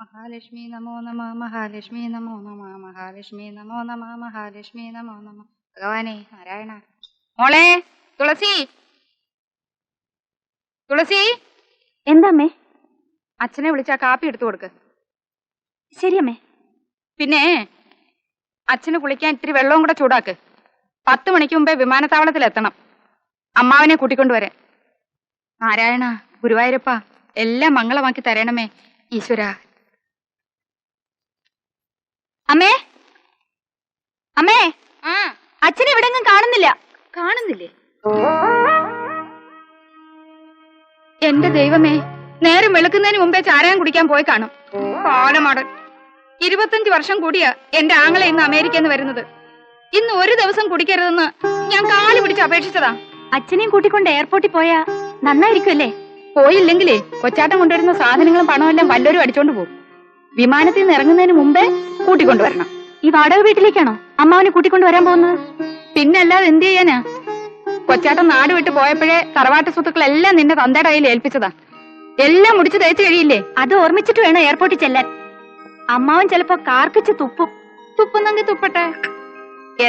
മഹാലക്ഷ്മി നമോ നമ മഹാലക്ഷ്മി നമോ നമ മഹാലക്ഷ്മി നമോ നമ മഹാലക്ഷ്മി നമോ നമ. ഭഗവാനെ നാരായണ. മോളെ തുളസി, തുളസി. എന്താമ്മേ? അച്ഛനെ വിളിച്ചാ കാപ്പി എടുത്തു കൊടുക്ക്. ശരിയമ്മേ. പിന്നെ അച്ഛന് കുളിക്കാൻ ഇത്തിരി വെള്ളവും കൂടെ ചൂടാക്ക്. 10 മണിക്ക് മുമ്പേ വിമാനത്താവളത്തിൽ എത്തണം. അമ്മാവനെ കൂട്ടിക്കൊണ്ടുവരാൻ. നാരായണ ഗുരുവായൂരപ്പ എല്ലാം മംഗളമാക്കി തരണമേ ഈശ്വര. അമ്മേ, അമ്മേ, ആ അച്ഛനെ എവിടെങ്ങും കാണുന്നില്ല. കാണുന്നില്ലേ? എന്റെ ദൈവമേ, നേരം വെളുക്കുന്നതിന് മുമ്പേ ചാരായം കുടിക്കാൻ പോയി കാണും. കാലമാടൻ. 25 വർഷം കൂടിയാ എന്റെ ആങ്ങളെ ഇന്ന് അമേരിക്കന്ന് വരുന്നത്. ഇന്ന് ഒരു ദിവസം കുടിക്കരുതെന്ന് ഞാൻ കാല് പിടിച്ച് അപേക്ഷിച്ചതാ. അച്ഛനെയും കൂട്ടിക്കൊണ്ട് എയർപോർട്ടിൽ പോയാ നന്നായിരിക്കുമല്ലേ? പോയില്ലെങ്കിലേ കൊച്ചാട്ടം കൊണ്ടുവരുന്ന സാധനങ്ങളും പണവും എല്ലാം വല്ലവരും അടിച്ചോണ്ട് പോകും. വിമാനത്തിൽ നിന്ന് ഇറങ്ങുന്നതിന് മുമ്പേ കൂട്ടിക്കൊണ്ടുവരണം. ഈ വാടക വീട്ടിലേക്കാണോ അമ്മാവനെ കൂട്ടിക്കൊണ്ട് വരാൻ പോകുന്നത്? പിന്നല്ലാതെ എന്ത് ചെയ്യാനാ? കൊച്ചാട്ടം നാട് വിട്ട് പോയപ്പോഴേ തറവാട്ട് സ്വത്തുക്കളെല്ലാം നിന്റെ തന്തയുടെ കയ്യിൽ ഏൽപ്പിച്ചതാ. എല്ലാം മുടിച്ചു തേച്ച് കഴിയില്ലേ? അത് ഓർമ്മിച്ചിട്ട് വേണം എയർപോർട്ടിൽ ചെല്ലാൻ. അമ്മാവൻ ചിലപ്പോ കാർക്കിച്ച് തുപ്പും. തുപ്പുന്നെങ്കിൽ തുപ്പട്ടെ.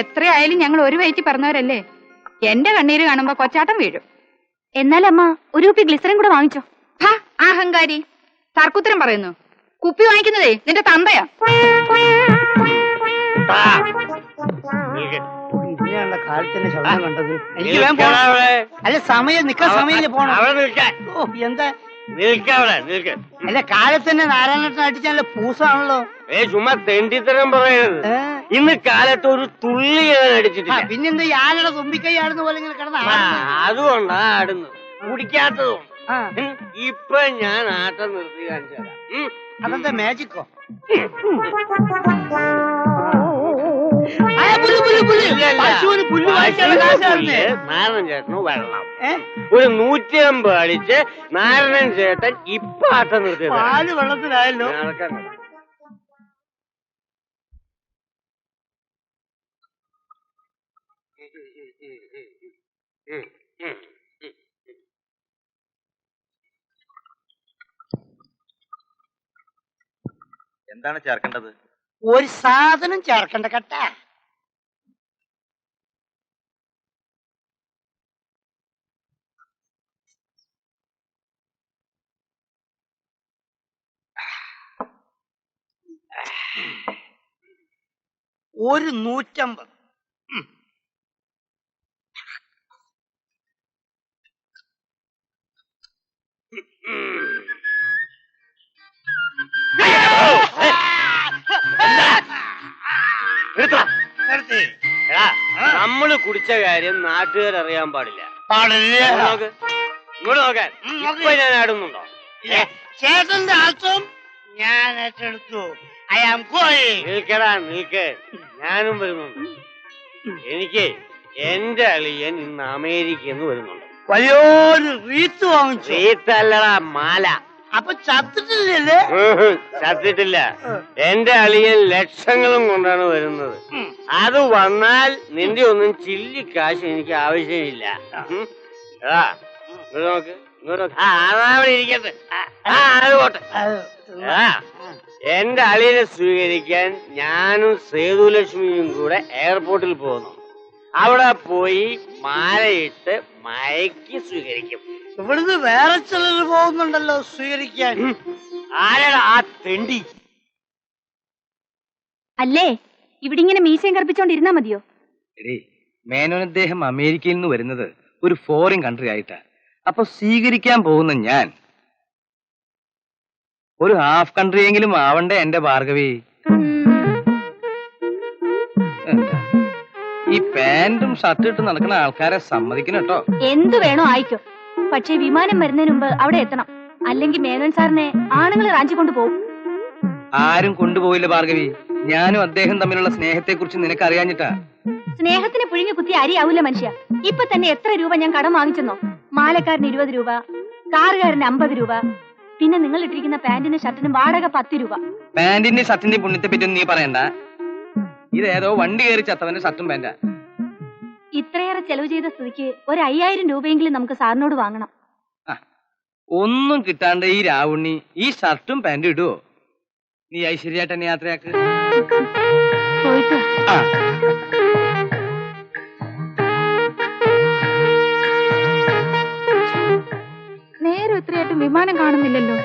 എത്രയായാലും ഞങ്ങൾ ഒരു വഴിക്ക് പറഞ്ഞവരല്ലേ. എന്റെ കണ്ണീര് കാണുമ്പോ കൊച്ചാട്ടം വീഴും. എന്നാൽ അമ്മ ഒരു കുപ്പി ഗ്ലിസറിൻ കൂടെ വാങ്ങിച്ചോ. അഹങ്കാരി. തർക്കുത്തരം പറയുന്നു. കുപ്പി വാങ്ങിക്കുന്നതേ നിന്റെ തന്തയാ. ഇതിനെയുള്ള കാലത്തിന്റെ ശബ്ദം കണ്ടത്. എനിക്ക് വേഗം പോണം. അല്ല സമയം നിക്കാൻ സമയം പോണം. ഓ എന്താ അല്ല കാലത്തന്നെ നാരായണേട്ടൻ അടിച്ചാൽ പൂസാണല്ലോ. ചുമ്മാ തെണ്ടിത്തരം പറയരുത്. ഇന്ന് കാലത്ത് ഒരു തുള്ളി ഞാൻ അടിച്ചിട്ടില്ല. പിന്നെന്താ ആനയുടെ തുമ്പിക്കൈ ആടുന്ന പോലെ ഇങ്ങനെ കിടന്ന അതുകൊണ്ടാ ആടുന്നത്, കുടിക്കാത്തതുകൊണ്ട്. ഇപ്പൊ ഞാൻ ആട്ടം നിർത്തി കാണിച്ചു തരാം. അതെന്താ മാജിക്കോ? നാരായണൻ ചേട്ടന് വെള്ളം ഒരു 150 അടിച്ച് നാരായണൻ ചേട്ടൻ ഇപ്പൊ ആട്ടം നിർത്തി. പാല് വെള്ളത്തിലായല്ലോ. നടക്കാൻ എന്താണ് ചേർക്കേണ്ടത്? ഒരു സാധനം ചേർക്കണ്ട കട്ട. ഒരു 150. നമ്മള് കുടിച്ച കാര്യം നാട്ടുകാരറിയാൻ പാടില്ല. നോക്ക്, ഇങ്ങോട്ട് നോക്കാൻ. ഇപ്പൊ ഞാൻ ആടുന്നുണ്ടോ? ചേട്ടന്റെ ആൾക്കും ഞാൻ ഏറ്റെടുത്തു. നിൽക്കടാ നിൽക്ക്, ഞാനും വരുന്നുണ്ട്. എനിക്ക് എന്റെ അളിയൻ ഇന്ന് അമേരിക്കയിൽ നിന്ന് വരുന്നുണ്ട്. വലിയൊരു റീത്ത് വാങ്ങിച്ചു. റീത്തല്ലടാ, മാല. അപ്പൊ ചത്തിട്ടില്ലല്ലേ? ചത്തിട്ടില്ല. എന്റെ അളിയൻ ലക്ഷങ്ങളും കൊണ്ടാണ് വരുന്നത്. അത് വന്നാൽ നിന്റെ ഒന്നും ചില്ലിക്കാശ് എനിക്ക് ആവശ്യമില്ല. ഇങ്ങോട്ട് നോക്ക്, ഇങ്ങോട്ട് നോക്ക്. അവിടെ ഇരിക്കട്ടെ. അത് പോട്ടെ. എന്റെ അളിയനെ സ്വീകരിക്കാൻ ഞാനും സേതുലക്ഷ്മിയും കൂടെ എയർപോർട്ടിൽ പോകുന്നു. അവിടെ പോയി മാലയിട്ട് മയക്കി സ്വീകരിക്കും. ഇവിടുന്ന് വേറെ ചിലര് പോകുന്നുണ്ടല്ലോ സ്വീകരിക്കാൻ. ആരാടാ ആ തെണ്ടി? അല്ലേ ഇവിടെ ഇങ്ങനെ മീശയും കറുപ്പിച്ചോണ്ടിരുന്നാ മതിയോ? മേനോൻ അദ്ദേഹം അമേരിക്കയിൽ നിന്ന് വരുന്നത് ഒരു ഫോറിൻ കൺട്രി ആയിട്ടാ. അപ്പൊ സ്വീകരിക്കാൻ പോകുന്ന ഞാൻ ഒരു ഹാഫ് കൺട്രിയെങ്കിലും ആവണ്ടേ എന്റെ ഭാർഗവി? ഈ പാന്റും ഷർട്ടും ഇട്ട് നടക്കുന്ന ആൾക്കാരെ സമ്മതിക്കണം കേട്ടോ. എന്തു വേണോ ആയിക്കോ, പക്ഷേ വിമാനം വരുന്നതിന് മുമ്പ് അവിടെ എത്തണം. അല്ലെങ്കിൽ മേനോൻ സാറിനെ ആണുങ്ങൾ റാഞ്ചിക്കൊണ്ട് പോകും. ആരും കൊണ്ടുപോയില്ല ഭാർഗവി. ഞാനും അദ്ദേഹം തമ്മിലുള്ള സ്നേഹത്തെ കുറിച്ച് നിനക്ക് അറിയാഞ്ഞിട്ടാ. സ്നേഹത്തിന് പുഴുങ്ങി കുത്തി അരിയാവൂല മനുഷ്യ. ഇപ്പൊ തന്നെ എത്ര രൂപ ഞാൻ കടം വാങ്ങിച്ചെന്നോ? മാലക്കാരന് 20 രൂപ, കാറുകാരന് 50 രൂപ, പിന്നെ നിങ്ങൾ ഇട്ടിരിക്കുന്ന പാന്റിനും ഷർട്ടിനും വാടക 10 രൂപ. പാന്റിന്റെ ഷർട്ടിന്റെ പുണ്യത്തെ പറ്റി നീ പറയണ്ട. ഇതേതോ വണ്ടി കയറി ചത്തവന്റെ ഷർട്ടും പാന്റാ. ഇത്രയേറെ ചെലവ് ചെയ്ത സ്ഥിതിക്ക് ഒരു 5000 രൂപയെങ്കിലും നമുക്ക് സാറിനോട് വാങ്ങണം. ഒന്നും കിട്ടാണ്ട് ഈ രാവുണ്ണി ഈ ഷർട്ടും പാന്റും ഇടുവോ? നീ ഐശ്വര്യായിട്ട് എന്നെ യാത്രയാക്ക്. പോയിട്ട് ആ. നേരെ എത്രയായിട്ടും വിമാനം കാണുന്നില്ലല്ലോ.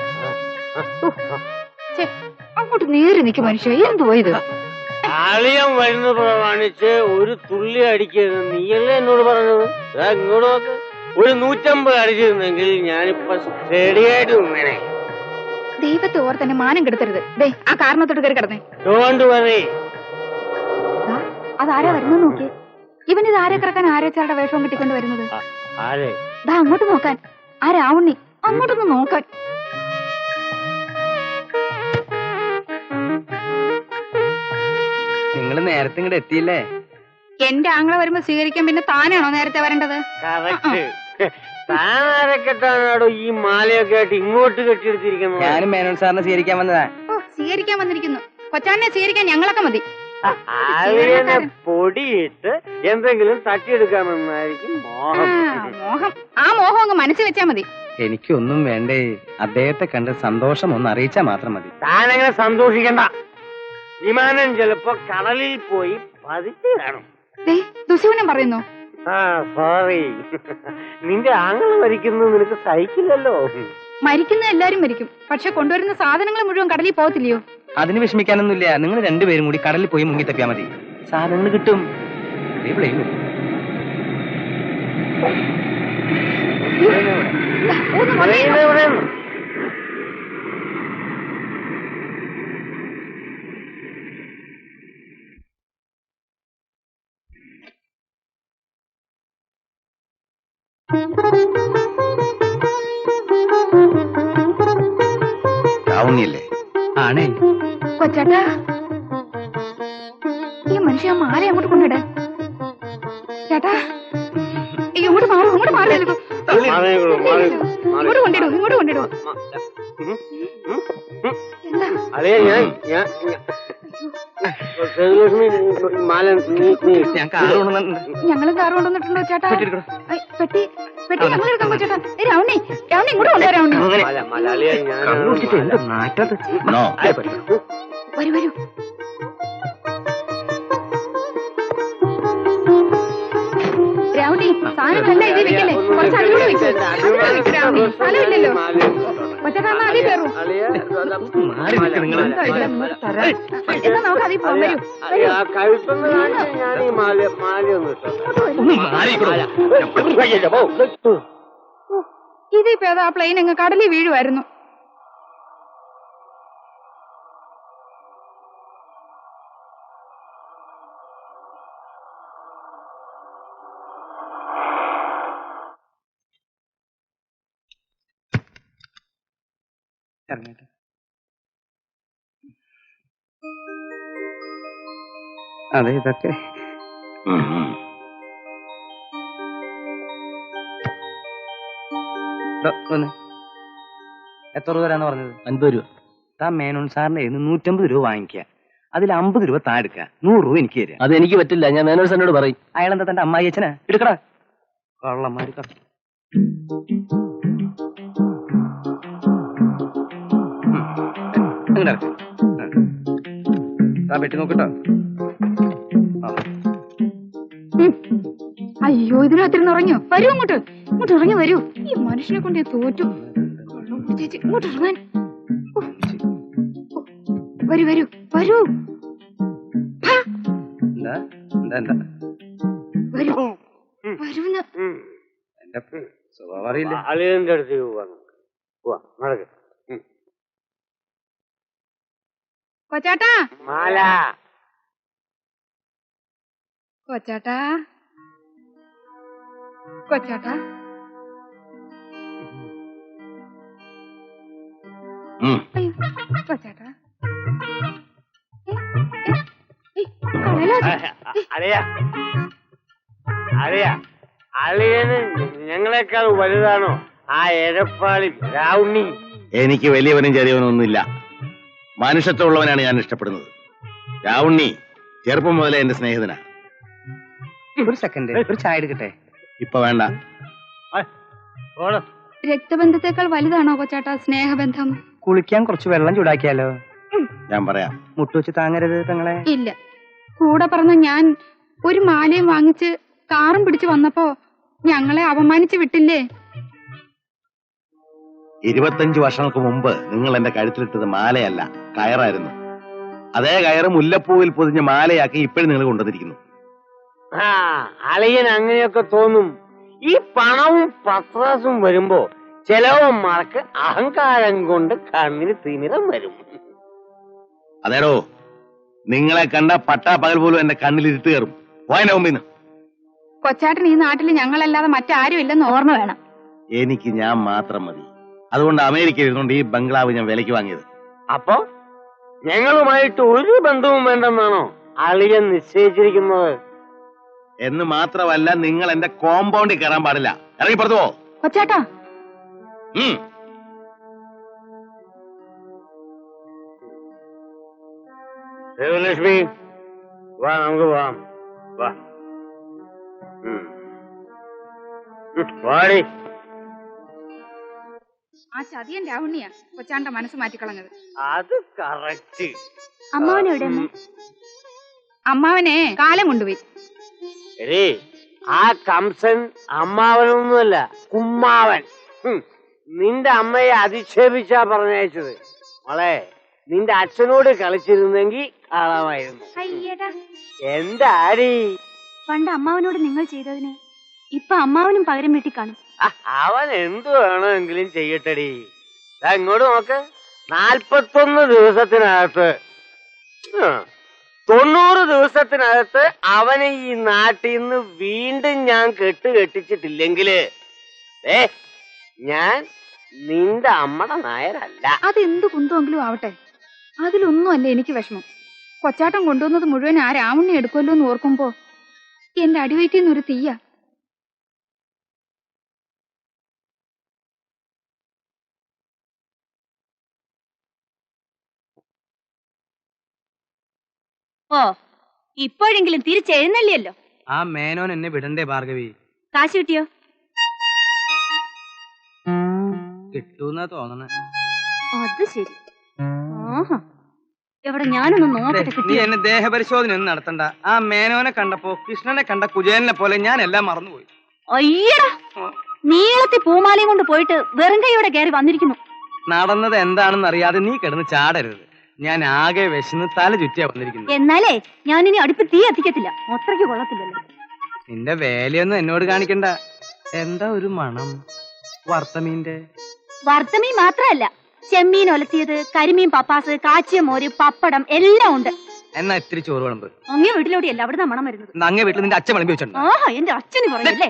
ഛെ, അങ്ങോട്ട് നേരെ നിൽക്കും മനുഷ്യ. എന്തുവാ ഇത്? ആളിയം വരുന്ന പ്രമാണിച്ച് ഒരു തുള്ളി അടിക്കരുത്. നീയല്ലേ എന്നോട് പറഞ്ഞത്? ഇങ്ങോട്ട് നോക്ക്. ഒരു 150 അടിച്ചിരുന്നെങ്കിൽ ഞാനിപ്പോ സ്റ്റഡിയായിട്ട് നിന്നേനെ. ദൈവത്തെ ഓർ തന്നെ മാനം കെടുത്തരുത്. ദേ ആ കാരണത്തോട്ട് കയറി കിടന്നേ. Don't worry. അതാരാ വരുന്നത് നോക്കിയേ. ഇവനിത് ആരെ കിടക്കാൻ ആരോച്ചാരുടെ വേഷവും കിട്ടിക്കൊണ്ട് വരുന്നത്. ആരെ? ദാ അങ്ങോട്ട് നോക്കാൻ. ആ രാവണി അങ്ങോട്ടൊന്ന് നോക്കാൻ. നിങ്ങള് നേരത്തെ ഇങ്ങോട്ട് എത്തിയില്ലേ? എന്റെ ആങ്ങളെ വരുമ്പോ സ്വീകരിക്കാൻ പിന്നെ താനാണോ നേരത്തെ വരേണ്ടത്? കറക്റ്റ്. താനാരൊക്കെട്ടാണോ ഈ മാലയൊക്കെ ആയിട്ട് ഇങ്ങോട്ട് കെട്ടിയെടുത്തിരിക്കുന്നത്? ഞാനും മേനോൻ സാറിനെ സ്വീകരിക്കാൻ വന്നതാ. ഓ സ്വീകരിക്കാൻ വന്നിരിക്കുന്നു. കൊച്ചാനെ സ്വീകരിക്കാൻ ഞങ്ങളൊക്കെ മതി. ആളിനെ പൊടിയിട്ട് എന്തെങ്കിലും തട്ടിയെടുക്കാമെന്നായിരിക്കും മോഹം. മോഹം. ആ മോഹം അങ്ങ് മനസ്സിൽ വെച്ചാ മതി. എനിക്കൊന്നും വേണ്ടേ. അദ്ദേഹത്തെ കണ്ട് സന്തോഷം ഒന്ന് അറിയിച്ചാ മാത്രം മതി. താനങ്ങനെ സന്തോഷിക്കണ്ട. വിമാനം ചിലപ്പോ കടലിൽ പോയി പതിച്ചു കാണും. ദുശൂനം പറയുന്നു. ആ സോറി. നിന്റെ ആങ്ങള് മരിക്കുന്നത് നിനക്ക് സഹിക്കില്ലല്ലോ. മരിക്കുന്ന എല്ലാരും മരിക്കും. പക്ഷെ കൊണ്ടുവരുന്ന സാധനങ്ങൾ മുഴുവൻ കടലിൽ പോകത്തില്ലയോ? അതിന് വിഷമിക്കാനൊന്നുമില്ല. നിങ്ങൾ രണ്ടുപേരും കൂടി കടലിൽ പോയി മുങ്ങി തപ്പിയാ മതി. സാധനങ്ങൾ കിട്ടും. രാവണിയല്ലേ? ആണേ. കൊച്ചാട്ടാ ഈ മനുഷ്യ മാല അങ്ങോട്ട് കൊണ്ടിടാൻ. ചേട്ടാ ഇങ്ങോട്ട് മാറും. ഇങ്ങോട്ട് മാറിയല്ലോ. ഇങ്ങോട്ട് കൊണ്ടിടൂ. ഇങ്ങോട്ട് കൊണ്ടിടൂ. എന്താ ഞങ്ങളും കാറ് കൊണ്ടുവന്നിട്ടുണ്ടോ ചേട്ടാ? പെട്ടി പെട്ടി ഞങ്ങൾ എടുക്കാൻ പോ ചേട്ടാ. രാവണി രാവണി ഇങ്ങോട്ട് കൊണ്ടുവരാ. വരൂ വരൂ. രാവണി സാധനങ്ങളല്ല ഇതിൽ വെക്കല്ലേ. കുറച്ച് അതിലൂടെ വെക്കും. രാവണി സ്ഥലമില്ലല്ലോ. കൊച്ചേട്ടാ അതിൽ കയറും. എന്നാ നമുക്ക് അതിൽ പോകാൻ. വരൂ. ഇതിപ്പോ ഏതാ പ്ലെയിൻ അങ്ങ് കടലിൽ വീഴുമായിരുന്നു. അതെ ഇതൊക്കെ എത്ര രൂപ തരാന്ന് പറഞ്ഞത്? 50 രൂപ. താ മേനോൻ സാറിന്റെ 150 രൂപ വാങ്ങിക്കുക. അതിൽ 50 രൂപ താഴെടുക്കുക. 100 രൂപ എനിക്ക് തരാം. അത് എനിക്ക് പറ്റില്ല. ഞാൻ മേനോൻ സാറിനോട് പറയും. അയാളെന്താ തന്റെ അമ്മായി അച്ഛനാ? എടുക്കടാ കള്ളന്മാര്. പെട്ടി നോക്കട്ടോ. അയ്യോ ഇതിനകത്തിരുന്ന് ഉറങ്ങിയോ? വരൂ അങ്ങോട്ട്. ഇങ്ങോട്ട് ഇറങ്ങി വരൂ. ഈ മനുഷ്യനെ കൊണ്ട് തോറ്റു. ഇങ്ങോട്ട് ഇറങ്ങാൻ. വരൂ വരൂ വരൂ. വരൂ വരൂന്ന്. എന്റെ സ്വഭാവം അറിയില്ല. അളിയന്റെ അടുത്തേക്ക് പോവാ. നടക്ക്. കൊച്ചാട്ടാ മാല. കൊച്ചാട്ടാ കൊച്ചാട്ടാ. അയ്യോ കൊച്ചാട്ടാ. അളിയന് ഞങ്ങളെക്കാൾ വലുതാണോ ആ എരപ്പാളി രാവുണ്ണി? എനിക്ക് വലിയവനും ചെറിയവനും ഒന്നുമില്ല. മനുഷ്യത്വമുള്ളവനാണ് ഞാൻ ഇഷ്ടപ്പെടുന്നത്. രാവുണ്ണി ചെറുപ്പം മുതലേ എന്റെ സ്നേഹിതനാ. ഒരു സെക്കൻഡ്, ഒരു ചായ എടുക്കട്ടെ? ഇപ്പൊ വേണ്ട. രക്തബന്ധത്തെക്കാൾ വലുതാണോ കൊച്ചാട്ടാ സ്നേഹബന്ധം? കുളിക്കാൻ കുറച്ച് വെള്ളം ചൂടാക്കിയാലോ? ഞാൻ പറയാം. മുട്ടുവെച്ച് താങ്ങരുത് തങ്ങളെ. ഇല്ല, കൂടെ പറഞ്ഞ ഞാൻ ഒരു മാലയും വാങ്ങിച്ച് കാറും പിടിച്ചു വന്നപ്പോ ഞങ്ങളെ അപമാനിച്ചു വിട്ടില്ലേ? 25 വർഷങ്ങൾക്ക് മുമ്പ് നിങ്ങൾ എന്റെ കഴുത്തിലിട്ടത് മാലയല്ല, കയറായിരുന്നു. അതേ കയറ് മുല്ലപ്പൂവിൽ പൊതിഞ്ഞ മാലയാക്കി ഇപ്പോഴും നിങ്ങൾ കൊണ്ടുവന്നിരിക്കുന്നു. ആ അളിയൻ അങ്ങനെയൊക്കെ തോന്നും. ഈ പണവും പത്രാസും വരുമ്പോ ചിലവന്മാർക്ക് അഹങ്കാരം കൊണ്ട് കണ്ണിന് തിമിരം വരും. അതേടോ, നിങ്ങളെ കണ്ട പട്ടാ പകൽ പോലും എന്റെ കണ്ണിൽ ഇരുട്ട് കയറും. പോയതിന്റെ മുമ്പിന്ന്. കൊച്ചാട്ടൻ ഈ നാട്ടിൽ ഞങ്ങളല്ലാതെ മറ്റാരും ഇല്ലെന്ന് ഓർമ്മ വേണം. എനിക്ക് ഞാൻ മാത്രം മതി. അതുകൊണ്ട് അമേരിക്കയിൽ ഇരുന്നുകൊണ്ട് ഈ ബംഗ്ലാവ് ഞാൻ വിലയ്ക്ക് വാങ്ങിയത്. അപ്പൊ ഞങ്ങളുമായിട്ട് ഒരു ബന്ധവും വേണ്ടെന്നാണോ അളിയൻ നിശ്ചയിച്ചിരിക്കുന്നത്? എന്ന് മാത്രമല്ല, നിങ്ങൾ എന്റെ കോമ്പൗണ്ടിൽ കയറാൻ പാടില്ല. ഇറങ്ങി പുറത്തു പോ. കൊച്ചാട്ടാ, ലക്ഷ്മി വാ, നമുക്ക് പോവാം. വാ വാടി. ആ ചതിയൻ രാവുണ്ണിയാ കൊച്ചാണ്ട മനസ്സ് മാറ്റിക്കളഞ്ഞത്. അത് കറക്റ്റ്. അമ്മാവനെവിടെ? അമ്മാവനെ കാലം കൊണ്ടുപോയി. എടീ, ആ കംസൻ അമ്മാവനൊന്നുമല്ല, കുമ്മാവൻ. നിന്റെ അമ്മയെ അധിക്ഷേപിച്ചാ പറഞ്ഞയച്ചത്. മോളെ, നിന്റെ അച്ഛനോട് കളിച്ചിരുന്നെങ്കിൽ കാണാമായിരുന്നു. എന്താടി പണ്ട് അമ്മാവനോട് നിങ്ങൾ ചെയ്തതിന് ഇപ്പൊ അമ്മാവനും പകരം വീട്ടി കാണും. അവൻ എന്തു വേണമെങ്കിലും ചെയ്യട്ടടി. ഇങ്ങോട്ട് നോക്ക്. 41 ദിവസത്തിനകത്ത് 90 ദിവസത്തിനകത്ത് അവനെ ഈ നാട്ടിൽ നിന്ന് വീണ്ടും ഞാൻ കെട്ടിച്ചിട്ടില്ലെങ്കില് ഞാൻ നിന്റെ അമ്മയുടെ നായരല്ല. അതെന്ത് കുന്തമെങ്കിലും ആവട്ടെ, അതിലൊന്നും അല്ല എനിക്ക് വിഷമം. കൊച്ചാട്ടം കൊണ്ടുവന്നത് മുഴുവൻ ആ രാവുണ്ണി എടുക്കുമല്ലോ എന്ന് ഓർക്കുമ്പോ എന്റെ അടിവയറ്റിൽ നിന്നൊരു തീയ. ഓ, ഇപ്പോഴെങ്കിലും തിരിച്ചെഴുന്നള്ളിയല്ലോ. ആ മേനോൻ എന്നെ വിടണ്ടേ ഭാർഗവി? കാശ് കിട്ടിയോ? കിട്ടൂന്നാ തോന്നണേ. അത് ശരി. ആഹാ, എവിടെ ഞാനൊന്ന് നോക്കട്ടെ. നീ കിട്ടിയോ? എന്നെ ദേഹപരിശോധന ഒന്നും നടത്തണ്ട. ആ മേനോനെ കണ്ടപ്പോ കൃഷ്ണനെ കണ്ട കുചേലനെ പോലെ ഞാൻ എല്ലാം മറന്നുപോയി. അയ്യടാ, നീളത്തി പൂമാലയും കൊണ്ട് പോയിട്ട് വെറും കൈയോടെ കയറി വന്നിരിക്കുന്നു. നടന്നത് എന്താണെന്ന് അറിയാതെ നീ കിടന്ന് ചാടരുത്. ഞാൻ ആകെ വിശന്ന് തല ചുറ്റിയാ വന്നിരിക്കുന്നു. എന്നാലേ ഞാനിനി അടുപ്പ് തീ എത്തിക്കത്തില്ല. അത്രയ്ക്ക് കൊള്ളത്തില്ലല്ലോ. നിന്റെ വേലയൊന്നും എന്നോട് കാണിക്കണ്ട. എന്താ ഒരു മണം? വറുത്തമീന്റെ. വറുത്തമീൻ മാത്രമല്ല, ചെമ്മീൻ ഒലത്തിയത്, കരിമീൻ പപ്പാസ്, കാച്ചിയ മോര്, പപ്പടം എല്ലാം ഉണ്ട്. എന്നാ ഇത്തിരി ചോറ് വിളമ്പ്. അങ്ങേ വീട്ടിലോട്ടിയല്ല, അവിടെ മണം വരുന്നത്. അങ്ങേ വീട്ടിൽ നിന്റെ അച്ഛൻ വിളമ്പി വെച്ചിട്ടുണ്ട്. ആഹാ, എന്റെ അച്ഛന് പറഞ്ഞല്ലേ.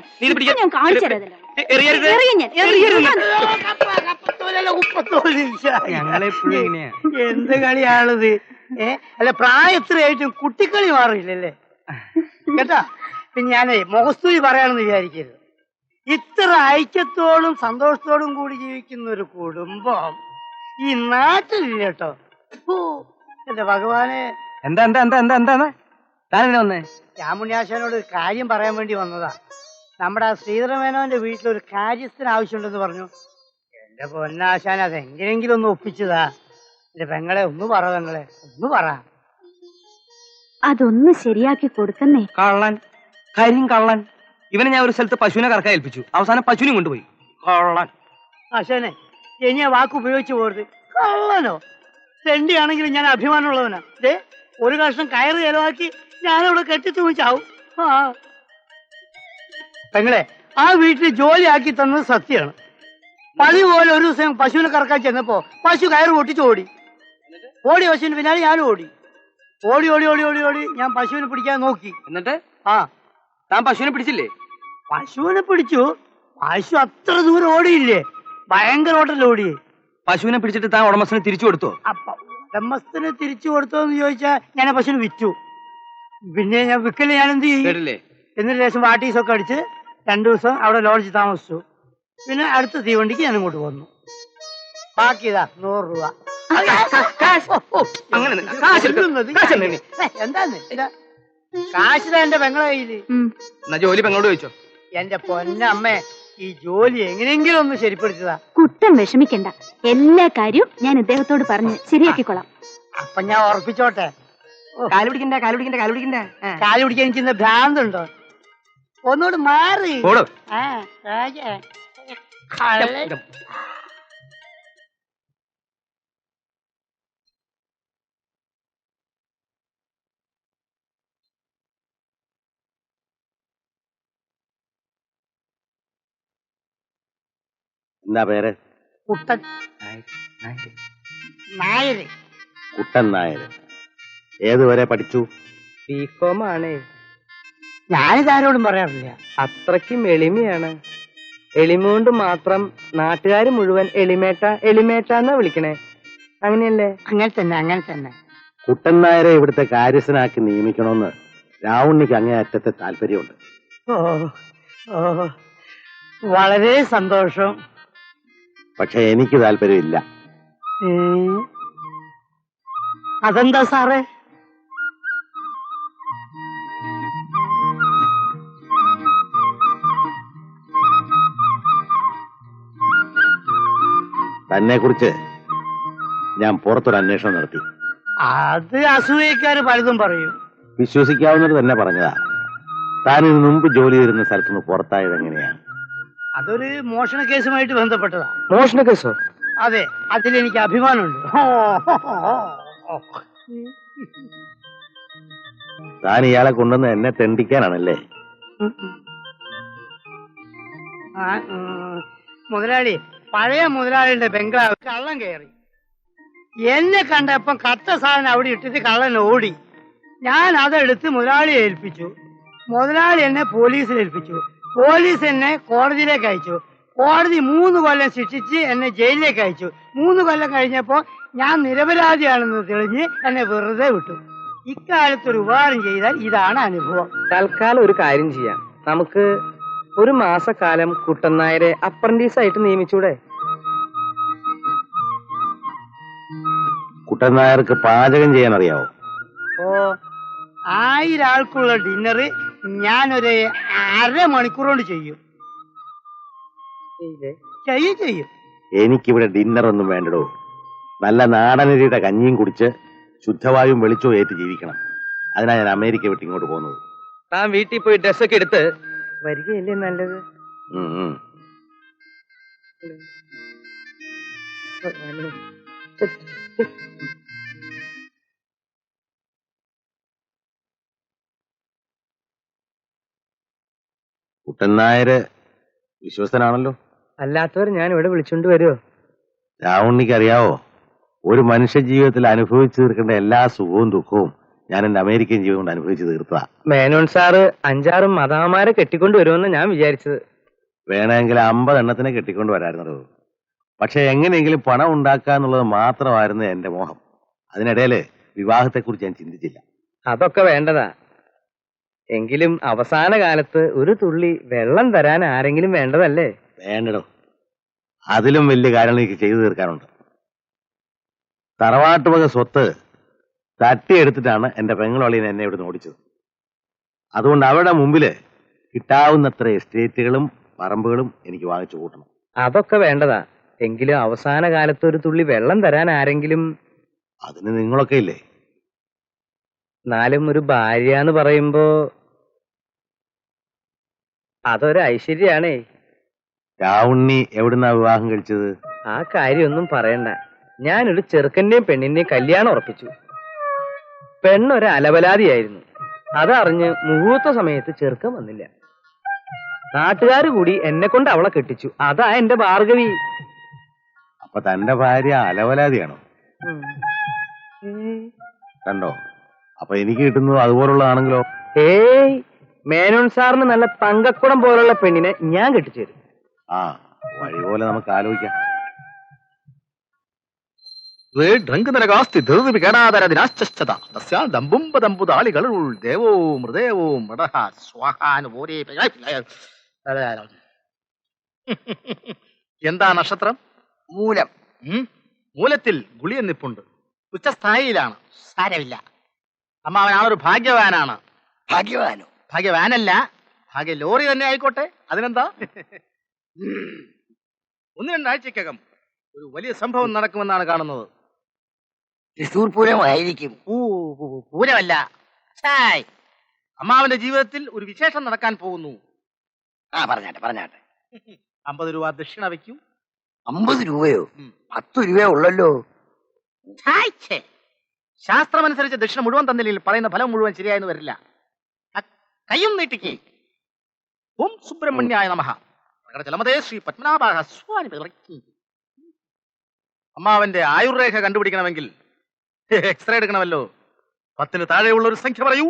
ഞാൻ കാണിച്ചു തരാതല്ലോ. ഞങ്ങളെപ്പോഴും ഇങ്ങനെയാ. എന്ത് കളിയാണിത്? അല്ല, പ്രായത്തിലായിട്ടും കുട്ടിക്കളി മാറിയില്ലല്ലേ കേട്ടാ. പിന്നെ ഞാനേ മുഖസ്തുതി പറയാണെന്ന് വിചാരിക്കരുത്. ഇത്ര ഐക്യത്തോടും സന്തോഷത്തോടും കൂടി ജീവിക്കുന്ന ഒരു കുടുംബം ഈ നാട്ടിലില്ല കേട്ടോ. ഓ എന്റെ ഭഗവാനെ. എന്താ എന്താ എന്താ എന്താ എന്താ താനെന്നെ വന്നേ? രാമുണ്യാശാനോട് ഒരു കാര്യം പറയാൻ വേണ്ടി വന്നതാ. നമ്മുടെ ആ ശ്രീധരമേനോന്റെ വീട്ടിലൊരു കാര്യസ്ഥന് ആവശ്യമുണ്ടെന്ന് പറഞ്ഞു. എന്റെ പൊന്നാശാൻ അതെങ്ങനെയെങ്കിലും ഒന്ന് ഒപ്പിച്ചതാ. എന്റെ പെങ്ങളെ ഒന്ന് പറ, പെങ്ങളെ ഒന്ന് പറ. അതൊന്ന് ശരിയാക്കി കൊടുക്കുന്നേ. കള്ളൻ, കരിങ്കള്ളൻ. ഇവനെ ഞാൻ ഒരു സ്ഥലത്ത് പശുവിനെ കറക്കാൻ ഏൽപ്പിച്ചു. അവസാനം പശുവിനെ കൊണ്ടുപോയി. കള്ളൻ. ആശാനെ, ഇനി ആ വാക്ക് ഉപയോഗിച്ചു പോരുത്. കള്ളനോ തെണ്ടിയാണെങ്കിലും ഞാൻ അഭിമാനമുള്ളവനാ. ഒരു കഷ്ണം കയറ് ചെലവാക്കി ഞാനവിടെ കെട്ടിത്തൂച്ചാവും. ആ പെങ്ങളെ, ആ വീട്ടിൽ ജോലിയാക്കി തന്നത് സത്യമാണ്. പതി പോലെ ഒരു ദിവസം പശുവിനെ കറക്കാൻ ചെന്നപ്പോ പശു കയറ് പൊട്ടിച്ച് ഓടി. പശുവിന് പിന്നാലെ ഞാനും ഓടി. ഓടി ഓടി ഓടി ഓടി ഓടി ഞാൻ പശുവിനെ പിടിക്കാൻ നോക്കി. എന്നിട്ട് താൻ പശുവിനെ പിടിച്ചില്ലേ? പശുവിനെ പിടിച്ചു. പശു അത്ര ദൂരം ഓടിയില്ലേ, ഭയങ്കര ഓട്ടല്ലേ ഓടിയേ. പശുവിനെ പിടിച്ചിട്ട് താൻ ഉടമസ്ഥന് തിരിച്ചു കൊടുത്തോ? അപ്പൊ ഉടമസ്ഥന് തിരിച്ചു കൊടുത്തോന്ന് ചോദിച്ചാ ഞാൻ പശുവിന് വിറ്റു. പിന്നെ ഞാൻ വിക്കല് ഞാൻ എന്ത് ചെയ്യും? എന്നിട്ട് ശേഷം വാട്ടീസൊക്കെ അടിച്ച് 2 ദിവസം അവിടെ ലോഡ്ജ് താമസിച്ചു. പിന്നെ അടുത്ത തീവണ്ടിക്ക് ഞാൻ ഇങ്ങോട്ട് വന്നു. ബാക്കി ഇതാ 100 രൂപ. എന്താന്ന് കാശിതാ എന്റെ പെങ്ങളെ കയ്യില്. ജോലി പെങ്ങളോട് ചോദിച്ചോ? എന്റെ പൊന്നമ്മേ, ഈ ജോലി എങ്ങനെയെങ്കിലും ഒന്ന് ശരിപ്പെടുത്തതാ. കുറ്റം വിഷമിക്കണ്ട, എല്ലാ കാര്യവും ഞാൻ ഇദ്ദേഹത്തോട് പറഞ്ഞ് ശരിയാക്കിക്കൊള്ളാം. അപ്പൊ ഞാൻ ഉറപ്പിച്ചോട്ടെ. കാല് പിടിക്കണ്ട കാല് പിടിക്കണ്ട കാല് പിടിക്കണ്ട. കാല് പിടിക്കാൻ എനിക്ക് ഇന്ന് ഭ്രാന്തുണ്ടോ? ഒന്നുകൂടി മാറി. പോടോ. ആ, രാജാ. കള്ളൻ. എന്താ പേര്? കുട്ടൻ നായര്. കുട്ടൻ നായർ. ഏതുവരെ പഠിച്ചു? ബികോം ആണ്. ഞാനിതാരോടും പറയാറില്ല. അത്രയ്ക്കും എളിമയാണ്. എളിമ കൊണ്ട് മാത്രം നാട്ടുകാര് മുഴുവൻ എളിമേട്ട എളിമേട്ട എന്നാ വിളിക്കണേ. അങ്ങനെയല്ലേ? അങ്ങനെ തന്നെ, അങ്ങനെ തന്നെ. കുട്ടൻ നായരെ ഇവിടുത്തെ കാര്യസ്ഥനാക്കി നിയമിക്കണമെന്ന് രാവുണ്ണിക്ക് അങ്ങേയറ്റത്തെ താല്പര്യമുണ്ട്. ഓ ഓ, വളരെ സന്തോഷം. പക്ഷെ എനിക്ക് താല്പര്യമില്ല. അതെന്താ സാറേ? തന്നെ കുറിച്ച് ഞാൻ പുറത്തൊരു അന്വേഷണം നടത്തി. അത് അസൂയക്കാര് പലതും പറയും. വിശ്വസിക്കാവുന്നത് തന്നെ പറഞ്ഞതാ. താൻ ഇതിനു മുമ്പ് ജോലി ചെയ്തിരുന്ന സ്ഥലത്തുനിന്ന് പുറത്തായത് എങ്ങനെയാണ്? അതൊരു മോഷണ കേസുമായിട്ട് ബന്ധപ്പെട്ടതാ. മോഷണ കേസോ? അതെ, അതിലെനിക്ക് അഭിമാനമുണ്ട്. താൻ ഇയാളെ കൊണ്ടുവന്ന് എന്നെ തെണ്ടിക്കാനാണല്ലേ? മുതലാളി, പഴയ മുതലാളിയുടെ ബംഗ്ലാവ് കള്ളൻ കയറി. എന്നെ കണ്ടപ്പം കത്ത സാധനം അവിടെ ഇട്ടിട്ട് കള്ളൻ ഓടി. ഞാൻ അതെടുത്ത് മുതലാളിയെ ഏൽപ്പിച്ചു. മുതലാളി എന്നെ പോലീസിൽ ഏൽപ്പിച്ചു. പോലീസ് എന്നെ കോടതിയിലേക്ക് അയച്ചു. കോടതി 3 കൊല്ലം ശിക്ഷിച്ച് എന്നെ ജയിലിലേക്ക് അയച്ചു. 3 കൊല്ലം കഴിഞ്ഞപ്പോ ഞാൻ നിരപരാധിയാണെന്ന് തെളിഞ്ഞ് എന്നെ വെറുതെ വിട്ടു. ഇക്കാലത്തൊരു ഉപകാരം ചെയ്താൽ ഇതാണ് അനുഭവം. തൽക്കാലം ഒരു കാര്യം ചെയ്യാം. നമുക്ക് ഒരു മാസക്കാലം കുട്ടൻ നായരെ അപ്രന്റീസ് ആയിട്ട് നിയമിച്ചൂടെ? കുട്ടൻ നായർക്ക് പാചകം ചെയ്യാൻ അറിയാവോ? ഓ, 1000 ആൾക്കുള്ള ഡിന്നർ ഞാനൊരു 1/2 മണിക്കൂർ കൊണ്ട് ചെയ്യും. ചെയ്യും. എനിക്കിവിടെ ഡിന്നർ ഒന്നും വേണ്ടടോ. നല്ല നാടനരിയുടെ കഞ്ഞിയും കുടിച്ച് ശുദ്ധവായും വെളിച്ചവും ഏറ്റ് ജീവിക്കണം. അതിനാ ഞാൻ അമേരിക്ക വിട്ട് ഇങ്ങോട്ട് പോകുന്നത്. താൻ വീട്ടിൽ പോയി ഡ്രസ്സൊക്കെ എടുത്ത് വരികയല്ലേ നല്ലത്. ഉം, ഉം. കുട്ടൻ നായര് വിശ്വസ്തനാണല്ലോ. അല്ലാത്തവർ ഞാൻ ഇവിടെ വിളിച്ചോണ്ട് വരുമോ? രാവുണ്ണിക്ക് അറിയാവോ, ഒരു മനുഷ്യ ജീവിതത്തിൽ അനുഭവിച്ചു തീർക്കേണ്ട എല്ലാ സുഖവും ദുഃഖവും ഞാൻ എന്റെ അമേരിക്കൻ ജീവിതം കൊണ്ട് അനുഭവിച്ചു തീർത്തതാ. മേനോൻ സാറ് 5-6 മദാമാരെ കെട്ടിക്കൊണ്ട് വരുമെന്ന് ഞാൻ വിചാരിച്ചത്. വേണമെങ്കിൽ 50 എണ്ണത്തിനെ കെട്ടിക്കൊണ്ട് വരായിരുന്നല്ലോ. പക്ഷെ എങ്ങനെയെങ്കിലും പണം ഉണ്ടാക്കുക എന്നുള്ളത് മാത്രമായിരുന്നു എന്റെ മോഹം. അതിനിടയില് വിവാഹത്തെക്കുറിച്ച് ഞാൻ ചിന്തിച്ചില്ല. അതൊക്കെ വേണ്ടതാ. എങ്കിലും അവസാന കാലത്ത് ഒരു തുള്ളി വെള്ളം തരാൻ ആരെങ്കിലും വേണ്ടതല്ലേ? വേണ്ടടോ, അതിലും വലിയ കാര്യങ്ങൾ എനിക്ക് ചെയ്തു തീർക്കാനുണ്ട്. തറവാട്ടുവക സ്വത്ത് തട്ടിയെടുത്തിട്ടാണ് എന്റെ പെങ്ങളോളിനെ എന്നെ ഇവിടെ ഓടിച്ചത്. അതുകൊണ്ട് അവരുടെ മുമ്പില് കിട്ടാവുന്നത്ര എസ്റ്റേറ്റുകളും പറമ്പുകളും എനിക്ക് വാങ്ങിച്ചു കൂട്ടണം. അതൊക്കെ വേണ്ടതാ. എങ്കിലും അവസാന കാലത്ത് ഒരു തുള്ളി വെള്ളം തരാൻ ആരെങ്കിലും. അതിന് നിങ്ങളൊക്കെ ഇല്ലേ? എന്നാലും ഒരു ഭാര്യ എന്ന് പറയുമ്പോ അതൊരു ഐശ്വര്യാണേ. രാവുണ്ണി എവിടുന്നാ വിവാഹം കഴിച്ചത്? ആ കാര്യമൊന്നും പറയണ്ട. ഞാനൊരു ചെറുക്കന്റെയും പെണ്ണിന്റെയും കല്യാണം ഉറപ്പിച്ചു. പെണ്ണൊരു അലവലാതിയായിരുന്നു. അതറിഞ്ഞ് മുഹൂർത്ത സമയത്ത് ചെറുക്കൻ വന്നില്ല. നാട്ടുകാര് കൂടി എന്നെ കൊണ്ട് അവളെ കെട്ടിച്ചു. അതാ എന്റെ ഭാർഗവി. അപ്പൊ തന്റെ ഭാര്യ അലവലാതിയാണോ? കണ്ടോ, അപ്പൊ എനിക്ക് കിട്ടുന്നത് അതുപോലുള്ളതാണെങ്കിലോ? ഏയ്, മേനോൻ സാറിന് നല്ല തങ്കക്കുടം പോലുള്ള പെണ്ണിനെ ഞാൻ കെട്ടിച്ചു തരും. ആ, വഴി പോലെ നമുക്ക് ആലോചിക്കാം. എന്താ നക്ഷത്രം? മൂലം. മൂലത്തിൽ ഗുളിയൻ നിപ്പുണ്ട്. ഉച്ചസ്ഥായിയിലാണ്. സാരമില്ല. അമ്മാവനാളൊരു ഭാഗ്യവാനാണ്. ഭാഗ്യവാനോ? ഭാഗ്യവാനല്ല, ഭാഗ്യ ലോറി തന്നെ ആയിക്കോട്ടെ. അതിനെന്താ? 1-2 ആഴ്ചക്കകം ഒരു വലിയ സംഭവം നടക്കുമെന്നാണ് കാണുന്നത്. തൃശൂർ പൂരമായിരിക്കും. പൂരമല്ല. ഛായ്. അമ്മാവന്റെ ജീവിതത്തിൽ ഒരു വിശേഷം നടക്കാൻ പോകുന്നു. പറഞ്ഞാട്ടെ 50 രൂപ ദക്ഷിണ വയ്ക്കൂ. 50 രൂപയോ? 10 രൂപയോ ഉള്ളല്ലോ. ശാസ്ത്രമനുസരിച്ച് ദക്ഷിണ മുഴുവൻ തന്നില്ലെങ്കിൽ പറയുന്ന ഫലം മുഴുവൻ ശരിയായെന്ന് വരില്ല. കയ്യും നീട്ടിക്ക്. ഓം സുബ്രഹ്മണ്യായ നമഃ. ജലമതേ ശ്രീ പത്മനാഭാ സ്വാമി. അമ്മാവന്റെ ആയുർരേഖ കണ്ടുപിടിക്കണമെങ്കിൽ എക്സ്റേ എടുക്കണമല്ലോ. 10 താഴെയുള്ള ഒരു സംഖ്യ പറയൂ.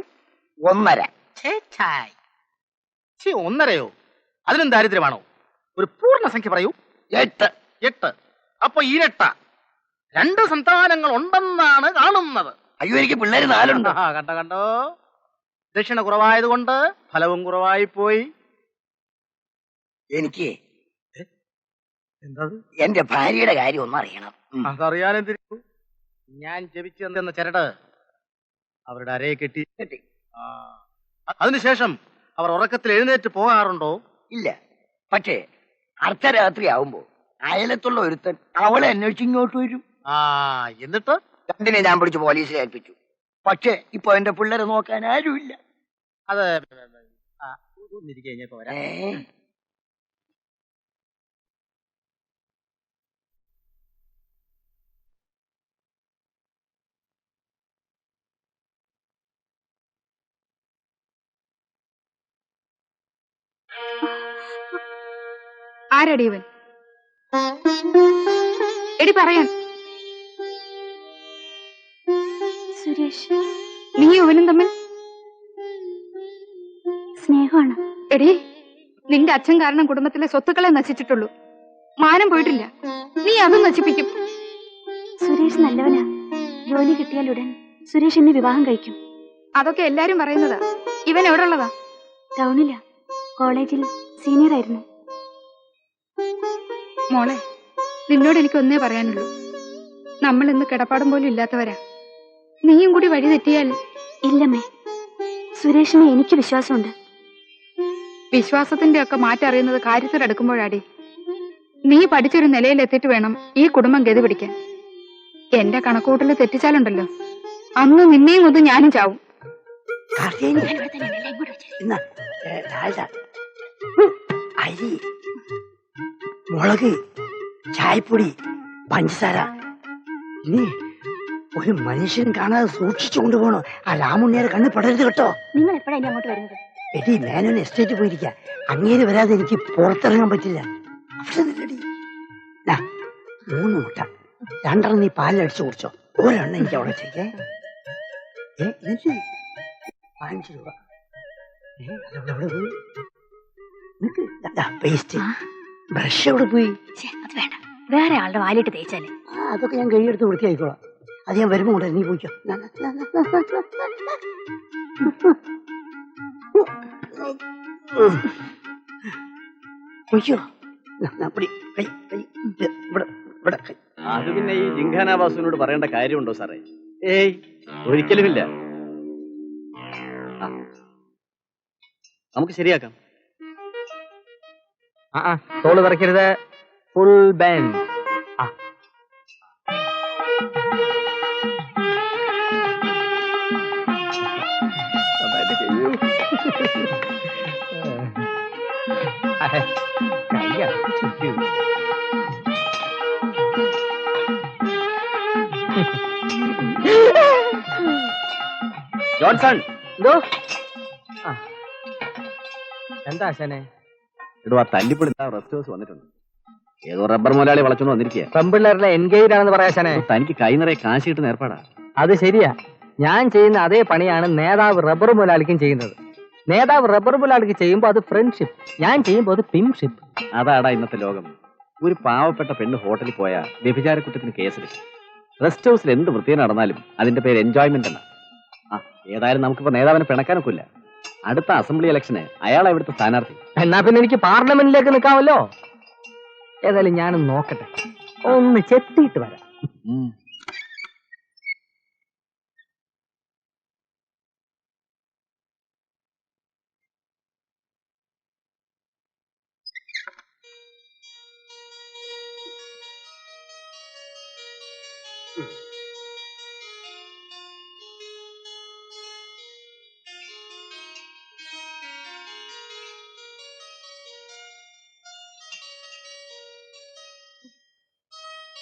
1.5. 1.5യോ? അതിനും ദാരിദ്ര്യമാണോ? ഒരു പൂർണ്ണ സംഖ്യ പറയൂ. 8. അപ്പൊ ഇരട്ട. 2 സന്താനങ്ങൾ ഉണ്ടെന്നാണ് കാണുന്നത്. അയ്യോ, എനിക്ക് പിള്ളേര് 4 ഉണ്ട്. കണ്ടോ, ദക്ഷിണ കുറവായതുകൊണ്ട് ഫലവും കുറവായി പോയി. എനിക്ക് എന്താ എന്റെ ഭാര്യയുടെ കാര്യം ഒന്നും അറിയണം. അതറിയാനെന്തിരിക്കൂ. ഞാൻ ജപിച്ചു തന്ന ചരട് അവരുടെ അരയെ കെട്ടി. അതിനുശേഷം അവർ ഉറക്കത്തിൽ എഴുന്നേറ്റ് പോകാറുണ്ടോ? ഇല്ല. പക്ഷേ അർദ്ധരാത്രി ആവുമ്പോ അയലത്തുള്ള ഒരുത്തൻ അവളെ അന്വേഷിച്ച് ഇങ്ങോട്ട് വരും. എന്നിട്ട് 2 ഞാൻ പിടിച്ച് പോലീസിൽ ഏൽപ്പിച്ചു. പക്ഷേ ഇപ്പൊ എന്റെ പിള്ളേരെ നോക്കാൻ ആരുമില്ല. അത് ആരടി ഇവൻ? എടി പറയാൻ. സുരേഷ്, നീ അവനും തമ്മിൽ സ്നേഹമാണ്. എടി, നിന്റെ അച്ഛൻ കാരണം കുടുംബത്തിലെ സ്വത്തുക്കളെ നശിച്ചിട്ടുള്ളൂ. മാനം പോയിട്ടില്ല. നീ അതും നശിപ്പിക്കും. സുരേഷ് നല്ലവനാ. ജോലി കിട്ടിയാലുടൻ സുരേഷ് എന്നെ വിവാഹം കഴിക്കും. അതൊക്കെ എല്ലാരും പറയുന്നതാ. ഇവൻ എവിടെ ഉള്ളതാ? ടൗണിലാ. കോളേജിൽ സീനിയർ ആയിരുന്നു. മോളെ, നിന്നോട് എനിക്ക് ഒന്നേ പറയാനുള്ളൂ. നമ്മൾ ഇന്ന് കിടപ്പാടം പോലും ഇല്ലാത്തവരാ. നീയും കൂടി വഴി തെറ്റിയാൽ. ഇല്ലമ്മേ, സുരേഷിനെ എനിക്ക് വിശ്വാസമുണ്ട്. വിശ്വാസത്തിന്റെ ഒക്കെ മാറ്ററിയുന്നത് കാര്യത്തിലെടുക്കുമ്പോഴാടി. നീ പഠിച്ചൊരു നിലയിൽ എത്തിയിട്ട് വേണം ഈ കുടുംബം ഗതി പിടിക്കാൻ. എന്റെ കണക്കൂട്ടിൽ തെറ്റിച്ചാലുണ്ടല്ലോ, അന്ന് നിന്നെയും കൊന്ന് ഞാനും ചാവും. അരി, മുളക്, ചായപ്പൊടി, പഞ്ചസാര. ഇനി ഒരു മനുഷ്യൻ കാണാതെ സൂക്ഷിച്ചു കൊണ്ടുപോകണോ. ആ രാമുണ്ണിയുടെ കണ്ണ് പെടരുത് കേട്ടോ. നിങ്ങൾ എപ്പോഴാണ് അങ്ങോട്ട് വരുന്നത്? എടി, മേനോൻ എസ്റ്റേറ്റ് പോയിരിക്കുക. അങ്ങേര് വരാതെ എനിക്ക് പുറത്തിറങ്ങാൻ പറ്റില്ല. 3 മുട്ട, 2 നീ പാലിലടിച്ചു കുടിച്ചോ. ഒരെണ്ണം എനിക്ക് അവിടെ ചെയ്യേ. 5 രൂപ. അതെവിടെ പോയി? പേസ്റ്റ്, ബ്രഷ് എവിടെ പോയി? അത് വേണ്ട, വേറെ ആളുടെ വാലിട്ട് തേച്ചാലേ. അതൊക്കെ ഞാൻ കഴിയെടുത്ത് വൃത്തിയായിക്കോളാം. അത് ഞാൻ വരുമ്പോ കൂടെ നീ പോയിക്കോ. പോയിക്കോ. അത് പിന്നെ ഈ ജിങ്കാന ബാസുവിനോട് പറയേണ്ട കാര്യമുണ്ടോ സാറേ? ഏയ്, ഒരിക്കലുമില്ല. നമുക്ക് ശരിയാക്കാം. തോള് തറയ്ക്കരുത്. Full band. ജോൺസൺ, എന്താ ആശാനെ? ഇടുവാ തല്ലിപ്പൊളി റെസ്റ്റ് ഹൗസ് വന്നിട്ടുണ്ട്. ഏതോ റബ്ബർ മുതലാളി വളച്ചോണ്ട് വന്നിരിക്കുക. പെമ്പിള്ളേരുടെ എൻഗേജ് ആണെന്ന് പറയാ ആശാനെ. തനിക്ക് കൈ നിറയെ കാശ് കിട്ടുന്ന ഏർപ്പാടാ. അത് ശരിയാ. ഞാൻ ചെയ്യുന്ന അതേ പണിയാണ് നേതാവ് റബ്ബർ മുതലാളിക്കും ചെയ്യുന്നത്. നേതാവ് റബ്ബർ മുതലാളിക്ക് ചെയ്യുമ്പോൾ അത് ഫ്രണ്ട്ഷിപ്പ്, ഞാൻ ചെയ്യുമ്പോൾ അത് പിൻഷിപ്പ്. അതാടാ ഇന്നത്തെ ലോകം. ഒരു പാവപ്പെട്ട പെണ്ണ് ഹോട്ടലിൽ പോയാൽ വ്യഭിചാര കുറ്റത്തിന് കേസെടുക്കും. റെസ്റ്റ് ഹൗസിൽ എന്ത് വൃത്തിയെ നടന്നാലും അതിന്റെ പേര് എൻജോയ്മെന്റ് അല്ല. ഏതായാലും നമുക്കിപ്പോ നേതാവിനെ പിണക്കാനൊക്കില്ല. അടുത്ത അസംബ്ലി ഇലക്ഷന് അയാളാ ഇവിടുത്തെ സ്ഥാനാർത്ഥി. എന്നാ പിന്നെ എനിക്ക് പാർലമെന്റിലേക്ക് നിൽക്കാമല്ലോ. ഏതായാലും ഞാനും നോക്കട്ടെ, ഒന്ന് ചെത്തിയിട്ട് വരാം.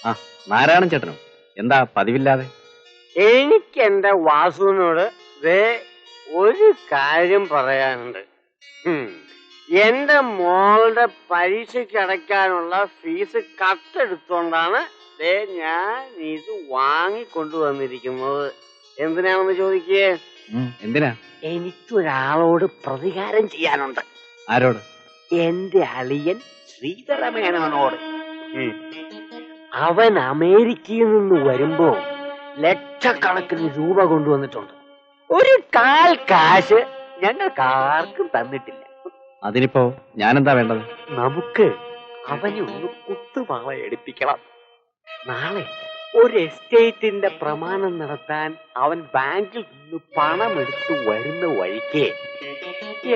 ആ നാരായണൻ ചേട്ടനോ? എന്താ പതിവില്ലാതെ? എനിക്ക് എന്റെ വാസുവിനോട് ദേ ഒരു കാര്യം പറയാനുണ്ട്. എന്റെ മോളുടെ പരീക്ഷയ്ക്ക് അടയ്ക്കാനുള്ള ഫീസ് കട്ടെടുത്തോണ്ടാണ് ദേ ഞാൻ ഇത് വാങ്ങിക്കൊണ്ടുവന്നിരിക്കുന്നത്. എന്തിനാണെന്ന് ചോദിക്കേ? എന്തിനാ? എനിക്കൊരാളോട് പ്രതികാരം ചെയ്യാനുണ്ട്. ആരോട്? എന്റെ അളിയൻ ശ്രീധരമേനോനോട്. അവൻ അമേരിക്കയിൽ നിന്ന് വരുമ്പോ ലക്ഷക്കണക്കിന് രൂപ കൊണ്ടുവന്നിട്ടുണ്ട്. ഒരു കാൽ കാശ് ഞങ്ങൾക്ക് ആർക്കും തന്നിട്ടില്ല. അതിനിപ്പോ ഞാനെന്താ വേണ്ടത്? നമുക്ക് അവനെ ഒന്ന് കുത്തുപാള എടുപ്പിക്കണം. നാളെ ഒരു എസ്റ്റേറ്റിന്റെ പ്രമാണം നടത്താൻ അവൻ ബാങ്കിൽ നിന്ന് പണം എടുത്തു വരുന്ന വഴിക്ക്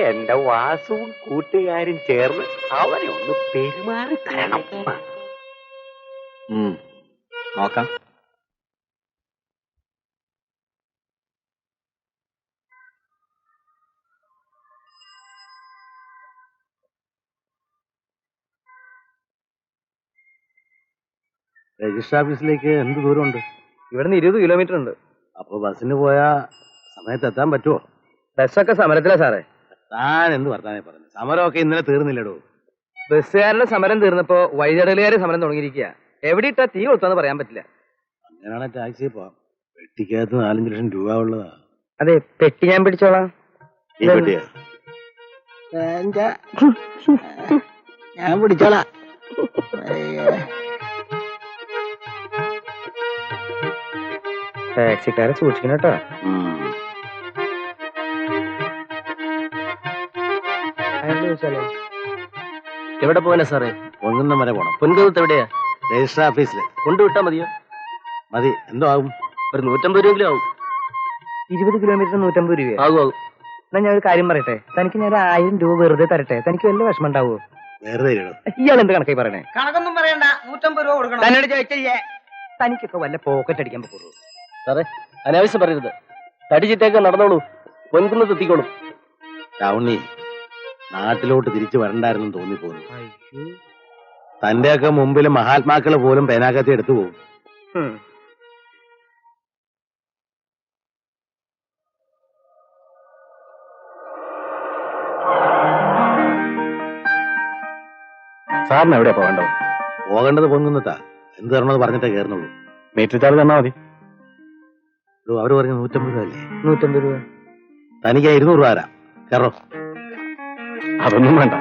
എന്റെ വാസുവും കൂട്ടുകാരും ചേർന്ന് അവനെ ഒന്ന് പെരുമാറി തരണം. നോക്കാം. രജിസ്റ്റർ ഓഫീസിലേക്ക് എന്ത് ദൂരമുണ്ട്? ഇവിടുന്ന് 20 കിലോമീറ്റർ ഉണ്ട്. അപ്പൊ ബസ്സിന് പോയാ സമയത്ത് എത്താൻ പറ്റുമോ? ബസ്സൊക്കെ സമരത്തിലാ സാറേ. താൻ എന്ത് വർത്താനേ പറഞ്ഞു? സമരമൊക്കെ ഇന്നലെ തീർന്നില്ലടോ. ബസ്സുകാരുടെ സമരം തീർന്നപ്പോ വഴിതടലുകാരെ സമരം തുടങ്ങിയിരിക്കുക. എവിടെ ഇട്ടാ തീ കൊളുത്താന്ന് പറയാൻ പറ്റില്ല. അങ്ങനെയാണെ ടാക്സി പോവാം. പെട്ടിക്കകത്ത് 4-5 ലക്ഷം രൂപ ഉള്ളതാ. അതെ, പെട്ടി ഞാൻ പിടിച്ചോളാം. ഈ പെട്ടിയാ? ഞാൻ പിടിച്ചോളാം. ടാക്സിക്കാരെ സൂക്ഷിക്കണം കേട്ടോ. എവിടെ പോകാനാ സാറേ? പൊൻകുന്നം വരെ പോണം. പൊൻകുന്നത്ത് എവിടെയാ? രജിസ്റ്റർ ഓഫീസിൽ കൊണ്ടുവിട്ടാ മതിയോ? മതി. എന്തോ ആകും? ഒരു 150 രൂപയെങ്കിലും ആവും. 20 കിലോമീറ്റർ 150 രൂപ ആകും. എന്നാ ഞാൻ ഒരു കാര്യം പറയട്ടെ. തനിക്ക് ഞാൻ 1000 രൂപ വെറുതെ തരട്ടെ? തനിക്ക് വല്ല വിഷമം ഉണ്ടാവോ? വെറുതെ ഇടണം. ഇയാൾ എന്ത് കണക്കായി പറയണേ? കണക്കൊന്നും പറയണ്ട. 150 രൂപ കൊടുക്കണം. തന്നോട് ചോദിച്ചേ. തനിക്കൊക്കെ വല്ല പോക്കറ്റ് അടിക്കാൻ പറ്റുള്ളൂ. സാറേ അനാവശ്യം പറയരുത്. തടിച്ചിട്ടേക്ക് നടന്നോളൂ. പൊൻകുന്നത്ത് എത്തിക്കോളും. ടൗണി നാട്ടിലോട്ട് തിരിച്ചു വരണ്ടായിരുന്നു തോന്നിപ്പോന്നു. തന്റെയൊക്കെ മുമ്പിൽ മഹാത്മാക്കള് പോലും പേനാക്കത്തി എടുത്തു പോകും. സാറിന് എവിടെയാ പോകേണ്ടത്? പോകേണ്ടത് പൊൻകുന്നത്താ. എന്ത് തരണമെന്ന് പറഞ്ഞിട്ടേ കയറുന്നുള്ളൂ. മീറ്റർ ചാർജ് തന്നാ മതി. അവര് പറഞ്ഞ 150 രൂപ അല്ലേ? 150 രൂപ. തനിക്ക് 200 രൂപ തരാം. കയറോ? അതൊന്നും വേണ്ട.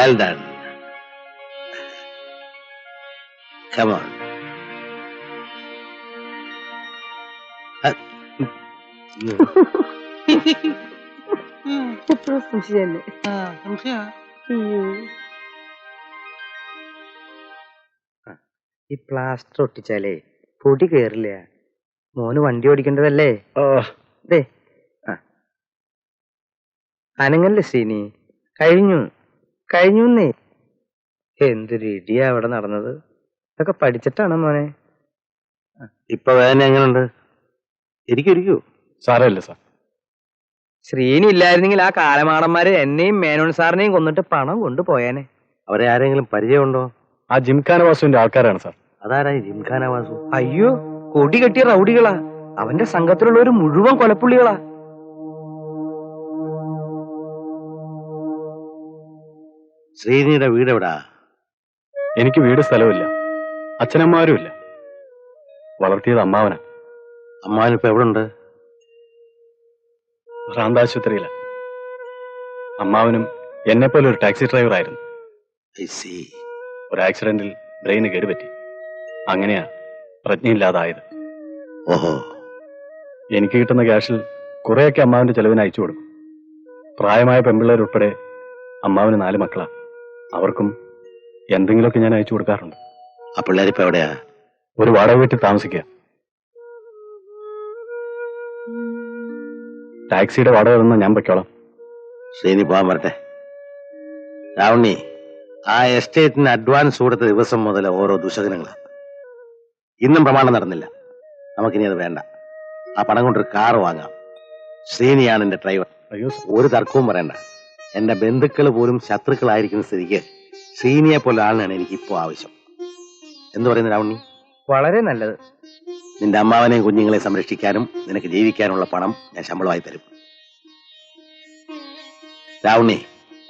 Well done. Come on. ഈ പ്ലാസ്റ്റർ ഒട്ടിച്ചാലേ പൊടി കേറില്ല. മോന് വണ്ടി ഓടിക്കേണ്ടതല്ലേ? ദേ അനങ്ങല്ലേ ശ്രീനി? കഴിഞ്ഞുന്നേ. എന്തൊരു ഇടിയാ അവിടെ നടന്നത്. ഇതൊക്കെ പഠിച്ചിട്ടാണ് മോനെ. ഇപ്പൊ വേദന എങ്ങനെയുണ്ട്? ഇരിക്കൂ. സാരമില്ല സാർ. ശ്രീനി ഇല്ലായിരുന്നെങ്കിൽ ആ കാലമാടന്മാര് എന്നെയും മേനോൻ സാറിനെയും കൊന്നിട്ട് പണം കൊണ്ടുപോയാനെ. അവരെ ആരെങ്കിലും പരിചയമുണ്ടോ? ആ ജിംഖാന വാസുവിന്റെ ആൾക്കാരാണ് സാർ. അതാരായി ജിംഖാന വാസു? അയ്യോ, കൊടി കെട്ടിയ റൗഡികളാ. അവന്റെ സംഘത്തിലുള്ളവര് മുഴുവൻ കൊലപ്പുള്ളികളാ. ശ്രീനിയുടെ വീട് എവിടാ? എനിക്ക് വീട് സ്ഥലമില്ല, അച്ഛനമ്മമാരും ഇല്ല. വളർത്തിയത് അമ്മാവനാ. അമ്മാവനിപ്പോ എവിടെ ഉണ്ട്? ഭ്രാന്താശുപത്രിയില. അമ്മാവനും എന്നെപ്പോലെ ഒരു ടാക്സി ഡ്രൈവർ ആയിരുന്നു. ഒരു ആക്സിഡന്റിൽ ബ്രെയിന് കേടുപറ്റി. അങ്ങനെയാ പ്രജ്ഞയില്ലാതായത്. ഓഹോ. എനിക്ക് കിട്ടുന്ന ക്യാഷിൽ കുറെയൊക്കെ അമ്മാവിന്റെ ചെലവിന് അയച്ചു കൊടുക്കും. പ്രായമായ പെൺപിള്ളേരുൾപ്പെടെ അമ്മാവിന് 4 മക്കളാ. അവർക്കും എന്തെങ്കിലുമൊക്കെ ഞാൻ അയച്ചു കൊടുക്കാറുണ്ട്. ആ പിള്ളേരിപ്പോ എവിടെയാ? ഒരു വാടക വീട്ടിൽ താമസിക്കുക. ടാക്സിയുടെ വാടക തന്ന ഞാൻ പൊയ്ക്കോളാം. ശ്രീനി പോകാൻ വരട്ടെ. രാവണി, ആ എസ്റ്റേറ്റിന് അഡ്വാൻസ് കൊടുത്ത ദിവസം മുതൽ ഓരോ ദുശകനങ്ങളാണ്. ഇന്നും പ്രമാണം നടന്നില്ല. നമുക്കിനി അത് വേണ്ട. ആ പണം കൊണ്ടൊരു കാർ വാങ്ങാം. ശ്രീനിയാണ് എന്റെ ഡ്രൈവർ. അയ്യോ, ഒരു തർക്കവും പറയണ്ട. എന്റെ ബന്ധുക്കൾ പോലും ശത്രുക്കളായിരിക്കുന്ന സ്ഥിതിക്ക് ശ്രീനിയെ പോലെ ആളിനാണ് എനിക്കിപ്പോ ആവശ്യം. എന്തു പറയുന്നു രാവണി? വളരെ നല്ലത്. നിന്റെ അമ്മാവനെയും കുഞ്ഞുങ്ങളെ സംരക്ഷിക്കാനും നിനക്ക് ജീവിക്കാനുള്ള പണം ഞാൻ ശമ്പളമായി തരും. രാവണി,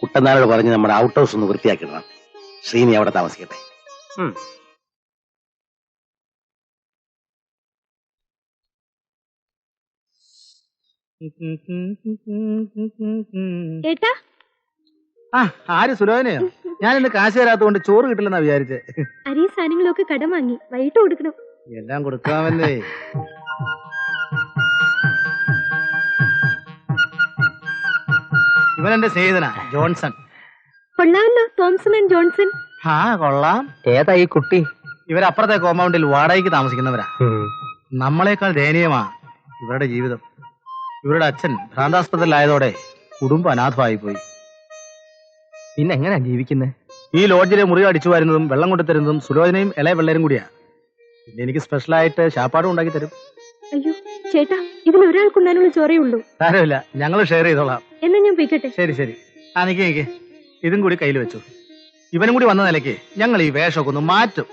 കുട്ടനാരോട് പറഞ്ഞ് നമ്മുടെ ഔട്ട് ഹൗസ് ഒന്ന് വൃത്തിയാക്കിടണം. ശ്രീനി അവിടെ താമസിക്കട്ടെ. ഏട്ടാ, ആര് സുലോചനയോ? ഞാൻ ഇന്ന് കാശ് തരാത്തോണ്ട് ചോറ് കിട്ടില്ലെന്നാ വിചാരിച്ചേ. അരി സാധനങ്ങളൊക്കെ കടം വാങ്ങി, വൈകിട്ട് കൊടുക്കണം. എല്ലാം കൊടുക്കാമല്ലേ. ഇവൻ എന്റെ സ്നേഹിതനാ, ജോൺസൺ. കൊള്ളാമല്ലോ, തോംസൺ ആൻഡ് ജോൺസൺ. കൊള്ളാം. ഏതാ ഈ കുട്ടി? ഇവരപ്പുറത്തെ കോമ്പൗണ്ടിൽ വാടകയ്ക്ക് താമസിക്കുന്നവരാ. നമ്മളെക്കാൾ ദയനീയമാ ഇവരുടെ ജീവിതം. ഇവരുടെ അച്ഛൻ ഭ്രാന്താസ്പത്രിയിലായതോടെ കുടുംബം അനാഥമായി പോയി. പിന്നെ എങ്ങനെയാ ജീവിക്കുന്നത്? ഈ ലോഡ്ജിലെ മുറി അടിച്ചു വരുന്നതും വെള്ളം കൊണ്ടു തരുന്നതും സുലോചനയും ഇളയ പിള്ളേരും കൂടിയാ. പിന്നെ എനിക്ക് സ്പെഷ്യലായിട്ട് ശാപ്പാടും ഉണ്ടാക്കി തരും. അയ്യോ ചേട്ടാ, ഇതിൽ ഒരാൾക്കുണ്ടാനുള്ള ചോറേ ഉള്ളൂ. സാരമില്ല, ഞങ്ങൾ ഷെയർ ചെയ്തോളാം. എന്നാ ഞാൻ പോയിക്കട്ടെ. ശരി. നിക്ക് ഇതും കൂടി കയ്യിൽ വെച്ചു. ഇവനും കൂടി വന്ന നിലയ്ക്ക് ഞങ്ങൾ ഈ വേഷമൊക്കെ ഒന്ന് മാറ്റും.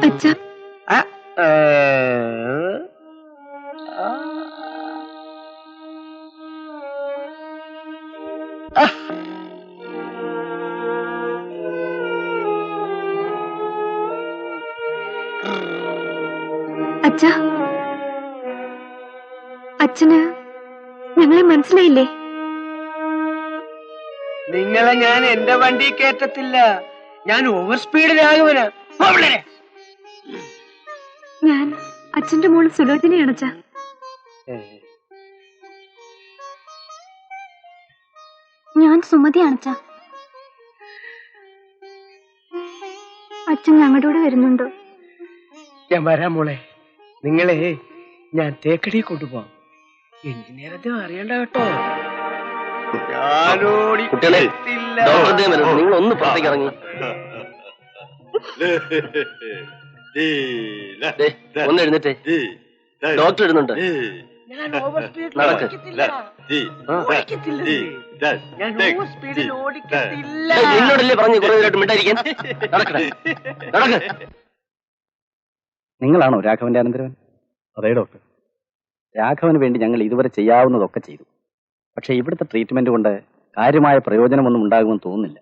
അച്ഛാ, അച്ഛാ, അച്ഛന് ഞങ്ങളെ മനസ്സിലായില്ലേ? നിങ്ങളെ ഞാൻ എന്റെ വണ്ടി കയറ്റത്തില്ല. ഞാൻ ഓവർ സ്പീഡിലാകുവനാ. ഞാൻ അച്ഛന്റെ മോള് സുലോചനയാണ് അച്ഛാ. ഞാൻ സുമതിയാണ് അച്ഛാ. അച്ഛൻ ഞങ്ങളുടെ കൂടെ വരുന്നുണ്ടോ? ഞാൻ വരാം മോളെ. നിങ്ങളെ ഞാൻ തേക്കടി കൊണ്ടുപോകാം. എഞ്ചിനീയറത് അറിയണ്ട കേട്ടോ. കുട്ടികളെ, നിങ്ങൾ ഒന്ന് പുറത്തേക്ക് ഇറങ്ങി. ഒന്ന് എഴുന്നേറ്റേ, ഡോക്ടർ ഇടുന്നുണ്ട്. ഞാൻ ഓവർ സ്പീഡിൽ നടക്ക്. ഓടിക്കത്തില്ല. ഞാൻ ഓവർ സ്പീഡിൽ ഓടിക്കത്തില്ല. എന്നോടല്ലേ പറഞ്ഞു കുറെ നേരമായിട്ട് മിണ്ടായിരിക്കാൻ? നടക്ക്. നിങ്ങളാണോ രാഘവന്റെ അനന്തരവൻ? അതെ ഡോക്ടർ. രാഘവന് വേണ്ടി ഞങ്ങൾ ഇതുവരെ ചെയ്യാവുന്നതൊക്കെ ചെയ്തു. പക്ഷെ ഇവിടുത്തെ ട്രീറ്റ്മെന്റ് കൊണ്ട് കാര്യമായ പ്രയോജനമൊന്നും ഉണ്ടാകുമെന്ന് തോന്നുന്നില്ല.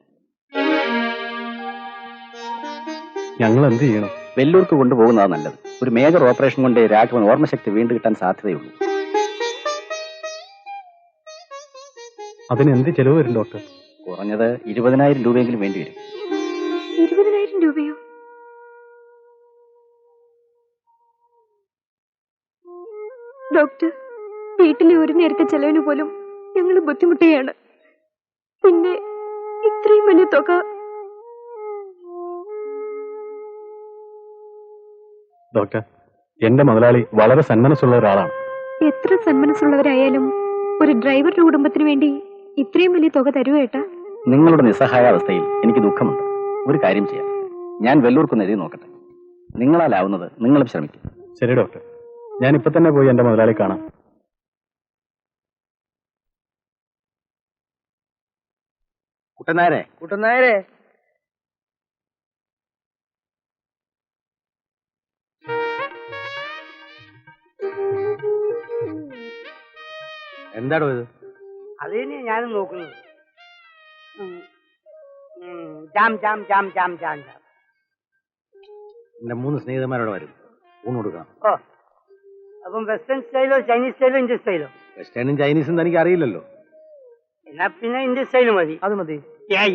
ഞങ്ങൾ എന്ത് ചെയ്യണം? വെല്ലൂർക്ക് കൊണ്ടുപോകുന്നതാണ് നല്ലത്. ഒരു മേജർ ഓപ്പറേഷൻ കൊണ്ട് രാഘവൻ ഓർമ്മശക്തി വീണ്ടും കിട്ടാൻ സാധ്യതയുള്ളൂ. അതിന് എന്ത് ചെലവ് വരും ഡോക്ടർ? കുറഞ്ഞത് 20,000 രൂപയെങ്കിലും വേണ്ടി വരും. 20,000 രൂപയോ? ഡോക്ടർ, വീട്ടിലെ ഒരു നേരത്തെ ചെലവിന് പോലും ഞങ്ങൾ ബുദ്ധിമുട്ടുകയാണ്. പിന്നെ ഇത്രയും വലിയ തുക. ഡോക്ടർ, എന്റെ മുതലാളി വളരെ സന്മനസ്സുള്ള ഒരാളാണ്. എത്ര സന്മനസ്സുള്ളവരായാലും ഒരു ഡ്രൈവറുടെ കുടുംബത്തിന് വേണ്ടി ഇത്രയും വലിയ തുക തരുവോ ഏട്ടാ? നിങ്ങളുടെ നിസ്സഹായാവസ്ഥയിൽ എനിക്ക് ദുഃഖമുണ്ട്. ഒരു കാര്യം ചെയ്യാം, ഞാൻ വെല്ലൂർക്കൊന്ന് എഴുതി നോക്കട്ടെ. നിങ്ങളാലാവുന്നത് നിങ്ങളും ശ്രമിക്കും. ശരി ഡോക്ടർ, ഞാൻ ഇപ്പൊ തന്നെ പോയി എന്റെ മുതലാളി കാണാം. കുട്ടനായരെ, കുട്ടനായരെ, എന്താടോ ഇത്? അതന്നെ ഞാനും നോക്കുന്നത്. Jam jam jam jam jam jam. എന്റെ 3 സ്നേഹിതന്മാരോട് വരും, ഊണ് കൊടുക്കണം. ഓ, അപ്പം വെസ്റ്റേൺ സ്റ്റൈലോ ചൈനീസ് സ്റ്റൈലോ ഇന്ത്യൻ സ്റ്റൈലോ? വെസ്റ്റേണും ചൈനീസും എനിക്ക് അറിയില്ലല്ലോ. എന്നാ പിന്നെ ഇന്ത്യൻ സ്റ്റൈല് മതി. അത് മതി.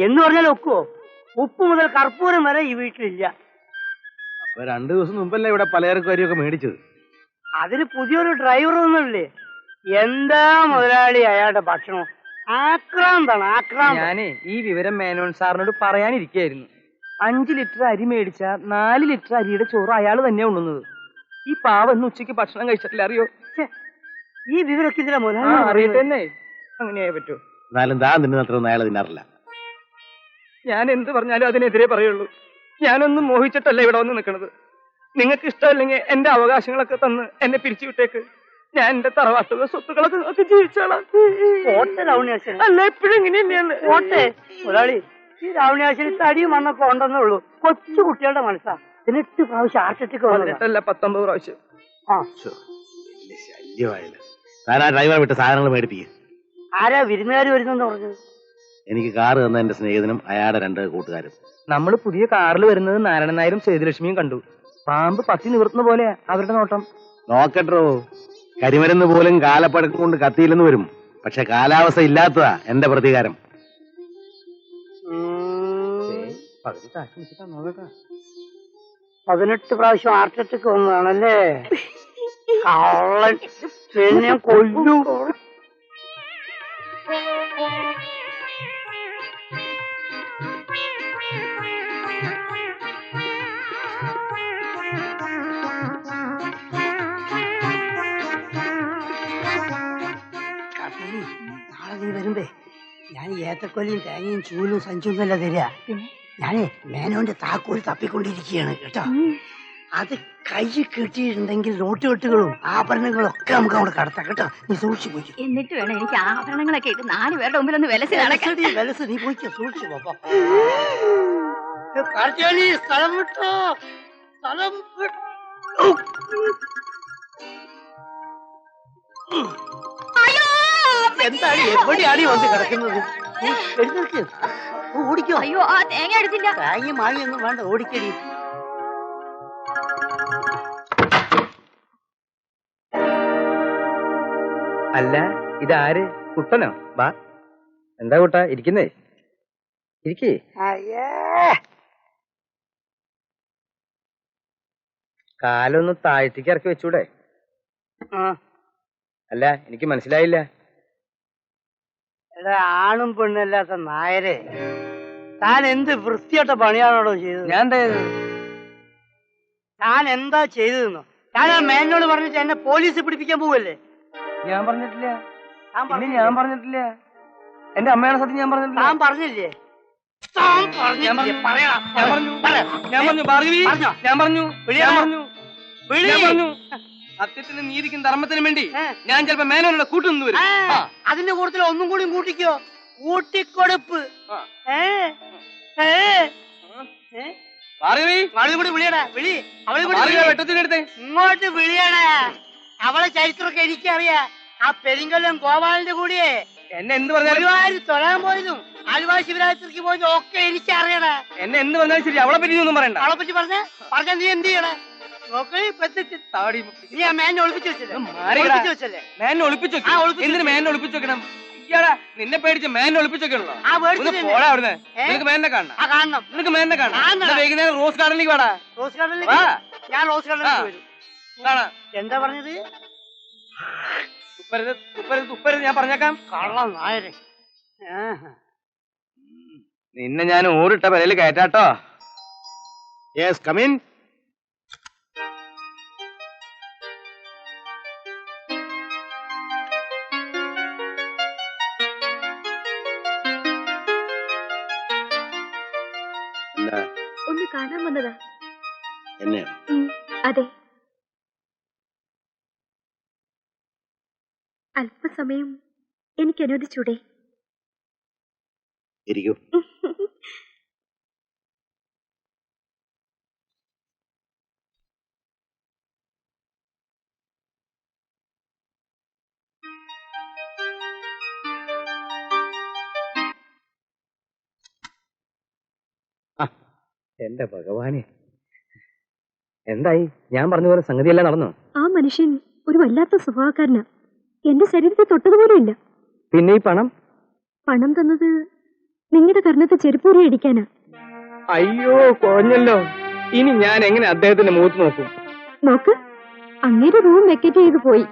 എന്ന് പറഞ്ഞാൽ ഒക്കുവോ? ഉപ്പ് മുതൽ കർപ്പൂരം വരെ ഈ വീട്ടിലില്ല. അപ്പൊ 2 ദിവസം മുമ്പല്ലേ ഇവിടെ പലചരക്ക് അരിയൊക്കെ മേടിച്ചത്? അതിന് പുതിയൊരു ഡ്രൈവർ ഒന്നുമില്ലേ? എന്താ മുതലാളി അയാളുടെ ഭക്ഷണം? ആക്രാന്താണ്, ആക്രാന്തം. ഞാനേ ഈ വിവരം മേനോൻ സാറിനോട് പറയാനിരിക്കായിരുന്നു. 5 ലിറ്റർ അരി മേടിച്ച 4 ലിറ്റർ അരിയുടെ ചോറ് അയാൾ തന്നെയാ ഉണ്ണുന്നത്. ഈ പാവം ഇന്ന് ഉച്ചയ്ക്ക് ഭക്ഷണം കഴിച്ചിട്ടില്ല, അറിയോ? ഈ വിവരമൊക്കെ ഇതിലെ മുതലാളി അറിയട്ടെ തന്നെ. അങ്ങനെയാ പറ്റൂ. എന്നാലും താൻ തിന്നുന്നത്രയൊന്നും അയാൾ തിന്നാറില്ല. ഞാൻ എന്ത് പറഞ്ഞാലും അതിനെതിരെ പറയുള്ളൂ. ഞാനൊന്നും മോഹിച്ചിട്ടല്ല ഇവിടെ വന്ന് നിൽക്കുന്നത്. നിങ്ങൾക്ക് ഇഷ്ടമല്ലെങ്കിൽ എന്റെ അവകാശങ്ങളൊക്കെ തന്ന് എന്നെ പിരിച്ചുവിട്ടേക്ക്. ഞാൻ എന്റെ തറവാട്ടുക സ്വത്തുക്കളൊക്കെ നോക്കി ജീവിച്ചോളാം. അല്ല, എപ്പോഴും ഇങ്ങനെയന്നെയാണ്. മുതലാളി, ഈ രാവണിയാശിനി തടിയും മണ്ണൊക്കെ ഉണ്ടെന്നേ ഉള്ളൂ. കൊച്ചു കുട്ടികളുടെ മനസ്സാ. 18 പ്രാവശ്യം ആർട്ടിക്ക് വന്നിട്ടല്ല 19 പ്രാവശ്യം. ശല്യമായില്ല. താൻ ആ ഡ്രൈവറെ വിട്ട് സാധനങ്ങൾ മേടിപ്പിക്കുക. ആരാ വിരുന്നുകാർ വരുന്നെന്ന് പറഞ്ഞത്? എനിക്ക് കാറ് തന്ന എന്റെ സ്നേഹിതനും അയാളുടെ 2 കൂട്ടുകാരും. നമ്മൾ പുതിയ കാറിൽ വരുന്നത് നാരായണൻ നായരും സേതുലക്ഷ്മിയും കണ്ടു. പാമ്പ് പത്തി നിവർത്തുന്ന പോലെ അവരുടെ നോട്ടം. നോക്കട്ടോ, കരിമരുന്ന് പോലും കാലപ്പഴക്കം കൊണ്ട് കത്തിയില്ലെന്ന് വരും. പക്ഷെ കാലാവസ്ഥ ഇല്ലാത്തതാ എന്റെ പ്രതികാരം. 18 പ്രാവശ്യം ആർട്ടിക്ക് വന്നതാണല്ലേ? കള്ളൻ, ഞാൻ കൊല്ലു. നാളെ നീ വരുമ്പേ ഞാൻ ഏത്തക്കൊല്ലിയും തേങ്ങയും ചൂലും സഞ്ചൊന്നല്ല തരിക. ഞാനേ മേനോന്റെ താക്കോല് തപ്പിക്കൊണ്ടിരിക്കുകയാണ് കേട്ടോ. അത് കൈ കിട്ടിയിട്ടുണ്ടെങ്കിൽ നോട്ടുകെട്ടുകളും ആഭരണങ്ങളും ഒക്കെ നമുക്ക് അവിടെ കടത്താം കേട്ടോ. നീ സൂക്ഷിച്ചു പോയി. എന്നിട്ട് വേണം എനിക്ക് ആഭരണങ്ങളൊക്കെ ഇട്ട് 4 പേരുടെ മുമ്പിൽ ഒന്ന് വിലസി നടക്കാൻ. വിലസ് നീ പോയിക്കോ, സൂക്ഷിച്ചു പോപ്പോ. സ്ഥലം വിട്ടോ, സ്ഥലം എന്താണ് എവിടെയാണ് വന്ന് കിടക്കുന്നത്? എഴുന്നേൽക്ക്, ഓടിക്കോ. അയ്യോ, ആ തേങ്ങ എടുത്തില്ല. തേങ്ങ മാങ്ങയൊന്നും വേണ്ട, ഓടിക്കടി. അല്ല, ഇതാര്? കുട്ടനോ? വാ. എന്താ കുട്ടാ ഇരിക്കുന്നേ? ഇരിക്കേ. കാലൊന്ന് താഴ്ത്തിക്ക് ഇറക്കി വെച്ചൂടെ? അല്ല, എനിക്ക് മനസ്സിലായില്ല. എടാ, ആണും പെണ്ണല്ലാത്ത നായരെ, താൻ എന്ത് വൃത്തിയായിട്ട പണിയാണോ ചെയ്തത്? താൻ എന്താ ചെയ്തതെന്നോ? താൻ ആ മേനോട് പറഞ്ഞിട്ട് എന്നെ പോലീസ് പിടിപ്പിക്കാൻ പോവല്ലേ? ഞാൻ പറഞ്ഞിട്ടില്ല. ഞാൻ പറഞ്ഞിട്ടില്ല. എന്റെ അമ്മയുടെ സത്യം ഞാൻ പറഞ്ഞിട്ടില്ല. താൻ പറഞ്ഞില്ലേ? സത്യത്തിനും നീതിക്കും ധർമ്മത്തിനും വേണ്ടി ഞാൻ ചിലപ്പോ മേനോനുള്ള കൂട്ടുനിന്ന് വരും. അതിന്റെ കൂട്ടത്തിൽ ഒന്നും കൂടി കൂട്ടിക്കോ, കൂട്ടിക്കൊടുപ്പ്. കൂടി വിളിയടാ, വിളി. അവളെ കൂടി വെട്ടത്തിനെടുത്തേ, ഇങ്ങോട്ട് വിളിയടാ. അവളെ ചരിത്രമൊക്കെ എനിക്കറിയാം. ആ പെരിങ്കല്ലം ഗോപാലന്റെ കൂടിയേ എന്നെ എന്ത് പറഞ്ഞാലും ഒരുപാട് തൊഴാൻ പോയതും ആലുവ ശിവരാത്രിക്ക് പോയതും ഒക്കെ എനിക്കറിയണ. എന്നെ എന്ത് പറഞ്ഞാലും ശരി, അവളെ പറ്റി ഒന്നും പറയണ്ട. അവളെ പറ്റി പറഞ്ഞ നീ എന്ത് ചെയ്യണേ? നീ ആ മേനെ ഒളിപ്പിച്ചു വെച്ചല്ലേ? മേനെ ഒളിപ്പിച്ചു എന്തിന് മേനെ ഒളിപ്പിച്ചു വെക്കണം? നിന്നെ പേടിച്ച് മേനെ ഒളിപ്പിച്ചു വെക്കണല്ലോ. പോടാ അവിടുന്ന്. നിനക്ക് മേനെ കാണണം. നിനക്ക് മേനെ കാണണം. വൈകുന്നേരം റോസ് ഗാർഡനിലേക്ക് വാടാ. റോസ് ഗാർഡനിലേക്ക് ഞാൻ റോസ് ഗാർഡനിലേക്ക് വരും. കാണാം. എന്താ പറഞ്ഞത്? തുപ്പരുത് തുപ്പരുത് തുപ്പരുത്, ഞാൻ പറഞ്ഞേക്കാം. കള്ളം നായരെ. നിന്നെ ഞാൻ ഓടിട്ട പെരയിൽ കയറ്റാട്ടോ. Yes come in. ഒന്ന് കാണാൻ വന്നതാ. എന്നെ അതെ, അല്പസമയം എനിക്ക് അനുവദിച്ചൂടെ? ഇരിക്കൂ. എന്റെ ഭഗവാനെ, എന്തായി? ഞാൻ പറഞ്ഞ പോലെ സംഗതിയെല്ലാം നടന്നോ? ആ മനുഷ്യൻ ഒരു വല്ലാത്ത സ്വഭാവക്കാരനാ. എന്റെ ശരീരത്തെ തൊട്ടതുപോലും ഇല്ല. പിന്നെ ഈ പണം? പണം തന്നത് നിങ്ങളുടെ കർണത്തെ ചെരുപ്പൂരി അടിക്കാനാ. അയ്യോ കുറഞ്ഞല്ലോ. ഇനി ഞാൻ എങ്ങനെ അദ്ദേഹത്തിന്റെ മുഖത്ത് നോക്കും? നോക്ക്, അങ്ങേരെ റൂം വെക്കറ്റ് ചെയ്ത് പോയി.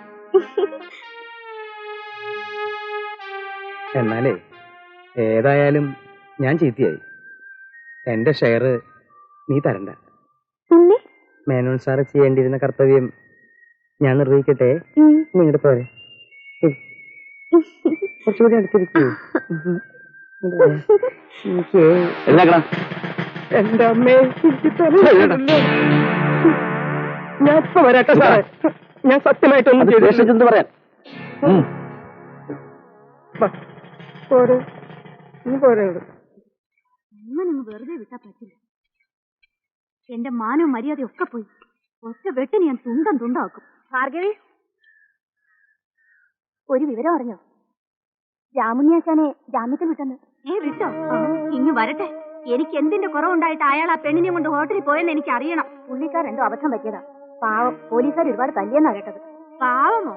എന്നാലേ ഏതായാലും ഞാൻ ചീത്തയായി. എന്റെ ഷെയർ നീ തരണ്ട. മേനോൻ സാറ് ചെയ്യേണ്ടിയിരുന്ന കർത്തവ്യം ഞാൻ നിർവഹിക്കട്ടെ. നിങ്ങളുടെ പോരെ, കുറച്ചുകൂടി അടുത്തിരിക്കൂ. എന്റെ അമ്മേ, ഞാൻ ഇപ്പൊ വരാട്ടെ സാറേ. ഞാൻ സത്യമായിട്ടൊന്നും ചെയ്തു പറയാൻ. പോരെ, നീ പോരെ. അങ്ങനൊന്നും വെറുതെ വിട്ടാ പറ്റില്ല. എന്റെ മാനവും മര്യാദയും ഒക്കെ പോയി. ഒറ്റ വെട്ടിന് ഞാൻ തുണ്ടാക്കും. ഭാർഗവി, ഒരു വിവരം അറിഞ്ഞോ? രാമുണ്ണിയാശാനെ ജാമ്യത്തിൽ വിട്ടെന്ന്. വിട്ടോ? ഇങ്ങ് വരട്ടെ. എനിക്ക് എന്തിന്റെ കുറവുണ്ടായിട്ട് അയാൾ ആ പെണ്ണിനെ കൊണ്ട് ഹോട്ടലിൽ പോയെന്ന് എനിക്ക് അറിയണം. പുള്ളിക്കാരെന്തോ അബദ്ധം പറ്റിയതാ. പാവം, പോലീസുകാർ ഒരുപാട് തല്ലിയെന്നാ കേട്ടത്. പാവമോ?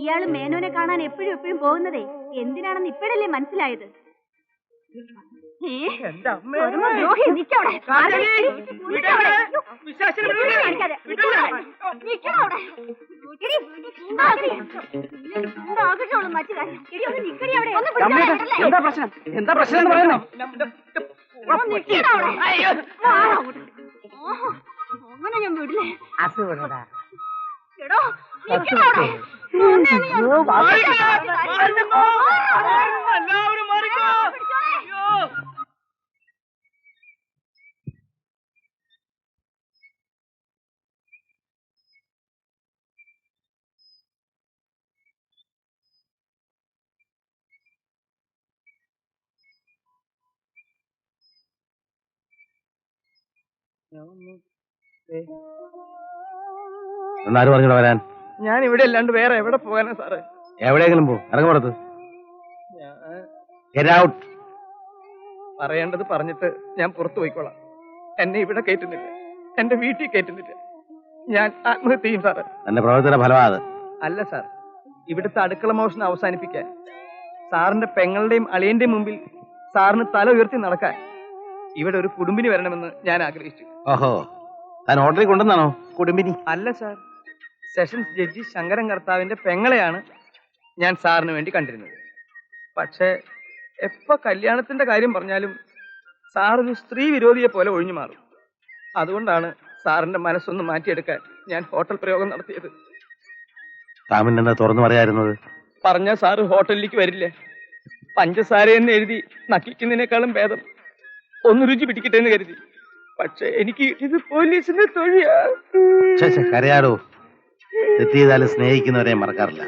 ഇയാള് മേനോനെ കാണാൻ എപ്പോഴും പോകുന്നതേ എന്തിനാണെന്ന് ഇപ്പോഴല്ലേ മനസ്സിലായത്? എന്താ പ്രശ്നം? എന്താ പ്രശ്നം എന്ന് പറയുന്നോ? അങ്ങനെ ഞാൻ വിടില്ലേ? എന്നാരും പറഞ്ഞിട്ട് വരാൻ? ഞാൻ ഇവിടെ അല്ലാണ്ട് വേറെ എവിടെ പോകാനാ സാറേ? എവിടെയെങ്കിലും പോ, ഇറങ്ങി പുറത്ത്. പറയേണ്ടത് പറഞ്ഞിട്ട് ഞാൻ പുറത്തു പോയിക്കോളാം. എന്നെ ഇവിടെ കയറ്റുന്നില്ല, എന്റെ വീട്ടിൽ കയറ്റുന്നില്ല. ഞാൻ ആത്മഹത്യ ചെയ്യും സാറേ. എന്റെ പ്രവർത്തന ഫലമാണ്. അല്ല സാർ, ഇവിടുത്തെ അടുക്കള മോഷണം അവസാനിപ്പിക്കാൻ സാറിന്റെ പെങ്ങളുടെയും അളിയന്റെയും മുമ്പിൽ സാറിന് തല ഉയർത്തി നടക്കാൻ ഇവിടെ ഒരു കുടുംബിനി വരണമെന്ന് ഞാൻ ആഗ്രഹിച്ചു. ഓഹോ, താൻ ഹോട്ടലിൽ കൊണ്ടുവന്നാണോ കുടുംബിനി? അല്ല സാർ, സെഷൻസ് ജഡ്ജി ശങ്കരൻ കർത്താവിന്റെ പെങ്ങളെയാണ് ഞാൻ സാറിന് വേണ്ടി കണ്ടിരുന്നത്. പക്ഷേ എപ്പോ കല്യാണത്തിന്റെ കാര്യം പറഞ്ഞാലും സാർ ഒരു സ്ത്രീ വിരോധിയെ പോലെ ഒഴിഞ്ഞു മാറും. അതുകൊണ്ടാണ് സാറിന്റെ മനസ്സൊന്ന് മാറ്റിയെടുക്കാൻ ഞാൻ ഹോട്ടൽ പ്രയോഗം നടത്തിയത്. താമിനെന്താ തുറന്നു പറയാറുന്നത്? പറഞ്ഞ സാറ് ഹോട്ടലിലേക്ക് വരില്ല. പഞ്ചസാരയെന്ന് എഴുതി നക്കിക്കുന്നതിനേക്കാളും ഭേദം ഒന്ന് രുചി പിടിക്കട്ടെ എന്ന് കരുതി. പക്ഷെ എനിക്ക് ഇത് പോലീസിന്റെ തൊഴിയാ. കരയാടോ, തെറ്റ് ചെയ്താലും സ്നേഹിക്കുന്നവരെ മറക്കാറില്ല.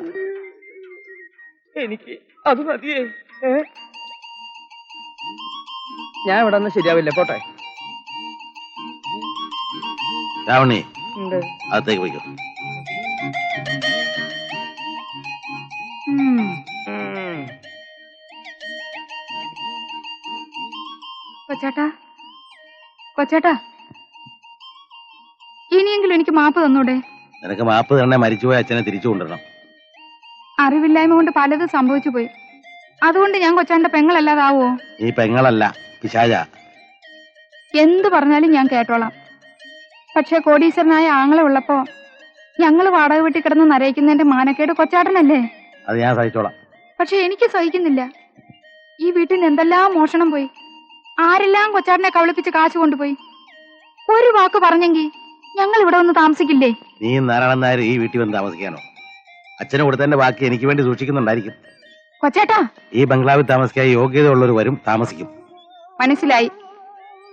എനിക്ക് അത് മതിയേ. ഞാൻ ഇവിടെ നിന്ന് ശരിയാവില്ല, പോട്ടെ. രാവണി, അകത്തേക്ക് പോയിക്കോ. കൊച്ചേട്ടാ, കൊച്ചേട്ടാ, ഇനിയെങ്കിലും എനിക്ക് മാപ്പ് തന്നൂടെ? നിനക്ക് മാപ്പ് തന്നെ മരിച്ചുപോയ അച്ഛനെ തിരിച്ചു കൊണ്ടുവരണം. അറിവില്ലായ്മ കൊണ്ട് പലതും സംഭവിച്ചു പോയി. അതുകൊണ്ട് ഞാൻ കൊച്ചാന്റെ പെങ്ങളല്ലാതാവോ? നീ പെങ്ങളല്ല, പിശാച. എന്ത് പറഞ്ഞാലും ഞാൻ കേട്ടോളാം. പക്ഷെ കോടീശ്വരനായ ആങ്ങളെ ഉള്ളപ്പോ ഞങ്ങള് വാടക വീട്ടിൽ കിടന്ന് നരയിക്കുന്നതിന്റെ മാനക്കേട് കൊച്ചാട്ടനല്ലേ? അത് ഞാൻ സഹിച്ചോളാം. പക്ഷെ എനിക്ക് സഹിക്കുന്നില്ല. ഈ വീട്ടിൽ നിന്ന് എന്തെല്ലാം മോഷണം പോയി, ആരെല്ലാം കൊച്ചാട്ടനെ കവളിപ്പിച്ച് കാശ് കൊണ്ടുപോയി. ഒരു വാക്ക് പറഞ്ഞെങ്കിൽ ഞങ്ങൾ ഇവിടെ വന്ന് താമസിക്കില്ലേ? നീ നാരായണൻ നായർ ഈ വീട്ടിൽ വന്ന് താമസിക്കാനോ? അച്ഛന് കൊടുത്തതിന്റെ ബാക്കി എനിക്ക് വേണ്ടി സൂക്ഷിക്കുന്നുണ്ടായിരിക്കും. കൊച്ചേട്ടാ, ഈ ബംഗ്ലാവിൽ താമസിക്കാൻ യോഗ്യതയുള്ളവർ വരും, താമസിക്കും. മനസ്സിലായി.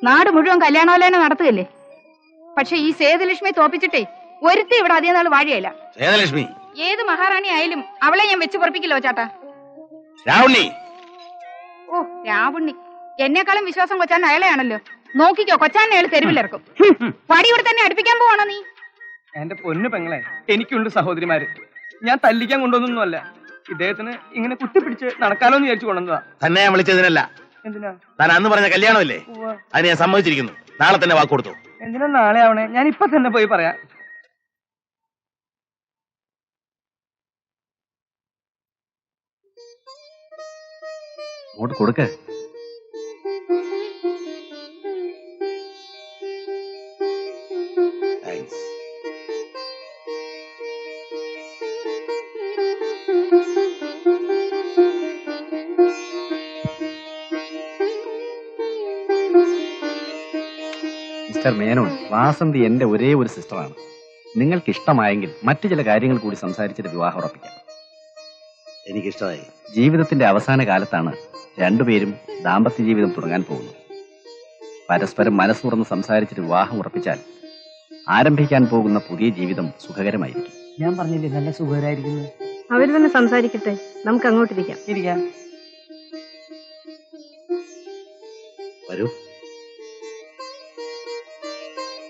നാട് മുഴുവൻ കല്യാണോലേന നടത്തുകയല്ലേ. പക്ഷെ ഈ സേതുലക്ഷ്മി തോപ്പിച്ചിട്ടേ ഒരുത്തി ഇവിടെ അധികം നാൾ വാഴിയല്ല. സേതുലക്ഷ്മി ഏത് മഹാറാണി ആയാലും അവളെ ഞാൻ വെച്ച് പൊറപ്പിക്കില്ലോ ചേട്ടാ. രാവുണ്ണി. ഓ രാവുണ്ണി, എന്നെക്കാളും വിശ്വാസം കൊച്ചാൻ അയാളെയാണല്ലോ. നോക്കിക്കോ, കൊച്ചാനെ അയാൾ തെരുവിലിറക്കും. വടിയോടെ തന്നെ അടുപ്പിക്കാൻ പോവാണോ നീ? എന്റെ പൊന്നു പെങ്ങളെ, എനിക്കുണ്ട് സഹോദരിമാര്. ഞാൻ തല്ലിക്കാൻ കൊണ്ടുവന്നൊന്നുമല്ല. ഇദ്ദേഹത്തിന് ഇങ്ങനെ കുത്തിപ്പിടിച്ച് നടക്കാലോന്ന് വിചാരിച്ചു കൊണ്ടുവന്നതാ. തന്നെ ഞാൻ വിളിച്ചതിനല്ല. എന്തിനാ? താൻ അന്ന് പറഞ്ഞ കല്യാണമല്ലേ, അതിന് ഞാൻ സമ്മതിച്ചിരിക്കുന്നു. നാളെ തന്നെ വാക്ക് കൊടുത്തു. എന്തിനാ നാളെ ആവണേ? ഞാൻ ഇപ്പൊ തന്നെ പോയി പറയാം. അങ്ങോട്ട് കൊടുക്ക. മിസ്റ്റർ മേനോൻ, വാസന്തി എന്റെ ഒരേ ഒരു സിസ്റ്ററാണ്. നിങ്ങൾക്ക് ഇഷ്ടമായെങ്കിൽ മറ്റു ചില കാര്യങ്ങൾ കൂടി സംസാരിച്ചിട്ട് വിവാഹം ഉറപ്പിക്കാം. എനിക്കിഷ്ടമായി. ജീവിതത്തിന്റെ അവസാന കാലത്താണ് രണ്ടുപേരും ദാമ്പത്യ ജീവിതം തുടങ്ങാൻ പോകുന്നത്. പരസ്പരം മനസ്സ് തുറന്ന് സംസാരിച്ചിട്ട് വിവാഹം ഉറപ്പിച്ചാൽ ആരംഭിക്കാൻ പോകുന്ന പുതിയ ജീവിതം സുഖകരമായിരിക്കും. ഞാൻ പറഞ്ഞില്ലേ നല്ല സുഖകരമായിരിക്കുന്നു. അവര് തന്നെ സംസാരിക്കട്ടെ, നമുക്ക് അങ്ങോട്ടിരിക്കാം. ഇരിക്കാം. വരൂ,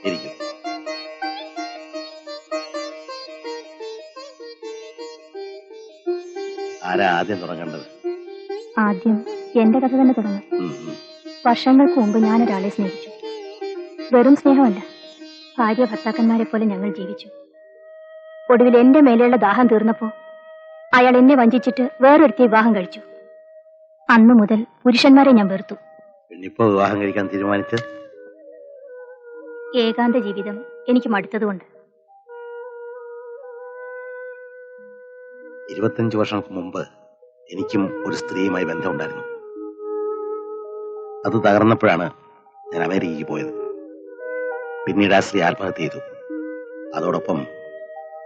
ഇരിക്കും. ആരാ ആദ്യം തുടങ്ങേണ്ടത്? ആദ്യം എന്റെ കഥ തന്നെ തുടങ്ങാം. വർഷങ്ങൾക്ക് മുമ്പ് ഞാൻ ഒരാളെ സ്നേഹിച്ചു. വെറും സ്നേഹമല്ല, ഭാര്യ ഭർത്താക്കന്മാരെ പോലെ ഞങ്ങൾ ജീവിച്ചു. ഒടുവിൽ എന്റെ മേലെയുള്ള ദാഹം തീർന്നപ്പോ അയാൾ എന്നെ വഞ്ചിച്ചിട്ട് വേറൊരുത്തി വിവാഹം കഴിച്ചു. അന്നു മുതൽ പുരുഷന്മാരെ ഞാൻ വെറുത്തു. ഇനിയിപ്പോ വിവാഹം കഴിക്കാൻ തീരുമാനിച്ച്? ഏകാന്ത ജീവിതം എനിക്ക് മടുത്തതുകൊണ്ട്. 25 വർഷങ്ങൾക്ക് മുമ്പ് എനിക്കും ഒരു സ്ത്രീയുമായി ബന്ധമുണ്ടായിരുന്നു. അത് തകർന്നപ്പോഴാണ് ഞാൻ അമേരിക്കയ്ക്ക് പോയത്. പിന്നീട് ആ സ്ത്രീ ആത്മഹത്യ ചെയ്തു. അതോടൊപ്പം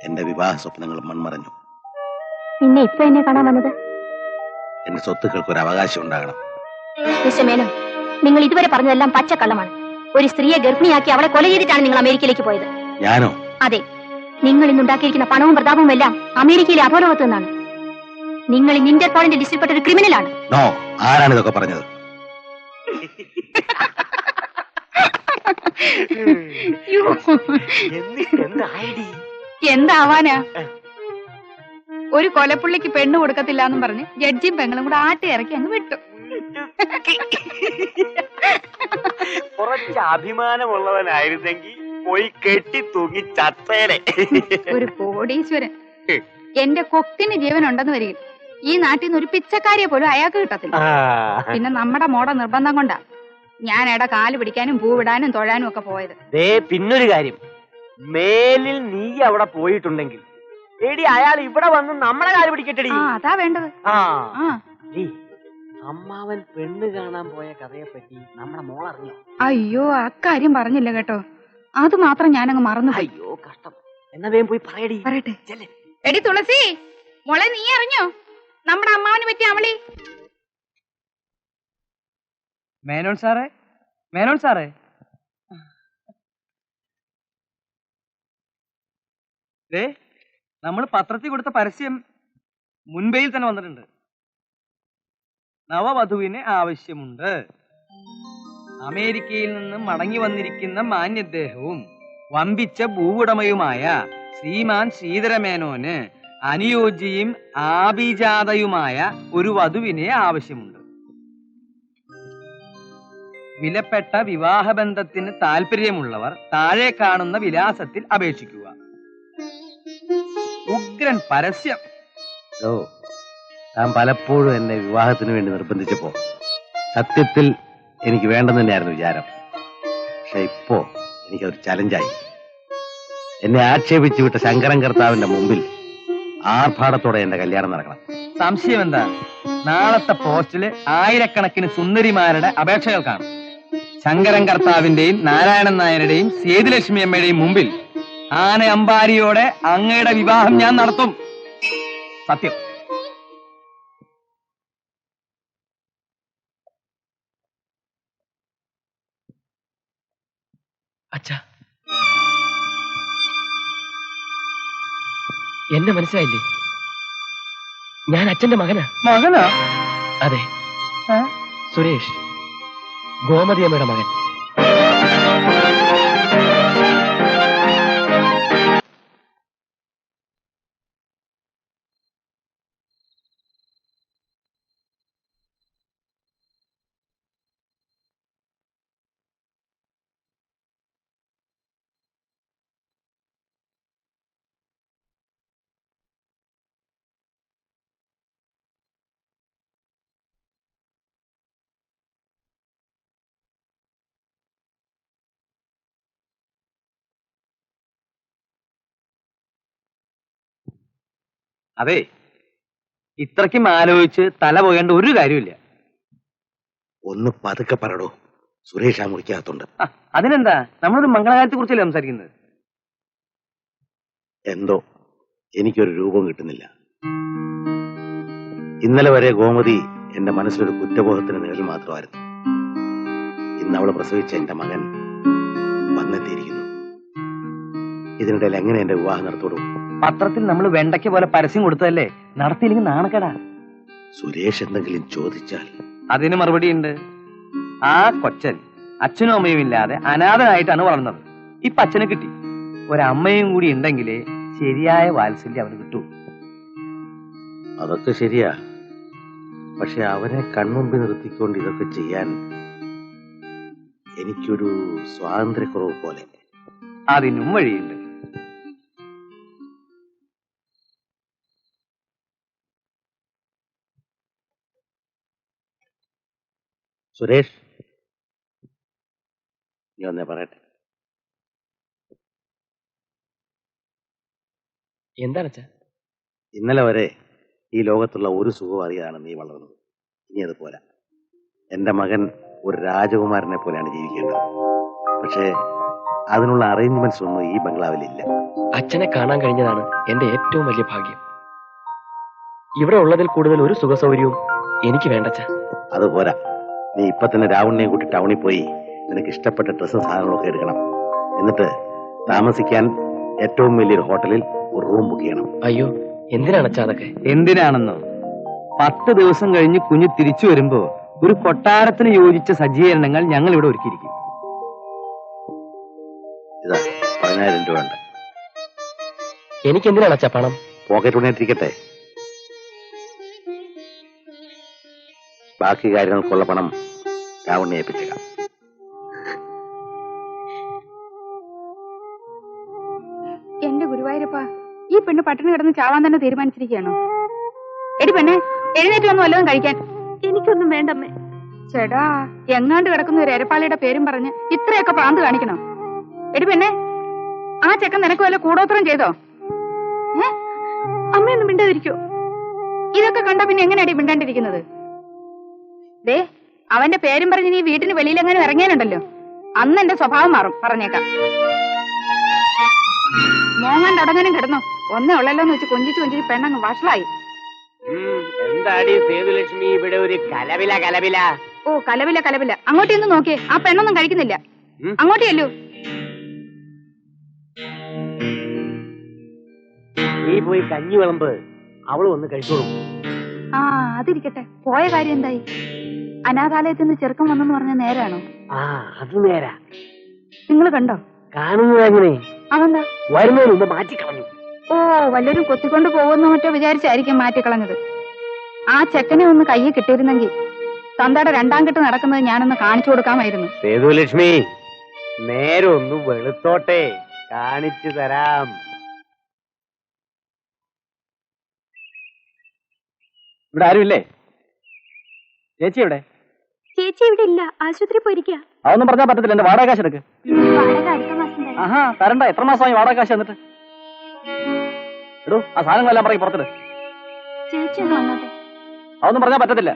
എന്റെ വിവാഹ സ്വപ്നങ്ങളും മൺമറഞ്ഞു. പിന്നെ ഇപ്പൊ എന്നെ കാണാൻ വന്നത്? എന്റെ സ്വത്തുക്കൾക്ക് ഒരു അവകാശം ഉണ്ടാകണം. മിസ്റ്റർ മേനോൻ, നിങ്ങൾ ഇതുവരെ പറഞ്ഞതെല്ലാം പച്ചക്കള്ളമാണ്. ഒരു സ്ത്രീയെ ഗർഭിണിയാക്കി അവളെ കൊല ചെയ്തിട്ടാണ് നിങ്ങൾ അമേരിക്കയിലേക്ക് പോയത്. ഞാനോ? അതെ, നിങ്ങൾ ഇന്നുണ്ടാക്കിയിരിക്കുന്ന പണവും പ്രതാപവും എല്ലാം അമേരിക്കയിലെ അധോലോകത്ത് നിന്നാണ്. നിങ്ങൾ ഇന്ന് ഇന്റർപോളിന്റെ ലിസ്റ്റിൽപ്പെട്ട ഒരു ക്രിമിനലാണ്. നോ, ആരാണ് ഇതൊക്കെ പറഞ്ഞത്? എന്താവാനാ? ഒരു കൊലപ്പുള്ളിക്ക് പെണ്ണ് കൊടുക്കത്തില്ല എന്നും പറഞ്ഞ് ജഡ്ജിയും പെങ്ങളും കൂടെ ആട്ടി ഇറക്കി അങ്ങ് വിട്ടു. കുറച്ച് അഭിമാനമുള്ളവനായിരുന്നെങ്കിൽ പോയി കെട്ടി തൂങ്ങി ചത്തേനെ. ഒരു കോടീശ്വരൻ. എന്റെ കൊക്കിന് ജീവൻ ഉണ്ടെന്ന് വരിക. ഈ നാട്ടിൽ നിന്ന് ഒരു പിച്ചക്കാരിയെ പോലും അയാൾക്ക് കിട്ടത്തില്ല. പിന്നെ നമ്മുടെ മോടെ നിർബന്ധം കൊണ്ടാ ഞാൻ എടെ കാല് പിടിക്കാനും പൂവിടാനും തൊഴാനും ഒക്കെ പോയത്. പിന്നൊരു കാര്യം, മേലിൽ നീ അവിടെ പോയിട്ടുണ്ടെങ്കിൽ എടി അയാൾ ഇവിടെ വന്ന് നമ്മളെ കാല് പിടിക്കട്ടെടി. അതാ വേണ്ടത്. അമ്മാവൻ പെണ്ണ് കാണാൻ പോയ കഥയെ പറ്റി നമ്മുടെ മോളറിഞ്ഞോ? അയ്യോ, അക്കാര്യം പറഞ്ഞില്ല കേട്ടോ. അത് മാത്രം ഞാനങ്ങ് മറന്നു. അയ്യോ കഷ്ടം. എന്നാ വേഗം പോയി പറയടി. പറയട്ടെ. എടി തുളസി മോളെ, നീ അറിഞ്ഞോ നമ്മുടെ അമ്മാവന് പറ്റിയ അമളി? മേനോൻ സാറേ, മേനോൻ സാറേ, നമ്മൾ പത്രത്തിൽ കൊടുത്ത പരസ്യം മുൻപേയിൽ തന്നെ വന്നിട്ടുണ്ട്. നവവധുവിന് ആവശ്യമുണ്ട്. അമേരിക്കയിൽ നിന്ന് മടങ്ങി വന്നിരിക്കുന്ന മാന്യദ്ദേഹവും വമ്പിച്ച ഭൂവുടമയുമായ ശ്രീമാൻ ശ്രീധരമേനോന് അനുയോജ്യയും ആഭിജാതയുമായ ഒരു വധുവിനെ ആവശ്യമുണ്ട്. വിലപ്പെട്ട വിവാഹബന്ധത്തിന് താല്പര്യമുള്ളവർ താഴെ കാണുന്ന വിലാസത്തിൽ അപേക്ഷിക്കുക. ഉഗ്രൻ പരസ്യം. ഓ, താൻ പലപ്പോഴും എന്നെ വിവാഹത്തിന് വേണ്ടി നിർബന്ധിച്ചപ്പോ സത്യത്തിൽ എനിക്ക് വേണ്ടെന്ന് തന്നെയായിരുന്നു വിചാരം. പക്ഷെ ഇപ്പോ എനിക്കതൊരു ചലഞ്ചായി. എന്നെ ആക്ഷേപിച്ചു വിട്ട ശങ്കരൻ കർത്താവിന്റെ മുമ്പിൽ ആർഭാടത്തോടെ എന്റെ കല്യാണം നടക്കണം. സംശയം എന്താ? നാളത്തെ പോസ്റ്റില് ആയിരക്കണക്കിന് സുന്ദരിമാരുടെ അപേക്ഷകൾ കാണും. ശങ്കരൻ കർത്താവിന്റെയും നാരായണൻ നായരുടെയും സേതുലക്ഷ്മി അമ്മയുടെയും മുമ്പിൽ ആന അമ്പാരിയോടെ അങ്ങയുടെ വിവാഹം ഞാൻ നടത്തും. സത്യം. അച്ഛാ, എന്നെ മനസ്സിലായില്ലേ? ഞാൻ അച്ഛന്റെ മകനാ. മകനാ? അതെ, സുരേഷ്, ഗോമതി അമ്മയുടെ മകൻ. അതെ, ഇത്രയ്ക്കും ആലോചിച്ച് തല പോകേണ്ട ഒരു കാര്യമില്ല. ഒന്ന് പതുക്കെ പറടോ, സുരേഷ് ആ മുറിക്കകത്തുണ്ട്. അതിനെന്താ, നമ്മളൊരു മംഗളകാര്യത്തെ കുറിച്ചല്ലേ സംസാരിക്കുന്നത്. എന്തോ എനിക്കൊരു രൂപം കിട്ടുന്നില്ല. ഇന്നലെ വരെ ഗോമതി എന്റെ മനസ്സിലൊരു കുറ്റബോധത്തിന് നിഴൽ മാത്രമായിരുന്നു. ഇന്ന് അവള് പ്രസവിച്ച എന്റെ മകൻ വന്നെത്തിയിരിക്കുന്നു. ഇതിനിടയിൽ എങ്ങനെ എന്റെ വിവാഹം നടത്തോളൂ? പത്രത്തിൽ നമ്മൾ വെണ്ടയ്ക്ക് പോലെ പരസ്യം കൊടുത്തതല്ലേ, നടത്തിയില്ലെങ്കിൽ നാണക്കേടാ. സുരേഷ് എന്തെങ്കിലും ചോദിച്ചാൽ അതിന് മറുപടിയുണ്ട്. ആ കൊച്ചൻ അച്ഛനും അമ്മയും ഇല്ലാതെ അനാഥനായിട്ടാണ് വളർന്നത്. ഇപ്പൊ അച്ഛനെ കിട്ടി. ഒരമ്മയും കൂടി ഉണ്ടെങ്കിലേ ശരിയായ വാത്സല്യം അവന് കിട്ടൂ. അതൊക്കെ ശരിയാ. പക്ഷെ അവനെ കൺമുമ്പിൽ നിർത്തിക്കൊണ്ട് ഇതൊക്കെ ചെയ്യാൻ എനിക്കൊരു സ്വാതന്ത്ര്യക്കുറവ് പോലെ. അതിനും വഴിയുണ്ട്. സുരേഷ്, നീ ഒന്നേ പറയട്ടെ. എന്താണ് അച്ഛാ? ഇന്നലെ വരെ ഈ ലോകത്തുള്ള ഒരു സുഖം അറിയാതാണ് നീ വളർന്നത്. ഇനി അത് പോരാ. എന്റെ മകൻ ഒരു രാജകുമാരനെ പോലെയാണ് ജീവിക്കേണ്ടത്. പക്ഷേ അതിനുള്ള അറേഞ്ച്മെന്റ്സ് ഒന്നും ഈ ബംഗ്ലാവിലില്ല. അച്ഛനെ കാണാൻ കഴിഞ്ഞതാണ് എന്റെ ഏറ്റവും വലിയ ഭാഗ്യം. ഇവിടെ ഉള്ളതിൽ കൂടുതൽ ഒരു സുഖ സൗകര്യവും എനിക്ക് വേണ്ടച്ച. അത് പോരാ. നീ ഇപ്പൊ തന്നെ രാവണിനെയും കൂട്ടി ടൗണിൽ പോയി നിനക്ക് ഇഷ്ടപ്പെട്ട ഡ്രസ്സും സാധനങ്ങളൊക്കെ എടുക്കണം. എന്നിട്ട് താമസിക്കാൻ ഏറ്റവും വലിയൊരു ഹോട്ടലിൽ ഒരു റൂം ബുക്ക് ചെയ്യണം. അയ്യോ, എന്തിനാണ് അച്ഛാ അതൊക്കെ? എന്തിനാണെന്നോ? 10 ദിവസം കഴിഞ്ഞ് കുഞ്ഞ് തിരിച്ചു വരുമ്പോ ഒരു കൊട്ടാരത്തിന് യോജിച്ച സജ്ജീകരണങ്ങൾ ഞങ്ങൾ ഇവിടെ ഒരുക്കിയിരിക്കും. ഇതാ 10,000 രൂപ ഉണ്ട്. എനിക്ക് എന്തിനാണ് അച്ഛാ പണം? പോക്കറ്റ് മണിയായിട്ടിരിക്കട്ടെ. ബാക്കി കാര്യങ്ങൾക്കുള്ള പണം രാവണിയെ ഏൽപ്പിച്ചേക്കാം. എന്റെ ഗുരുവായൂരപ്പ, ഈ പെണ്ണ് പട്ടിണി കിടന്ന് ചാവാൻ തന്നെ തീരുമാനിച്ചിരിക്കുകയാണോ? എടി പെണ്ണെ, എഴുന്നേറ്റ് വന്നു വല്ലതും കഴിക്കാൻ. എനിക്കൊന്നും വേണ്ടമ്മേ. ചേടാ, എങ്ങാണ്ട് കിടക്കുന്ന ഒരു എരപ്പാളിയുടെ പേരും പറഞ്ഞ് ഇത്രയൊക്കെ പ്രാന്ത് കാണിക്കണോ? എടി പെണ്ണെ, ആ ചെക്കൻ നിനക്ക് വല്ല കൂടോത്രം ചെയ്തോ? അമ്മയൊന്നും മിണ്ടാതിരിക്കോ? ഇതൊക്കെ കണ്ട പിന്നെ എങ്ങനെയാടി മിണ്ടാണ്ടിരിക്കുന്നത്? ദേ, അവന്റെ പേരും പറഞ്ഞ് നീ വീട്ടിന് വെളിയിലെങ്ങനെ ഇറങ്ങിയാലുണ്ടല്ലോ, അന്ന് എന്റെ സ്വഭാവം മാറും, പറഞ്ഞേക്കാം. മോങ്ങാണ്ട് അടങ്ങാനും കിടന്നോ? ഒന്നേ ഉള്ളല്ലോ എന്ന് വെച്ച് കൊഞ്ചിച്ച് പെണ്ണങ്ങ് വഷളായി. എന്താടി സേതുലക്ഷ്മി ഇവിടെ ഒരു കലവില? ഓ, കലവില. അങ്ങോട്ടൊന്നും നോക്കിയേ, ആ പെണ്ണൊന്നും കഴിക്കുന്നില്ല. അങ്ങോട്ടേയല്ലോ. നീ പോയി കഞ്ഞി വിളമ്പ്, അവള് വന്ന് കഴിച്ചോളും. ആ, അതിരിക്കട്ടെ. പോയ കാര്യം എന്തായി? അനാഥാലയത്തിൽ നിന്ന് ചെറുക്കം വന്നെന്ന് പറഞ്ഞ നേരാണോ? ആ, അത് നേരാ. നിങ്ങൾ കണ്ടോ? കാണുന്നത് എങ്ങനെ? അതെന്താ? വരുന്നതിന് മുമ്പ് മാറ്റിക്കളഞ്ഞു. ഓ, വല്ലവരും കൊത്തിക്കൊണ്ട് പോകുന്ന മറ്റോ വിചാരിച്ചായിരിക്കും മാറ്റിക്കളഞ്ഞത്. ആ ചെക്കനെ ഒന്ന് കയ്യിൽ കിട്ടിയിരുന്നെങ്കിൽ തന്തയുടെ രണ്ടാം കെട്ട് നടക്കുന്നത് ഞാനൊന്ന് കാണിച്ചു കൊടുക്കാമായിരുന്നു. സേതുലക്ഷ്മി, നേരെ ഒന്ന് വെളുത്തോട്ടെ, കാണിച്ചു തരാം. ഇവിടെ ആരുമില്ലേ? ചേച്ചി എവിടെ? ചേച്ചി ഇവിടെ ഇല്ല, ആശുപത്രി പോയിരിക്കുക. അതൊന്നും പറഞ്ഞാൽ പറ്റത്തില്ല. എന്റെ വാടക കാശ് എടുക്ക്. വാടക അടുത്ത മാസം തരാം. ആഹാ, തരണ്ട. എത്ര മാസമായി വാടക കാശ് എന്നിട്ട്? എടോ, ആ സാധനങ്ങളെല്ലാം പറയും പുറത്തിട്. ചേച്ചി ഒന്ന് വന്നോട്ടെ. അതൊന്നും പറഞ്ഞാൽ പറ്റത്തില്ല.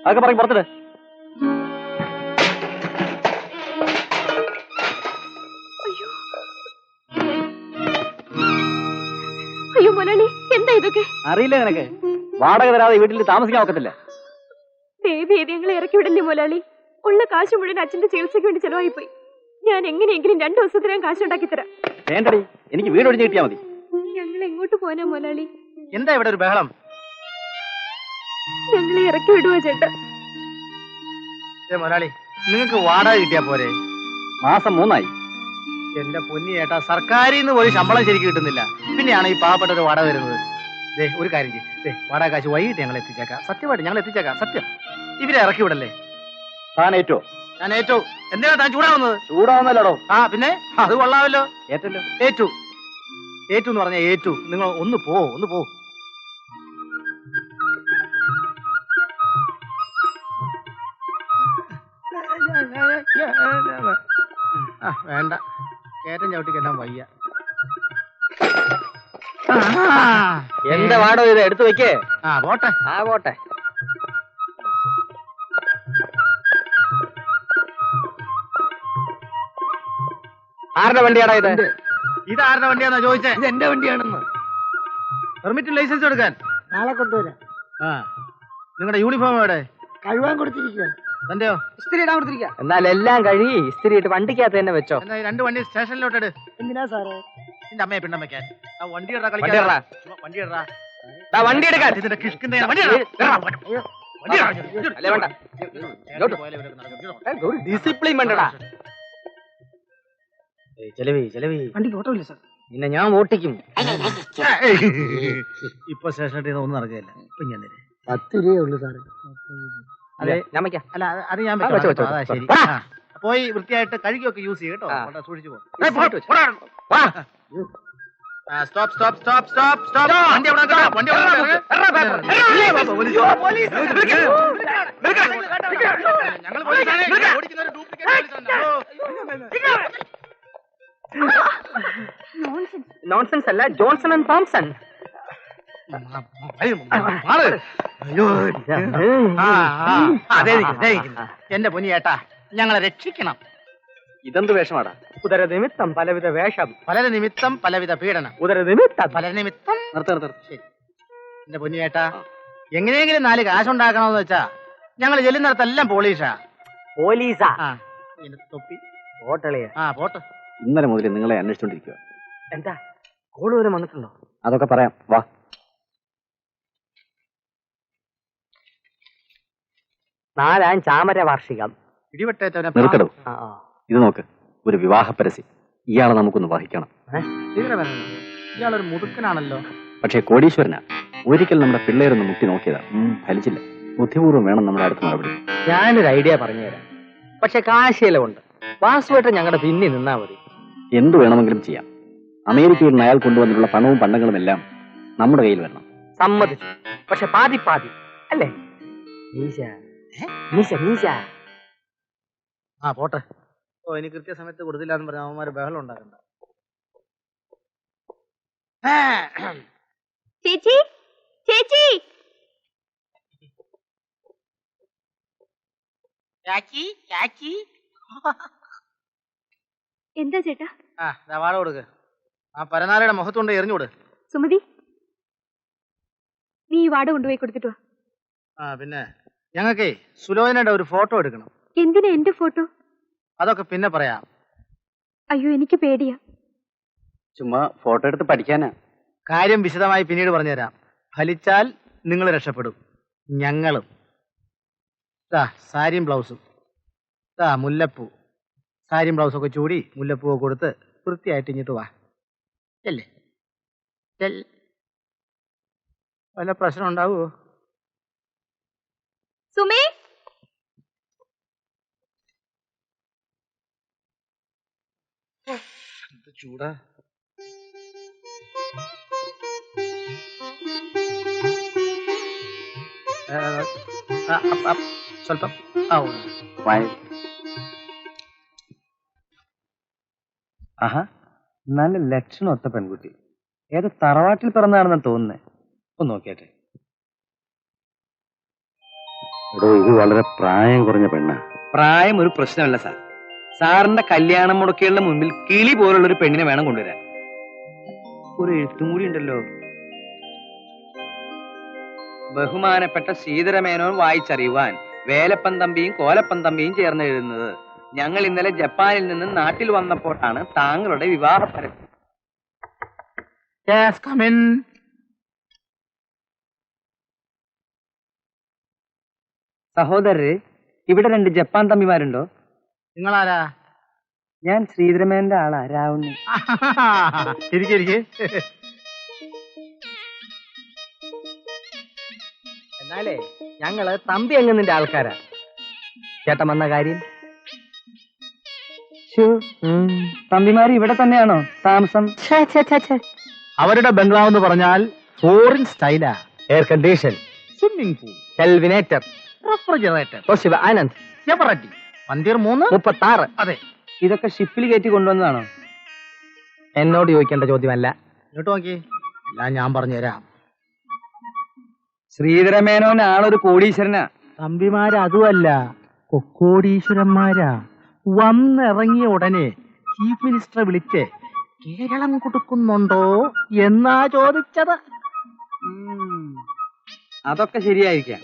അതൊക്കെ പറയും പുറത്തിട്. അയ്യോ മുരളി, എന്താ ഇതൊക്കെ? അറിയില്ല നിനക്ക്? വാടക തരാതെ വീട്ടിൽ താമസിക്കാൻ ഒക്കത്തില്ല. ദേവിയെ ഞങ്ങളെ ഇറക്കി വിടല്ലേ മുരളി. ഉള്ള കാശ് മുഴുവൻ അച്ഛന്റെ ചികിത്സയ്ക്ക് വേണ്ടി ചെലവായി പോയി. ഞാൻ എങ്ങനെയെങ്കിലും 2 ദിവസത്തിനകം കാശുണ്ടാക്കി തരാം. വേണ്ടടി, എനിക്ക് വീട് ഒഴിഞ്ഞ് കിട്ടിയാൽ മതി. ഞങ്ങൾ എങ്ങോട്ട് പോനാ മുരളി? എന്താ ഇവിടെ ഒരു ബഹളം? ഞങ്ങളെ ഇറക്കി വിടുവാ ചേട്ടാ. മുതലാളി, നിങ്ങൾക്ക് വാടക കിട്ടിയാ പോരെ? മാസം 3 എന്റെ പൊന്നി ചേട്ടാ, സർക്കാരിൽ നിന്ന് പോയി ശമ്പളം ശരിക്കും കിട്ടുന്നില്ല. പിന്നെയാണ് ഈ പാവപ്പെട്ട ഒരു വാടക വരുന്നത്. ഒരു കാര്യം ചെയ്യ്, വാടക കാശ് വൈകിട്ട് ഞങ്ങൾ എത്തിച്ചേക്കാം. സത്യമായിട്ട് ഞങ്ങൾ എത്തിച്ചേക്കാം. സത്യം. ഇവരെ ഇറക്കി വിടല്ലേ? താൻ ഏറ്റോ? ഞാൻ ഏറ്റു. എന്തിനാ താൻ ചൂടാവുന്നത്? ചൂടാവുന്നല്ലോ. ആ പിന്നെ അത് കൊള്ളാമല്ലോ. ഏറ്റല്ലോ. ഏറ്റു ഏറ്റു എന്ന് പറഞ്ഞ ഏറ്റു. നിങ്ങൾ ഒന്ന് പോ. വേണ്ട, കയറ്റം ചവിട്ടിക്കെല്ലാം വയ്യ. എന്താ വാടോ ഇത്? എടുത്തു വെക്കേ. പോട്ടെ. പോട്ടെ. ആരുടെ വണ്ടിയാടാ ഇത്? ഇതാരുടെ വണ്ടിയാന്നാ ചോദിച്ചേ? ഇത് എന്റെ വണ്ടിയാണെന്ന്. പെർമിറ്റും ലൈസൻസും എടുക്കാൻ നാളെ കൊണ്ടുവരാം. നിങ്ങളുടെ യൂണിഫോം എവിടെ? കഴുകാൻ കൊടുത്തിരിക്കുക. തന്റെയോ? ഇസ്തിരി ഇടാൻ കൊടുത്തിരിക്കുക. എന്നാൽ എല്ലാം കഴുകി ഇസ്തിരി ഇട്ട് വണ്ടിക്കകത്ത് തന്നെ വെച്ചോ. എന്നാ ഈ 2 വണ്ടി സ്റ്റേഷനിലോട്ട് ഇട്. എന്തിനാ സാറേ? നിന്റെ അമ്മയെ പിണ്ണം വെക്കാൻ. ആ വണ്ടി ഇടാ. വണ്ടി ഇടറാ. വണ്ടി ഇടാ. വണ്ടി എടുക്കാൻ. ഇതിന്റെ കിഷ്കിന്റെ വണ്ടി ഇടാ. അല്ലേ വേണ്ട. ഒരു ഡിസിപ്ലിൻ വേണ്ടടാ. ചെലവി വണ്ടിക്ക് ഓട്ടോ ഇല്ല സാർ. പിന്നെ ഞാൻ ഓട്ടിക്കും. ഇപ്പൊ സ്റ്റേഷനിൽ ഒന്നും നടക്കുകയില്ല. ഇപ്പൊ ഞാൻ 10 രൂപയേ ഉള്ളൂ സാറേ. അതെ ഞാൻ വെക്കാം. അല്ല അത് ഞാൻ വെച്ചോ. അതാ ശരി. പോയി വൃത്തിയായിട്ട് കഴുകിയൊക്കെ യൂസ് ചെയ്യും കേട്ടോ. സൂക്ഷിച്ചു പോകും. സ്റ്റോപ്പ്. വണ്ടി എവിടെ നിൽക്കണം? വണ്ടി എവിടെ നിൽക്കണം? ഞങ്ങൾ പോലീസാണ്. ഓടിക്കുന്നവര് ഡ്യൂപ്ലിക്കേറ്റ് പോലീസാണ്. നോൺസെൻസ് അല്ല, ജോൺസൺ ആൻഡ് തോംസൺ. എന്റെ പൊന്നി ചേട്ടാ, ഞങ്ങളെ രക്ഷിക്കണം. ഇതെന്ത് വേഷമാടാ? ഉദര നിമിത്തം പലവിധ വേഷം. പലര നിമിത്തം പലവിധ പീഡനം. ഉദര നിമിത്തം പലര നിമിത്തം. നിർത്ത. ശരി. എന്റെ പൊന്നി ചേട്ടാ, എങ്ങനെയെങ്കിലും 4 കാശുണ്ടാക്കണമെന്ന് വെച്ചാ ഞങ്ങൾ ചെല്ലുന്നിടത്തെല്ലാം പോലീസാ. തൊപ്പി ഓട്ടളിയാ. പോട്ടെ. ഇന്നലെ മുതൽ നിങ്ങളെ അന്വേഷിച്ചോണ്ടിരിക്കുക. എന്താ കോള് വരെ വന്നിട്ടുണ്ടോ? അതൊക്കെ പറയാം, വാ. നാലാം ചാമര വാർഷികം. ഇടിവെട്ടേറ്റവനെ നിർത്തടോ. ഇത് നോക്ക്, ഒരു വിവാഹ പരസ്യം. ഇയാളെ നമുക്കൊന്ന് വഹിക്കണം. ഇയാളൊരു മുതുക്കനാണല്ലോ. പക്ഷേ കോടീശ്വരനാ. ഒരിക്കൽ നമ്മുടെ പിള്ളേരൊന്ന് മുട്ടി നോക്കിയതാ, ഫലിച്ചില്ല. ബുദ്ധിപൂർവ്വം വേണം നമ്മുടെ അടുത്ത് നടപടി. ഞാനൊരു ഐഡിയ പറഞ്ഞുതരാം. പക്ഷെ കാശിയിലുണ്ട്. വാസുവായിട്ട് ഞങ്ങളുടെ പിന്നിൽ നിന്നാ മതി. എന്ത് വേണമെങ്കിലും ചെയ്യാം. അമേരിക്കയിൽ നിന്ന് അയാൾ കൊണ്ടുവന്നിട്ടുള്ള പണവും പണ്ടങ്ങളും എല്ലാം നമ്മുടെ കയ്യിൽ വരണം. സമ്മതിച്ചു. പക്ഷെ പാതി അല്ലേ? പോട്ടെ. ഇനി കൃത്യസമയത്ത് കൊടുത്തില്ല എന്ന് പറഞ്ഞ അവന്മാര് ബഹളം ഉണ്ടാക്കണ്ട. ചേച്ചി എന്താ ചേട്ടാ? വാട കൊടുക്ക്. ആ പരനാരയുടെ മുഖത്തുകൊണ്ട് എറിഞ്ഞുകൊട്. സുമതി, നീ ഈ വാട കൊണ്ടുപോയി കൊടുത്തിട്ട് വാ. പിന്നെ ഞങ്ങൾക്കേ സുലോചനയുടെ ഒരു ഫോട്ടോ എടുക്കണം. എന്തിനാ എന്റെ ഫോട്ടോ? അതൊക്കെ പിന്നെ പറയാം. അയ്യോ, എനിക്ക് പേടിയാ. ചുമ്മാ ഫോട്ടോ എടുത്ത് പഠിക്കാനാ. കാര്യം വിശദമായി പിന്നീട് പറഞ്ഞുതരാം. ഫലിച്ചാൽ നിങ്ങൾ രക്ഷപ്പെടും, ഞങ്ങളും. സാരിയും ബ്ലൗസും. മുല്ലപ്പൂ. സാരിയും ബ്ലൗസൊക്കെ ചൂടി മുല്ലപ്പൂവ് കൊടുത്ത് വൃത്തിയായിട്ട് ഇങ്ങിട്ട് വാ. അല്ലേ? വല്ല പ്രശ്നം ഉണ്ടാവുമോ? സുമേ, ചൂടാ. സ്വല്പം ആഹാ, നല്ല ലക്ഷണമൊത്ത പെൺകുട്ടി. ഏത് തറവാട്ടിൽ പിറന്നാണെന്ന് തോന്നുന്നേ. ഒന്ന് നോക്കിയാട്ടെ. എടോ, ഇത് വളരെ പ്രായം കുറഞ്ഞ പെണ്ണാ. പ്രായം ഒരു പ്രശ്നമല്ല സാർ. സാറിന്റെ കല്യാണം മുടക്കിയുള്ള മുമ്പിൽ കിളി പോലുള്ള ഒരു പെണ്ണിനെ വേണം കൊണ്ടുവരാൻ. ഒരു എഴുത്തും കൂടി ഉണ്ടല്ലോ. ബഹുമാനപ്പെട്ട ശ്രീധരമേനോൻ വായിച്ചറിയുവാൻ വേലപ്പൻ തമ്പിയും കോലപ്പൻ തമ്പിയും ചേർന്ന് എഴുതുന്നത്. ഞങ്ങൾ ഇന്നലെ ജപ്പാനിൽ നിന്ന് നാട്ടിൽ വന്നപ്പോഴാണ് താങ്കളുടെ വിവാഹ പരസ്യം. സഹോദരരെ, ഇവിടെ 2 ജപ്പാൻ തമ്പിമാരുണ്ടോ? നിങ്ങളാരാ? ഞാൻ ശ്രീധരമേനന്റെ ആളാ, രാവുണ്ണി. ഇരിക്കെ. എന്നാലേ ഞങ്ങള് തമ്പി അങ്ങ് ആൾക്കാരാ. ചേട്ടൻ വന്ന കാര്യം? തമ്പിമാര് ഇവിടെ തന്നെയാണോ താമസം? അവരുടെ ബംഗ്ലാവ് എന്ന് പറഞ്ഞാൽ ഫോറിൻ സ്റ്റൈലാ. Air condition, swimming pool, Kelvinator, refrigerator, Anand, Eveready, Mandir 3, 36. അതെ. ഇതൊക്കെ ഷിപ്പിൽ കയറ്റി കൊണ്ടുവന്നതാണോ? എന്നോട് ചോദിക്കേണ്ട ചോദ്യമല്ല. ഇങ്ങോട്ട് നോക്കി, എല്ലാം ഞാൻ പറഞ്ഞുതരാം. ശ്രീധരമേനോൻ ആളൊരു കോടീശ്വരനാ. തമ്പിമാര് അതുമല്ല, കൊക്കോടീശ്വരന്മാരാ. വന്നിറങ്ങിയ ഉടനെ ചീഫ് മിനിസ്റ്ററെ വിളിച്ച് കേരളം കൊടുക്കുന്നുണ്ടോ എന്നാ ചോദിച്ചത്. അതൊക്കെ ശരിയായിരിക്കാം.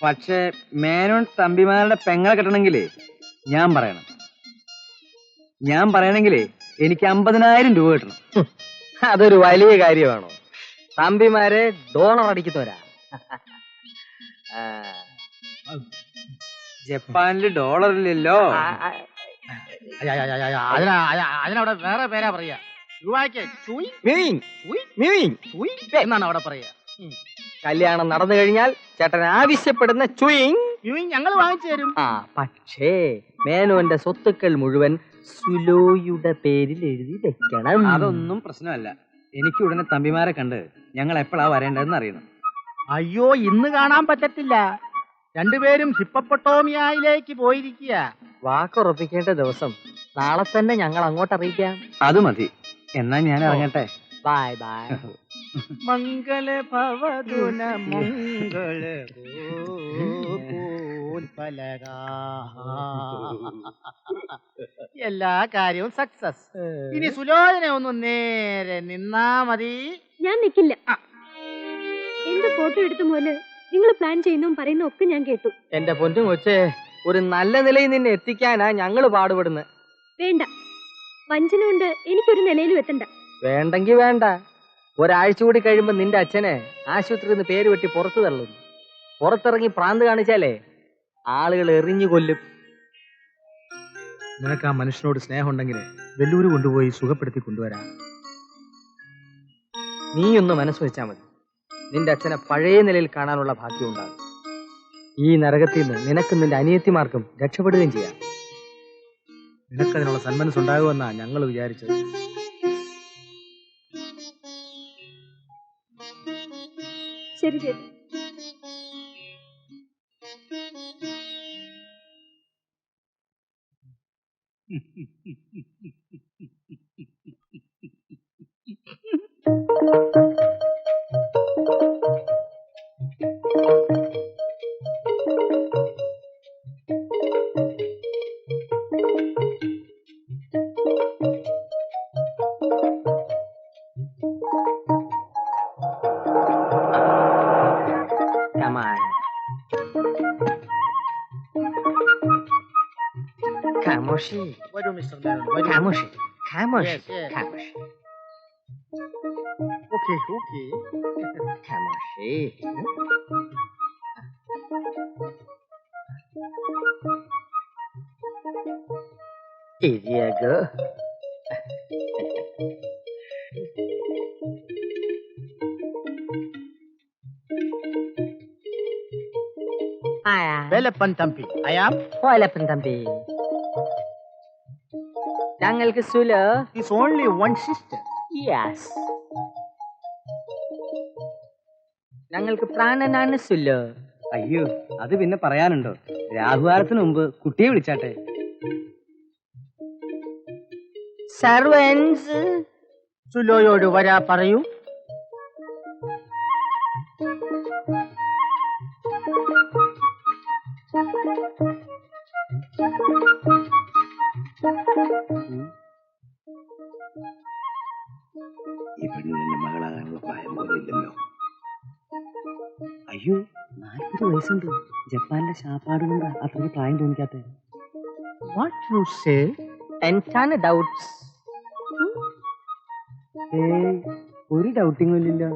പക്ഷെ മേനോൻ തമ്പിമാരുടെ പെങ്ങളെ കെട്ടണമെങ്കിലേ ഞാൻ പറയണെങ്കിലേ എനിക്ക് 50,000 രൂപ കിട്ടണം. അതൊരു വലിയ കാര്യമാണോ? തമ്പിമാരെ ഡോളർ അടിക്കുന്നവരാ. ജപ്പാനില് ഡോളറില്ലല്ലോ. അതിനവിടെ വേറെ പേരാ പറയാ. രൂപയ്ക്ക് എന്നാണ് അവിടെ പറയാ. കല്യാണം നടന്നു കഴിഞ്ഞാൽ ചേട്ടൻ ആവശ്യപ്പെടുന്ന ചുയിങ് ഞങ്ങൾ വാങ്ങിച്ചു തരും. പക്ഷേ മേനോന്റെ സ്വത്തുക്കൾ മുഴുവൻ സുലോയുടെ പേരിൽ എഴുതി വെക്കണം. അതൊന്നും പ്രശ്നമല്ല. എനിക്ക് ഉടനെ തമ്പിമാരെ കണ്ട് ഞങ്ങൾ എപ്പോഴാ വരേണ്ടതെന്ന് അറിയണം. അയ്യോ, ഇന്ന് കാണാൻ പറ്റത്തില്ല. രണ്ടുപേരും ഹിപ്പപ്പൊട്ടോമിയയിലേക്ക് പോയിരിക്കുക. വാക്കുറപ്പിക്കേണ്ട ദിവസം നാളെ തന്നെ ഞങ്ങൾ അങ്ങോട്ട് അറിയിക്കാം. അത് മതി. എന്നാ ഞാൻ ഇറങ്ങട്ടെ. Bye bye. മംഗള ഭവതുന മംഗള എല്ലാ കാര്യവും സക്സസ്. ഇനി സുലോചന ഒന്ന് നേരെ നിന്നാ മതി. ഞാൻ നിക്കില്ല. എന്റെ ഫോട്ടോ എടുത്ത പോലെ നിങ്ങൾ പ്ലാൻ ചെയ്യുന്നതും പറയുന്നതും ഒക്കെ ഞാൻ കേട്ടു. എന്റെ പൊന്നു കൊച്ചേ, ഒരു നല്ല നിലയിൽ നിന്നെ എത്തിക്കാനാ ഞങ്ങള് പാടുപെടുന്നത്. വേണ്ട, വഞ്ചന കൊണ്ട് എനിക്കൊരു നിലയിലും എത്തണ്ട. വേണ്ടെങ്കി വേണ്ട. ഒരാഴ്ച കൂടി കഴിയുമ്പോ നിന്റെ അച്ഛനെ ആശുപത്രിയിൽ നിന്ന് പേര് വെട്ടി പുറത്തു തള്ളും. പുറത്തിറങ്ങി പ്രാന്ത് കാണിച്ചാലേ ആളുകൾ എറിഞ്ഞു കൊല്ലും. നിനക്ക് ആ മനുഷ്യനോട് സ്നേഹമുണ്ടെങ്കിൽ വെല്ലൂര് കൊണ്ടുപോയി സുഖപ്പെടുത്തി കൊണ്ടുവരാം. നീയൊന്ന് മനസ്സ് വെച്ചാ മതി. നിന്റെ അച്ഛനെ പഴയ നിലയിൽ കാണാനുള്ള ഭാഗ്യം ഉണ്ടാകും. ഈ നരകത്തിൽ നിന്ന് നിനക്കും നിന്റെ അനിയത്തിമാർക്കും രക്ഷപ്പെടുകയും ചെയ്യാം. നിനക്കതിനുള്ള സന്മനസ്സുണ്ടാകുമെന്നാ ഞങ്ങൾ വിചാരിച്ചത്. ശരി ശരി. Come on. Kamoshi. വരൂ മിസ്റ്റർ മേനോൻ, വരൂ. Kamoshi. Kamoshi. Yes, yes. Kamoshi. Okay, okay. Kamoshi. Here you go. Velapan Tampi. I am Koilappan Thampi. ഞങ്ങൾക്ക് സുലോ. Is only one sister. Yes. ഞങ്ങൾക്ക് പ്രാണനാണ് സുലോ. അയ്യോ, അത് പിന്നെ പറയാനുണ്ടോ? രാഹുകാലത്തിന് മുമ്പ് കുട്ടിയെ വിളിച്ചാട്ടെ. സർവൻസ് സുലോയോട് വരാ പറയൂ. ഈ പെണ്ണിന്റെ മകളാകാനുള്ള പ്രായം പോലും ഇല്ലല്ലോ. അയ്യോ, 40 വയസ്സുണ്ട്. ജപ്പാനിലെ ശാപ്പാട് കൊണ്ട് അത്രയ്ക്ക് പ്രായം തോന്നിക്കാത്ത. What you say? എന്താണ് ഡൗട്ട്സ്? ഒരു ഡൗട്ടിങ്ങും ഇല്ലല്ലോ.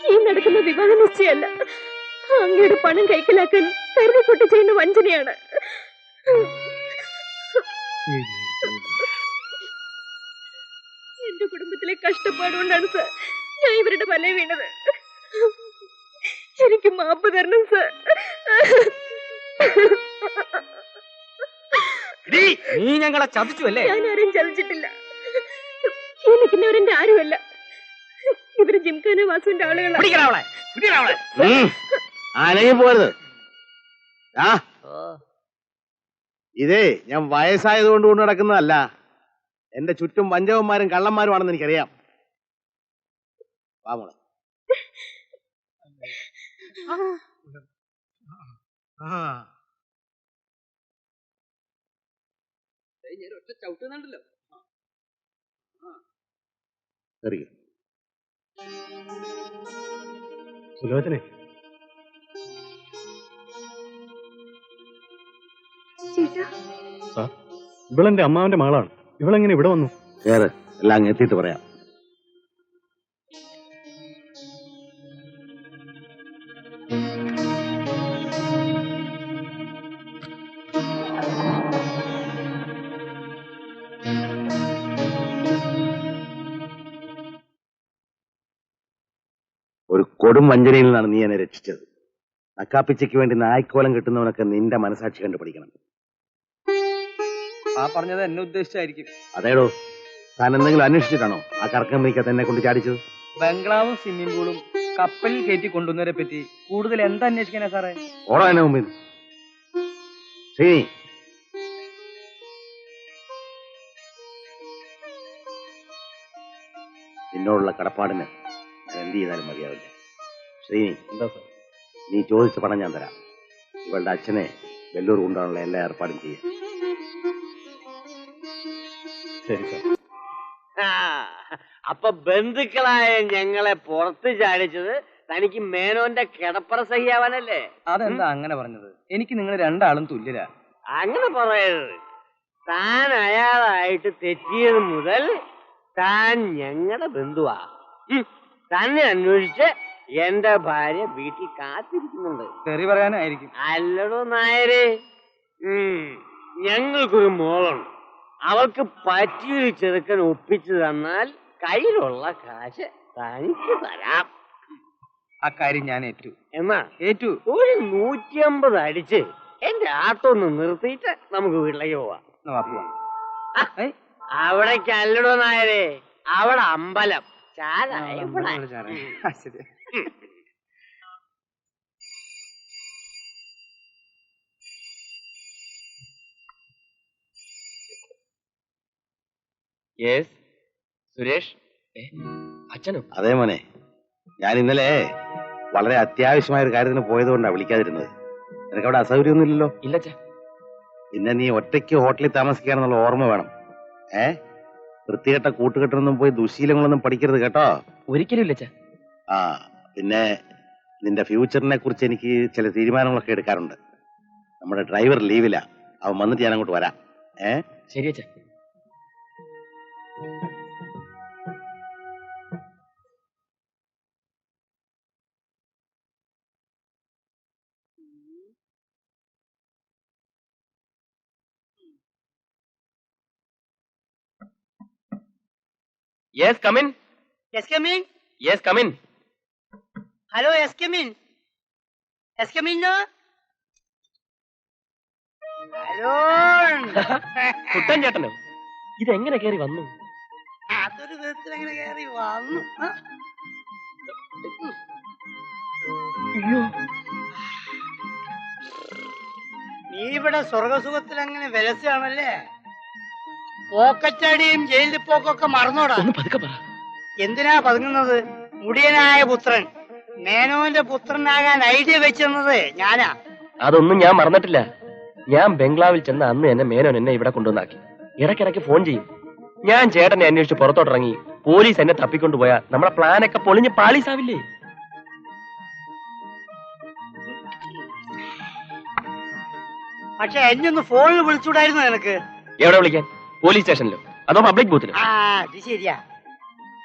ഈ നടക്കുന്ന വിവാഹ നിശ്ചയമല്ല, അങ്ങയുടെ പണം കൈക്കലാക്കാൻ കരുതിക്കൂട്ടി ചെയ്യുന്ന വഞ്ചനയാണ്. എന്റെ കുടുംബത്തിലെ കഷ്ടപ്പാടുകൊണ്ടാണ് സാർ ഞാൻ ഇവരുടെ വല വീണത്. എനിക്ക് മാപ്പ് തരണം സാർ. നീ ഞങ്ങളെ ചതിച്ചു അല്ലേ? ഞാൻ ആരും ചതിച്ചിട്ടില്ല. ഈ നിൽക്കുന്നവരെന്റെ ആരുമല്ല. ഇവര് ജിംഖാന വാസുവിന്റെ ആളുകളാണ്. ആനയും പോരുത്. ഇതേ ഞാൻ വയസ്സായത് കൊണ്ട് കൊണ്ട് നടക്കുന്നതല്ല. എന്റെ ചുറ്റും വഞ്ചകന്മാരും കള്ളന്മാരുമാണെന്ന് എനിക്കറിയാം. വാമോളെ. ചവിട്ടുന്നുണ്ടല്ലോ. സുലോചനെ, സാർ, ഇവളെന്റെ അമ്മാവന്റെ മകളാണ്. ഇവളെങ്ങനെ ഇവിടെ വന്നു? കേറ്, എല്ലാം എത്തിയിട്ട് പറയാം. ഒരു കൊടും വഞ്ചനയിൽ നിന്നാണ് നീ എന്നെ രക്ഷിച്ചത്. നക്കാപ്പിച്ചയ്ക്ക് വേണ്ടി നായ്ക്കോലം കിട്ടുന്നവനൊക്കെ നിന്റെ മനസാക്ഷി കണ്ടുപിടിക്കണം. ആ പറഞ്ഞത് എന്നെ ഉദ്ദേശിച്ചായിരിക്കും. അതേടോ, താൻ എന്തെങ്കിലും അന്വേഷിച്ചിട്ടാണോ ആ കറക്കമ്പനിക്കകത്ത് എന്നെ കൊണ്ട് ചാടിച്ചത്? ബംഗ്ലാവും സ്വിമ്മിംഗ് പൂളും കപ്പലിൽ കയറ്റി കൊണ്ടുവന്നവരെ പറ്റി കൂടുതൽ എന്താ അന്വേഷിക്കാനാ സാറേ? ഓടോ എന്നെ മുമ്പിൽ. ശ്രീനി, നിന്നോടുള്ള കടപ്പാടിന് ഞാൻ എന്ത് ചെയ്താലും മതിയാവില്ല. ശ്രീനി, എന്താ സാർ? നീ ചോദിച്ച പണം ഞാൻ തരാം. ഇവളുടെ അച്ഛനെ വെല്ലൂർ കൊണ്ടുപോകാനുള്ള എല്ലാ ഏർപ്പാടും ചെയ്യാം. ശരി സാർ. അപ്പൊ ബന്ധുക്കളായ ഞങ്ങളെ പുറത്ത് ചാടിച്ചത് തനിക്ക് മേനോന്റെ കിടപ്പറ സഹിയാവാനല്ലേ? അതെന്താ അങ്ങനെ പറഞ്ഞത്? എനിക്ക് നിങ്ങൾ രണ്ടാളും തുല്യരാ. അങ്ങനെ പറയരുത്. താൻ അയാളായിട്ട് തെറ്റിയത് മുതൽ താൻ ഞങ്ങളുടെ ബന്ധുവാ. തന്നെ അന്വേഷിച്ച് എന്റെ ഭാര്യ വീട്ടിൽ കാത്തിരിക്കുന്നുണ്ട്. തെറി പറയാനായിരിക്കും. അല്ലടോ നായരെ, ഞങ്ങൾക്കൊരു മോളുണ്ട്. അവൾക്ക് പറ്റിയൊരു ചെറുക്കൻ ഒപ്പിച്ചു തന്നാൽ കയ്യിലുള്ള കാശ് തനിക്ക് തരാം. ആ കാര്യം ഞാൻ ഏറ്റു. എന്നാ ഏറ്റു. ഒരു 150 അടിച്ച് എന്റെ ആട്ടോ ഒന്ന് നിർത്തിയിട്ട് നമുക്ക് വീട്ടിലേക്ക് പോവാം. അവിടേക്ക് അല്ലടോ നായരെ, അവിടെ അമ്പലം ചാരായ. ശരി. യെസ് സുരേഷ്. അച്ഛനോ? അതേ മോനെ, ഞാൻ ഇന്നലെ വളരെ അത്യാവശ്യമായ ഒരു കാര്യത്തിന് പോയതുകൊണ്ടാണ് വിളിക്കാതിരുന്നത്. നിനക്ക് അവിടെ അസൗകര്യമൊന്നുമില്ലല്ലോ? ഇല്ല. പിന്നെ നീ ഒറ്റയ്ക്ക് ഹോട്ടലിൽ താമസിക്കാനെന്നുള്ള ഓർമ്മ വേണം. വൃത്തികെട്ട കൂട്ടുകെട്ടൊന്നും പോയി ദുശീലങ്ങളൊന്നും പഠിക്കരുത് കേട്ടോ. ഒരിക്കലും ഇല്ല. ആ പിന്നെ നിന്റെ ഫ്യൂച്ചറിനെ കുറിച്ച് എനിക്ക് ചില തീരുമാനങ്ങളൊക്കെ എടുക്കാറുണ്ട്. നമ്മുടെ ഡ്രൈവർ ലീവില്ല, അവൻ വന്നിട്ട് ഞാൻ അങ്ങോട്ട് വരാം. ശരി അച്ഛാ. Yes, come in. Yes, come in. Yes, come in. Hello, yes, come in. Yes, come in, no? Hello. കുട്ടൻ ചേട്ടനോ? ഇതെങ്ങനെ കയറി വന്നു? അതൊരു വിധത്തിൽ എങ്ങനെ കയറി വന്നു? അയ്യോ, നീ ഇവിടെ സ്വർഗസുഖത്തിൽ അങ്ങനെ വിലസാണല്ലേ? പോക്കറ്റടിയും ജയിലിൽ പോക്കൊക്കെ മറന്നോടാ. ഒന്ന് പതുക്കെ പറ. എന്തിനാ പതുങ്ങുന്നത്? മുടിയനായ പുത്രൻ മേനോന്റെ പുത്രനാകാൻ ഐഡിയ വെച്ചെന്നത് ഞാനാ. അതൊന്നും ഞാൻ മറന്നിട്ടില്ല. ഞാൻ ബംഗ്ലാവിൽ ചെന്ന അന്ന് എന്നെ മേനോൻ എന്നെ ഇവിടെ കൊണ്ടുവന്നാക്കി. ഇടയ്ക്കിടയ്ക്ക് ഫോൺ ചെയ്യും. ഞാൻ ചേട്ടനെ അന്വേഷിച്ച് പുറത്തോട്ടിറങ്ങി പോലീസ് എന്നെ തപ്പിക്കൊണ്ടുപോയാ നമ്മുടെ പ്ലാനൊക്കെ പൊളിഞ്ഞ് പാളീസാവില്ലേ? പക്ഷെ എന്നെ ഒന്ന് ഫോണിൽ വിളിച്ചുകൂടായിരുന്നു നിനക്ക്? എവിടെ വിളിക്കാൻ? പോലീസ് സ്റ്റേഷനിലോ അതോ പബ്ലിക് ബൂത്തിലോ? ആ അത് ശരിയാ.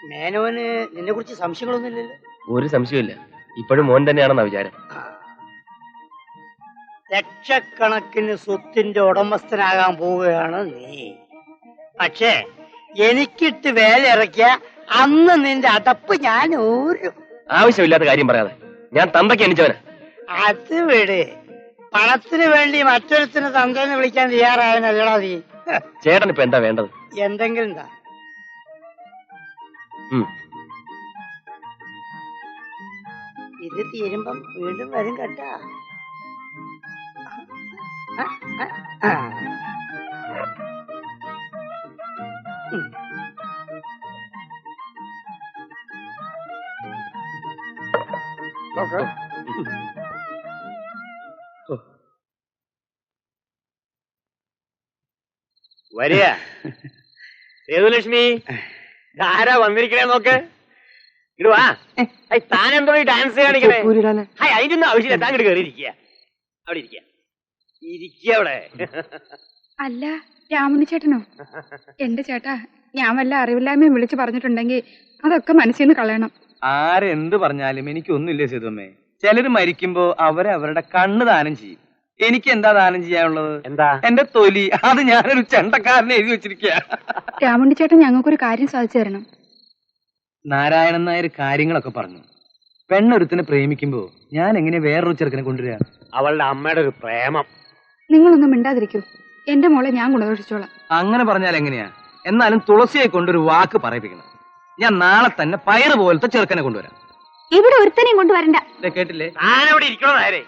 മേനോന് നിന്നെ കുറിച്ച് സംശയങ്ങളൊന്നുമില്ലല്ലോ? ഒരു സംശയമില്ല. ഇപ്പോഴും മോൻ തന്നെയാണെന്നാ വിചാരം. ലക്ഷക്കണക്കിന് സ്വത്തിന്റെ ഉടമസ്ഥനാകാൻ പോവുകയാണ് നീ. പക്ഷേ എനിക്കിട്ട് വേല ഇറക്കിയ അന്ന് നിന്റെ അടപ്പ് ഞാൻ ഊരും. ആവശ്യമില്ലാത്ത കാര്യം പറയാതെ. ഞാൻ തന്തയ്ക്ക് എണിച്ചവനാ. അത് വിട്. പണത്തിന് വേണ്ടി മറ്റൊരുത്തിന് തന്തേന്ന് വിളിക്കാൻ തയ്യാറായനല്ലടാ നീ. ചേട്ടൻ ഇപ്പൊ എന്താ വേണ്ടത്? എന്തെങ്കിലും എന്താ? ഇത് തീരുമ്പം വീണ്ടും വരും കേട്ടാ. വരിക സേതുലക്ഷ്മി, ആരാ വന്നിരിക്കണേ നോക്ക്. ഇടുവാ. താൻ എന്തോ ഡാൻസ് കാണിക്കണേ? അതിന്റെ ഒന്നും ആവശ്യമില്ല. താൻ ഇങ്ങോട്ട് കയറിയിരിക്കുക. അവിടെ ഇരിക്കുക അവിടെ. അല്ല രാമുണ്ണി ചേട്ടനോ? എന്റെ ചേട്ടാ, ഞാൻ വല്ല അറിവില്ലായ്മയും വിളിച്ചു പറഞ്ഞിട്ടുണ്ടെങ്കിൽ അതൊക്കെ മനസ്സിൽ നിന്ന് കളയണം. ആരെന്ത് പറഞ്ഞാലും എനിക്കൊന്നുമില്ലേ സേതുമ്മേ. ചിലര് മരിക്കുമ്പോ അവരുടെ കണ്ണ് ദാനം ചെയ്യും. എനിക്ക് എന്താ ദാനം ചെയ്യാനുള്ളത്? എന്താ? എന്റെ തൊലി. അത് ഞാനൊരു ചെണ്ടക്കാരനെ എഴുതി വെച്ചിരിക്കുക. രാമുണ്ണി ചേട്ടൻ ഞങ്ങൾക്കൊരു കാര്യം സാധിച്ചു തരണം. നാരായണൻ നായർ കാര്യങ്ങളൊക്കെ പറഞ്ഞു. പെണ്ണൊരുത്തിനെ പ്രേമിക്കുമ്പോ ഞാൻ എങ്ങനെ വേറൊരു ചെറുക്കനെ കൊണ്ടുവരിക? അവളുടെ അമ്മയുടെ ഒരു പ്രേമം. നിങ്ങളൊന്നും മിണ്ടാതിരിക്കൂ. എന്റെ മോളെ ഞാൻ ഗുണദോഷിച്ചോളാം. അങ്ങനെ പറഞ്ഞാൽ എങ്ങനെയാ? എന്നാലും തുളസിയെ കൊണ്ടൊരു വാക്ക് പറയിപ്പിക്കണം. ഞാൻ നാളെ തന്നെ പയറ് പോലത്തെ ചെറുക്കനെ കൊണ്ടുവരാം. ഇവിടെ ഒരുത്തനെയും കൊണ്ടുവരണ്ട. കേട്ടില്ലേ? താനവിടെ ഇരിക്കണോ നേരെ?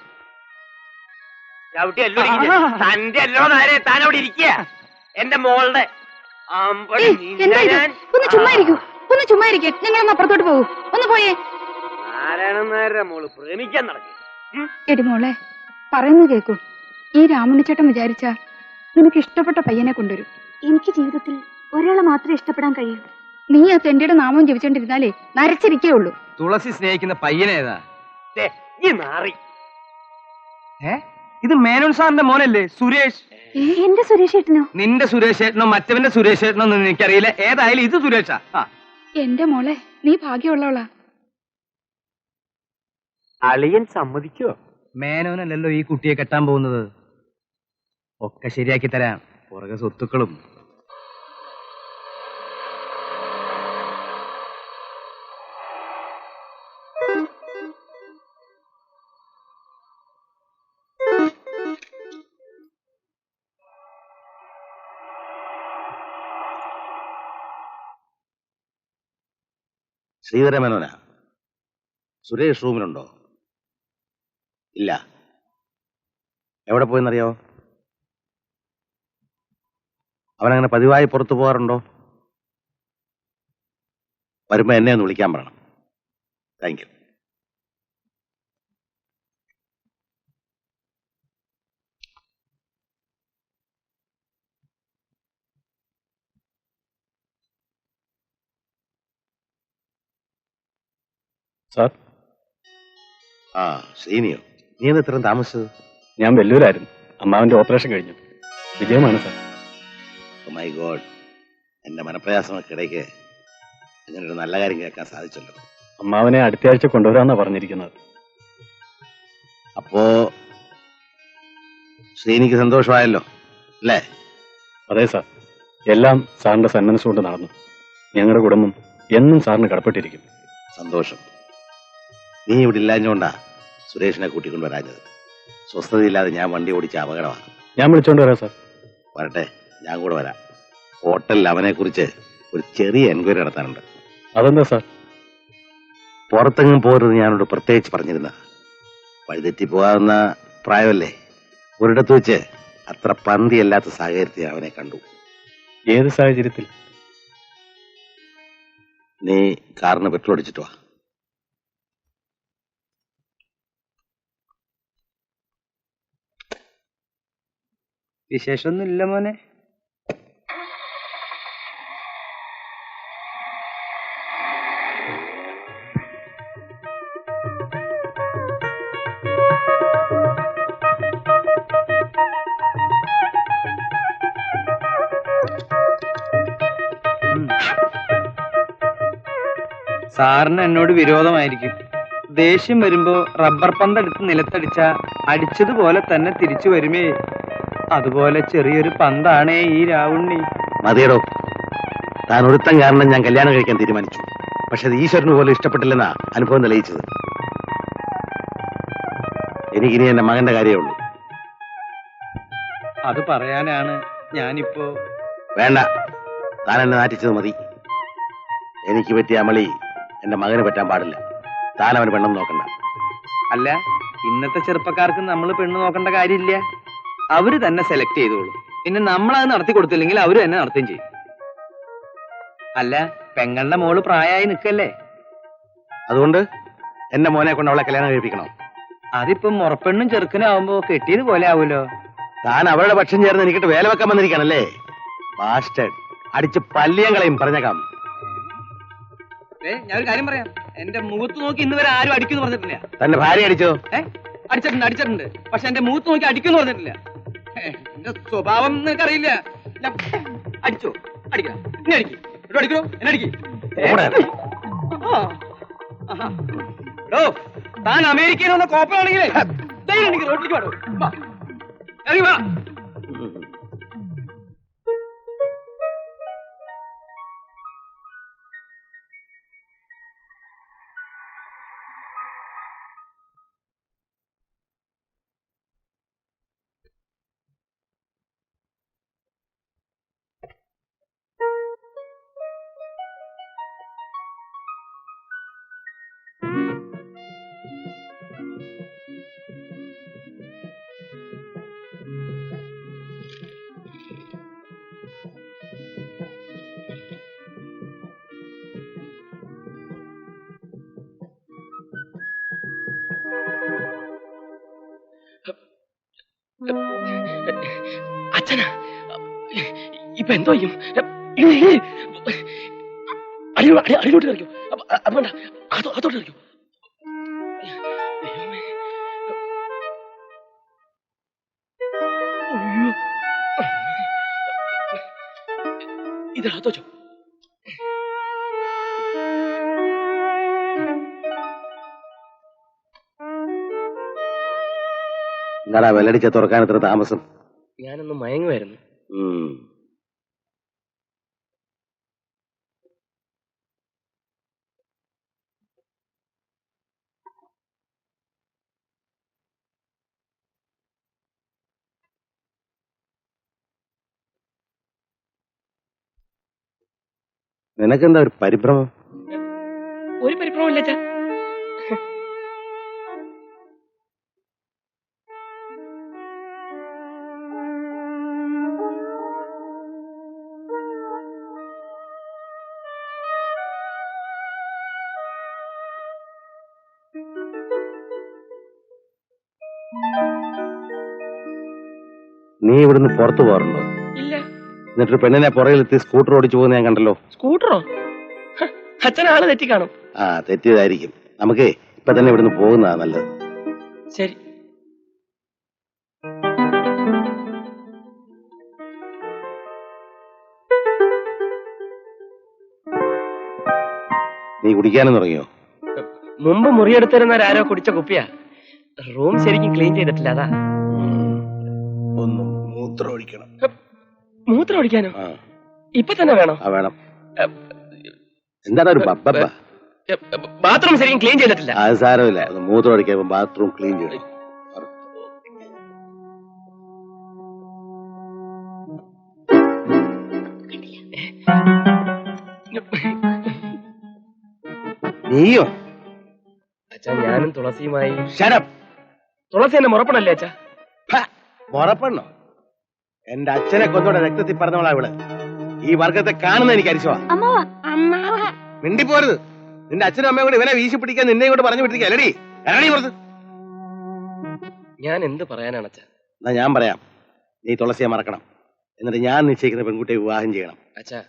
തന്റെ അല്ലോ നേരെ. താനവിടെ ഇരിക്കുക. എന്റെ മോളുടെ ഒന്ന് ചുമ്മാ ഇരിക്കൂ. ഒന്ന് ചുമ്മാ ഇരിക്കേ. ഞങ്ങളൊന്ന് അപ്പുറത്തോട്ട് പോകൂ. ഒന്ന് പോയേ. നാരായണൻ നായരുടെ മോള് പ്രേമിക്കാൻ നടക്കും. എടി മോളെ, പറയുന്നത് കേക്കൂ. ഈ രാമുണ്ണിച്ചേട്ടൻ വിചാരിച്ച നിനക്ക് ഇഷ്ടപ്പെട്ട പയ്യനെ കൊണ്ടുവരും. എനിക്ക് ജീവിതത്തിൽ ഒരാളെ മാത്രമേ ഇഷ്ടപ്പെടാൻ കഴിയൂ. നീ ആ തെണ്ടിയുടെ നാമം ജപിച്ചോണ്ടിരുന്നാലേ നരച്ചിരിക്കേ ഉള്ളൂ. തുളസി സ്നേഹിക്കുന്ന പയ്യനേതാ? ഇത് മേനോൻ സാറിന്റെ മോനല്ലേ സുരേഷ്? എന്റെ സുരേഷ് ഏട്ടനോ? നിന്റെ സുരേഷ് ഏട്ടനോ മറ്റവന്റെ സുരേഷ് ഏട്ടനോ ഒന്നും എനിക്കറിയില്ല. ഏതായാലും ഇത് സുരേഷാ. എന്റെ മോളെ, നീ ഭാഗ്യമുള്ളവളാ. അളിയൻ സമ്മതിക്കോ? മേനോനല്ലല്ലോ ഈ കുട്ടിയെ കെട്ടാൻ പോകുന്നത്. ഒക്കെ ശരിയാക്കി തരാം. പുറകെ സ്വത്തുക്കളും. ശ്രീധരമേനോനാ? സുരേഷ് റൂമിലുണ്ടോ? ഇല്ല. എവിടെ പോയെന്നറിയോ? അവനങ്ങനെ പതിവായി പുറത്തു പോകാറുണ്ടോ? വരുമ്പോ എന്നെ ഒന്ന് വിളിക്കാൻ പറയണം. Thank you. സാർ. ആ, ശ്രീനിയോ? നീ എന്ന് ഇത്രയും താമസിച്ചത്? ഞാൻ വെല്ലൂരായിരുന്നു. അമ്മാവന്റെ ഓപ്പറേഷൻ കഴിഞ്ഞു. വിജയമാണ് സാർ. മൈ ഗോഡ്, എന്റെ മനപ്രയാസങ്ങൾക്കിടയ്ക്ക് അങ്ങനെ ഒരു നല്ല കാര്യം കേൾക്കാൻ സാധിച്ചല്ലോ. അമ്മാവനെ അടുത്ത ആഴ്ച കൊണ്ടുവരാന്നാ പറഞ്ഞിരിക്കുന്നത്. അപ്പോ ശ്രീനിക്ക് സന്തോഷമായല്ലോ അല്ലേ? അതെ സാർ, എല്ലാം സാറിന്റെ സന്മനസ്സുകൊണ്ട് നടന്നു. ഞങ്ങളുടെ കുടുംബം എന്നും സാറിന് കടപ്പെട്ടിരിക്കും. സന്തോഷം. നീ ഇവിടെ ഇല്ലാഞ്ഞോണ്ടാ സുരേഷിനെ കൂട്ടിക്കൊണ്ടുവരാഞ്ഞത്. സ്വസ്ഥതയില്ലാതെ ഞാൻ വണ്ടി ഓടിച്ച അപകടമാണ്. ഞാൻ വിളിച്ചോണ്ട് വരാം സാർ. വരട്ടെ, ഞാൻ കൂടെ വരാം. ഹോട്ടലിൽ അവനെ കുറിച്ച് ഒരു ചെറിയ എൻക്വയറി നടത്താനുണ്ട്. അതെന്താ സാർ? പുറത്തെങ്ങും പോരുന്നത് ഞാനോട് പ്രത്യേകിച്ച് പറഞ്ഞിരുന്ന. വഴിതെറ്റി പോകാവുന്ന പ്രായമല്ലേ. ഒരിടത്ത് വെച്ച് അത്ര പന്തിയല്ലാത്ത സാഹചര്യത്തിൽ അവനെ കണ്ടു. ഏത് സാഹചര്യത്തിൽ? നീ കാറിന് പെട്രോൾ അടിച്ചിട്ട് വാ. വിശേഷമൊന്നും ഇല്ല മോനെ. സാറിന് എന്നോട് വിരോധമായിരിക്കും. ദേഷ്യം വരുമ്പോ റബ്ബർ പന്തെടുത്ത് നിലത്തടിച്ച അടിച്ചതുപോലെ തന്നെ തിരിച്ചു വരുമേ. അതുപോലെ ചെറിയൊരു പന്താണേ ഈ രാവുണ്ണി. മതിയടോ, താൻ ഒരുത്തം കാരണം ഞാൻ കല്യാണം കഴിക്കാൻ തീരുമാനിച്ചു. പക്ഷെ അത് ഈശ്വരന് പോലെ ഇഷ്ടപ്പെട്ടില്ലെന്നാ അനുഭവം തെളിയിച്ചത്. എനിക്കിനി എന്റെ മകന്റെ കാര്യമേ ഉള്ളൂ. അത് പറയാനാണ് ഞാനിപ്പോ. വേണ്ട, താൻ എന്നെ നാറ്റിച്ചത് മതി. എനിക്ക് പറ്റിയ അമളി എന്റെ മകന് പറ്റാൻ പാടില്ല. താൻ അവന് പെണ്ണം നോക്കണ്ട. അല്ല, ഇന്നത്തെ ചെറുപ്പക്കാർക്ക് നമ്മൾ പെണ്ണ് നോക്കേണ്ട കാര്യമില്ല. അവര് തന്നെ സെലക്ട് ചെയ്തോളൂ. പിന്നെ നമ്മളത് നടത്തി കൊടുത്തില്ലെങ്കിൽ അവര് തന്നെ നടത്തുകയും ചെയ്യും. അല്ല, പെങ്ങളുടെ മോള് പ്രായമായി നിൽക്കല്ലേ. അതുകൊണ്ട് എന്റെ മോനെ കൊണ്ട് അവളെ കല്യാണം കഴിപ്പിക്കണം. അതിപ്പം മുറപ്പെണ്ണും ചെറുക്കനാവുമ്പോ കെട്ടിയത് പോലെ ആവൂലോ. താൻ അവരുടെ പക്ഷം ചേർന്ന് എനിക്കിട്ട് വേല വെക്കാൻ വന്നിരിക്കണല്ലേ. ബാസ്റ്റേഡ്, അടിച്ച് പല്ലിയം കളയും പറഞ്ഞേക്കാം. ഞാൻ ഒരു കാര്യം പറയാം. എന്റെ മുഖത്ത് നോക്കി ഇന്ന് വരെ ആരും അടിക്കുന്നു പറഞ്ഞിട്ടില്ല. തന്റെ ഭാര്യ അടിച്ചോ? അടിച്ചിട്ടുണ്ട്. പക്ഷെ എന്റെ മുഖത്ത് നോക്കി അടിക്കുന്നു പറഞ്ഞിട്ടില്ല. എന്റെ സ്വഭാവം നിനക്കറിയില്ല. അടിച്ചോ? അടിക്കാം. ഇനി അടിക്കും. അടിക്കണോ? എന്നെ അടിക്കും. താൻ അമേരിക്കയിൽ വന്ന കോപ്പറാണെങ്കിലേ എനിക്ക് റോട്ടിലേക്ക് പാടോ. ഇറങ്ങി വാ. അച്ഛനാ, ഇപ്പൊ എന്തോ ചെയ്യും? അടിയിലോട്ട് കളിക്കും. അതുകൊണ്ട അതോട്ട് കളിക്കും. ഇതിനകത്തോ? എന്താടാ വെല്ലടിച്ച തുറക്കാൻ ഇത്ര താമസം? ഞാനൊന്ന് മയങ്ങുമായിരുന്നു. നിനക്കെന്താ ഒരു പരിഭ്രമം? ഒരു പരിഭ്രമമില്ല അച്ഛാ. നീ ഇവിടുന്ന് പുറത്തു പോകാറുണ്ടോ? ഇല്ല. എന്നിട്ടൊരു പെണ്ണിനെ പുറകിലെത്തി സ്കൂട്ടർ ഓടിച്ചു പോകുന്ന ഞാൻ കണ്ടല്ലോ. സ്കൂട്ടറോ? അച്ഛൻ ആള് തെറ്റി കാണും. ആ, തെറ്റിയതായിരിക്കും. നമുക്കേ ഇപ്പൊ തന്നെ ഇവിടുന്ന് പോകുന്നതാ നല്ലത്. ശരി. നീ കുടിക്കാനും തുടങ്ങിയോ? മുമ്പ് മുറിയെടുത്തിരുന്നവരാരോ കുടിച്ച കുപ്പിയാ. റൂം ശരിക്കും ക്ലീൻ ചെയ്തിട്ടില്ല, അതാ. ഒന്ന് മൂത്രം ഒഴിക്കണം. മൂത്രം ഒഴിക്കാനോ? ഇപ്പൊ തന്നെ വേണോ? വേണം. എന്താണ് ഒരു ബബ്ബ? ബാത്റൂം ശരിക്കും ക്ലീൻ ചെയ്തിട്ടില്ല. അത് സാരമില്ല. മൂത്രം ഒഴിക്കാൻ ബാത്റൂം ക്ലീൻ ചെയ്യണം. നീയോ? അച്ഛാ, ഞാനും തുളസിയുമായി. ശരം. തുളസി എന്നെ മുറപ്പണല്ലേ അച്ഛാ? മുറപ്പെണ്ണോ? എന്റെ അച്ഛനെ കൊന്നോടെ രക്തത്തിൽ പറഞ്ഞവളാ ഇവിടെ. ഈ വർഗത്തെ കാണുന്ന എനിക്ക് അരിശവാ. മിണ്ടിപ്പോരുത്. നിന്റെ അച്ഛനും അമ്മയും കൂടെ ഇവനെ വീശി പിടിക്കാൻ നിന്നെ കൂടെ പറഞ്ഞു വിട്ടിരിക്കുക അല്ലടി. ഇറങ്ങി പുറത്ത്. ഞാൻ എന്ത് പറയാനാണ് അച്ഛാ? എന്നാ ഞാൻ പറയാം. നീ തുളസിയെ മറക്കണം. എന്നിട്ട് ഞാൻ നിശ്ചയിക്കുന്ന പെൺകുട്ടിയെ വിവാഹം ചെയ്യണം. അച്ഛാ,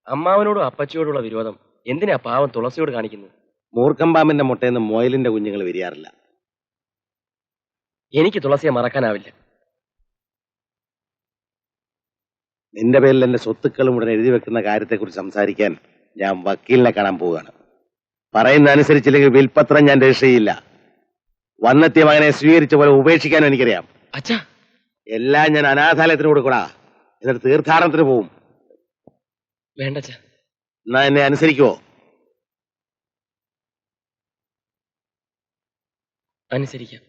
അമ്മാവനോടും അപ്പച്ചിയോടുള്ള വിരോധം എന്തിനാ പാവം തുളസിയോട് കാണിക്കുന്നത്? മൂർഖമ്പാമ്പിന്റെ മുട്ടയെന്ന് മൊയലിന്റെ കുഞ്ഞുങ്ങൾ വിരിയാറില്ല. എനിക്ക് തുളസിയെ മറക്കാനാവില്ല. നിന്റെ പേരിൽ എന്റെ സ്വത്തുക്കളും ഉടനെ എഴുതി വെക്കുന്ന കാര്യത്തെക്കുറിച്ച് സംസാരിക്കാൻ ഞാൻ വക്കീലിനെ കാണാൻ പോവുകയാണ്. പറയുന്ന അനുസരിച്ചില്ലെങ്കിൽ വിൽപത്രം ഞാൻ രജിസ്റ്റർ ചെയ്യില്ല. വന്നെത്തിയ മകനെ സ്വീകരിച്ച പോലെ ഉപേക്ഷിക്കാനും എനിക്കറിയാം. അച്ഛാ, എല്ലാം ഞാൻ അനാഥാലയത്തിന് കൊടുക്കൂടാ. എന്നിട്ട് തീർത്ഥാടനത്തിന് പോവും. വേണ്ട അച്ഛാ. എന്നാ എന്നെ അനുസരിക്കുവോ? അനുസരിക്കാം.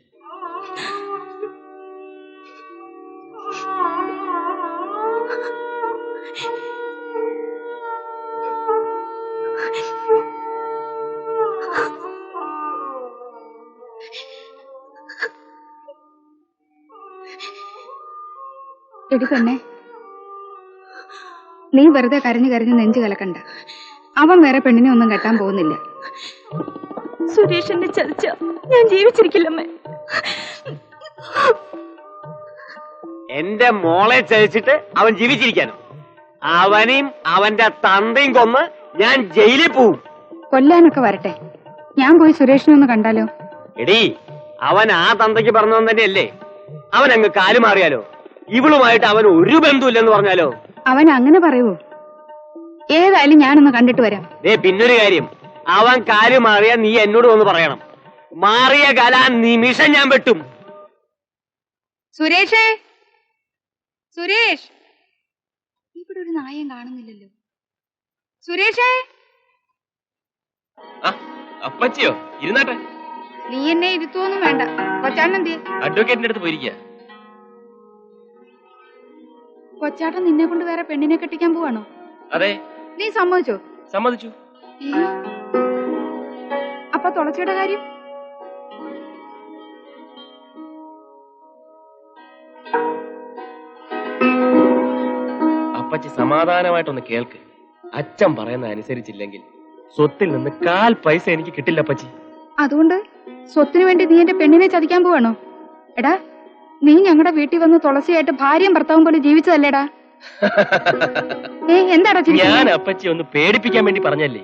എടി പെണ്ണെ, നീ വെറുതെ കരഞ്ഞു കരഞ്ഞ് നെഞ്ചു കലക്കണ്ട. അവൻ വേറെ പെണ്ണിനെ ഒന്നും കെട്ടാൻ പോകുന്നില്ല. സുരേഷ് എന്നെ ചതിച്ച ഞാൻ ജീവിച്ചിരിക്കില്ലമ്മേ. എന്റെ മോളെ ചതിച്ചിട്ട് അവൻ ജീവിച്ചിരിക്കാനോ? അവനെയും അവന്റെ തന്തയും കൊന്ന് ഞാൻ ജയിലിൽ പോവും. കൊല്ലാനൊക്കെ വരട്ടെ, ഞാൻ പോയി സുരേഷിനെ ഒന്ന് കണ്ടാലോ? എടീ, അവൻ ആ തന്തയ്ക്ക് പറഞ്ഞവൻ തന്നെയല്ലേ? അവൻ അങ്ങ് കാലുമാറിയാലോ? ഇവളുമായിട്ട് അവൻ ഒരു ബന്ധുവില്ലെന്ന് പറഞ്ഞാലോ? അവൻ അങ്ങനെ പറയൂ? ഏതായാലും ഞാനൊന്ന് കണ്ടിട്ട് വരാം. പിന്നൊരു കാര്യം, അവൻ കാല് മാറിയാ നീ എന്നോട് വന്ന് പറയണം. മാറിയ കാല നിമിഷം ഞാൻ വെട്ടും. സുരേഷേ, സുരേഷ്, ഇവിടെ ഒരു നായം കാണുന്നില്ലല്ലോ. സുരേഷേ. അപ്പച്ചിയോ? ഇരുന്നാട്ടെ. നീ എന്നെ ഇരുത്തുവൊന്നും വേണ്ട. കൊച്ചാട്ടൻ എന്തിയെ? അഡ്വക്കേറ്റിന്റെ അടുത്ത് പോയിരിക്കുക. കൊച്ചാട്ടൻ നിന്നെ കൊണ്ട് വേറെ പെണ്ണിനെ കെട്ടിക്കാൻ പോവാണോ? അതെ. നീ സമ്മതിച്ചോ? സമ്മതിച്ചു. അപ്പൊ തുളസിയുടെ കാര്യം? അപ്പച്ചി സമാധാനമായിട്ടൊന്ന് കേൾക്ക്. അച്ഛൻ പറയുന്ന അനുസരിച്ചില്ലെങ്കിൽ സ്വത്തിൽ നിന്ന് 1/4 പൈസ എനിക്ക് കിട്ടില്ല അപ്പച്ചി. അതുകൊണ്ട് സ്വത്തിനു വേണ്ടി നീ എന്റെ പെണ്ണിനെ ചതിക്കാൻ പോവാണോ? എടാ, നീ ഞങ്ങളുടെ വീട്ടിൽ വന്ന് തുളസിയായിട്ട് ഭാര്യയും ഭർത്താവും പോലെ ജീവിച്ചതല്ലേടാ? എന്താടാ? ഞാൻ അപ്പച്ചി ഒന്ന് പേടിപ്പിക്കാൻ വേണ്ടി പറഞ്ഞല്ലേ.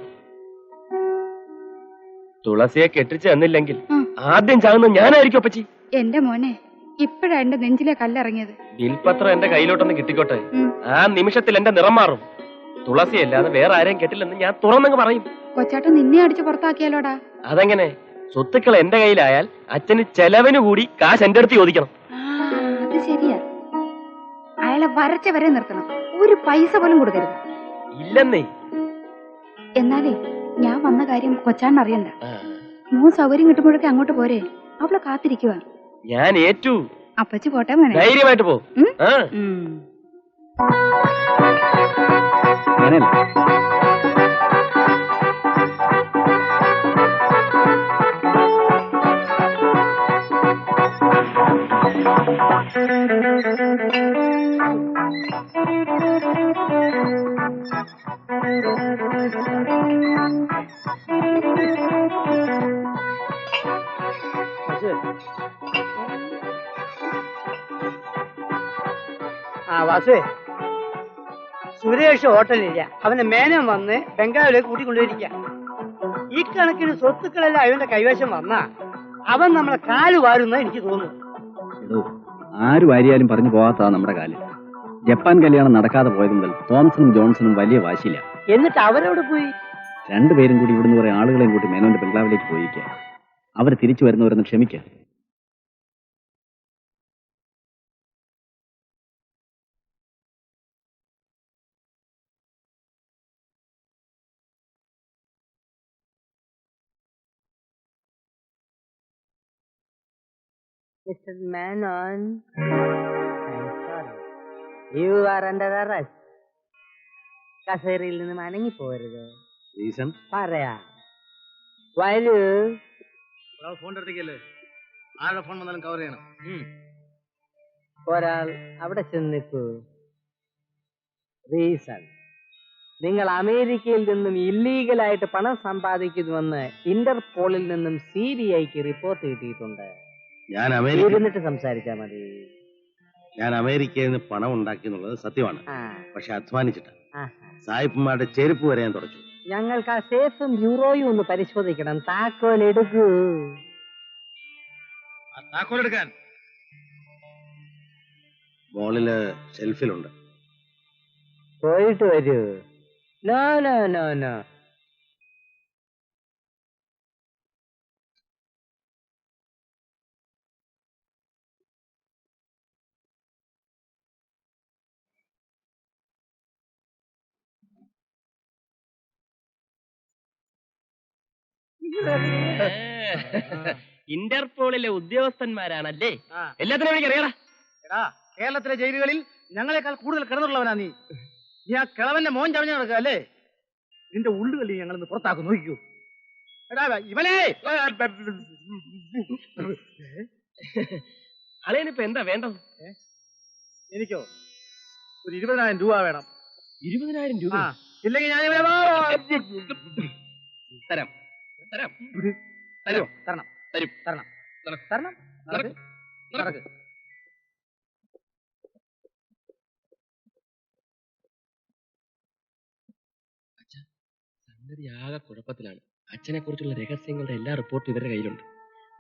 തുളസിയെ കെട്ടിച്ച് തന്നില്ലെങ്കിൽ ആദ്യം ചാകുന്നത് ഞാനായിരിക്കും അപ്പച്ചി. എന്റെ മോനെ, ഇപ്പഴാ എന്റെ നെഞ്ചിലെ കല്ലിറങ്ങിയത്. ബിൽപത്രം എന്റെ കയ്യിലോട്ടൊന്ന് കിട്ടിക്കോട്ടെ. ആ നിമിഷത്തിൽ എന്റെ നിറം മാറും. തുളസിയല്ലാതെ വേറെ ആരെയും കെട്ടില്ലെന്ന് ഞാൻ തുറന്നങ്ങ് പറയും. കൊച്ചാട്ടൻ നിന്നെ അടിച്ച് പുറത്താക്കിയാലോടാ? അതെങ്ങനെ? സ്വത്തുക്കൾ എന്റെ കയ്യിലായാൽ അച്ഛന് ചെലവിന് കൂടി കാശ് എന്റെ അടുത്ത് ചോദിക്കണം. അത് ശരിയാ. അയാളെ വരച്ച വരെ നിർത്തണം. ഒരു പൈസ പോലും കൊടുക്കരുത്. ഇല്ലെന്നേ. എന്നാലേ ഞാൻ വന്ന കാര്യം കൊച്ചാണ് അറിയണ്ട. മോൻ സൗകര്യം കിട്ടുമ്പോഴൊക്കെ അങ്ങോട്ട് പോരെ. അവളെ കാത്തിരിക്കുക. ഞാൻ ഏറ്റു. അപ്പച്ചി പോട്ടെ മോനെ. ധൈര്യമായിട്ട് പോ. ആ വാസുവേ, സുരേഷ് ഹോട്ടലില്ല. അവന്റെ മേനം വന്ന് ബംഗാളിലേക്ക് കൂട്ടിക്കൊണ്ടിരിക്കുക. ഈ കണക്കിന് സ്വത്തുക്കളെല്ലാം അവന്റെ കൈവശം വന്നാ അവൻ നമ്മളെ കാല് വാരുന്ന എനിക്ക് തോന്നുന്നു. ആര് വാരിയാലും പറഞ്ഞു പോകാത്തതാ നമ്മുടെ കാല്. ജപ്പാൻ കല്യാണം നടക്കാതെ പോയത് മുതൽ തോംസണും ജോൺസണും വലിയ വാശിയില്ല. എന്നിട്ട് അവരവിടെ പോയി രണ്ടുപേരും കൂടി ഇവിടുന്ന് കുറെ ആളുകളെയും കൂട്ടി മേനോന്റെ ബംഗ്ലാവിലേക്ക് പോയിക്കുക. അവർ തിരിച്ചു വരുന്നവരെന്ന് ക്ഷമിക്കുക. Mr. Menon, I'm sorry. You are under arrest. കസേരയിൽ നിന്ന് അനങ്ങി പോരുത്. റീസൺ പറയാ. വരൂ. ഫോൺ എടുത്തേക്കല്ലേ, ആരുടെ ഫോൺ വന്നാലും കവർ ചെയ്യണം. ഒരാൾ അവിടെ ചെന്ന് നിൽക്കൂ. റീസൺ, നിങ്ങൾ അമേരിക്കയിൽ നിന്നും ഇല്ലീഗലായിട്ട് പണം സമ്പാദിക്കുന്നുവെന്ന് ഇന്റർപോളിൽ നിന്നും CBIക്ക് റിപ്പോർട്ട് കിട്ടിയിട്ടുണ്ട്. ഇരുന്നിട്ട് സംസാരിച്ചാ മതി. ഞാൻ അമേരിക്കയിൽ നിന്ന് പണം ഉണ്ടാക്കി എന്നുള്ളത് സത്യമാണ്. പക്ഷെ അധ്വാനിച്ചിട്ട് സായിപ്പുമാരുടെ ചെരുപ്പ് വരെ ഞാൻ തുടച്ചു. ഞങ്ങൾക്ക് ആ സേഫും ബ്യൂറോയും ഒന്ന് പരിശോധിക്കണം. താക്കോൽ എടുക്കൂ. താക്കോൽ എടുക്കാൻ മോളില് ഷെൽഫിലുണ്ട്. പോയിട്ട് വരൂ. No no no no. ഇന്റർപോളിലെ ഉദ്യോഗസ്ഥന്മാരാണല്ലേ? എല്ലാത്തിനും എനിക്ക് അറിയണം. എടാ, കേരളത്തിലെ ജയിലുകളിൽ ഞങ്ങളെക്കാൾ കൂടുതൽ കിടന്നുള്ളവനാ നീ. നീ ആ കിളവന്റെ മോൻ ചടഞ്ഞു നടക്കുക അല്ലേ? നിന്റെ ഉള്ളുകളി ഞങ്ങൾ ഇന്ന് പുറത്താക്കും. നോക്കൂ. എടാ ഇവനെ അളിയനിപ്പോ എന്താ വേണ്ടത്? എനിക്കോ ഒരു 20,000 രൂപ വേണം. 20,000 രൂപ? ഇല്ലെങ്കിൽ ഞാൻ തരാം. തരാം. തരുമോ? തരണം. തരും. തരണം. തരണം. നടക്ക്. സംഗതി ആകെ കുഴപ്പത്തിലാണ്. അച്ഛനെ കുറിച്ചുള്ള രഹസ്യങ്ങളുടെ എല്ലാ റിപ്പോർട്ടും ഇവരുടെ കയ്യിലുണ്ട്.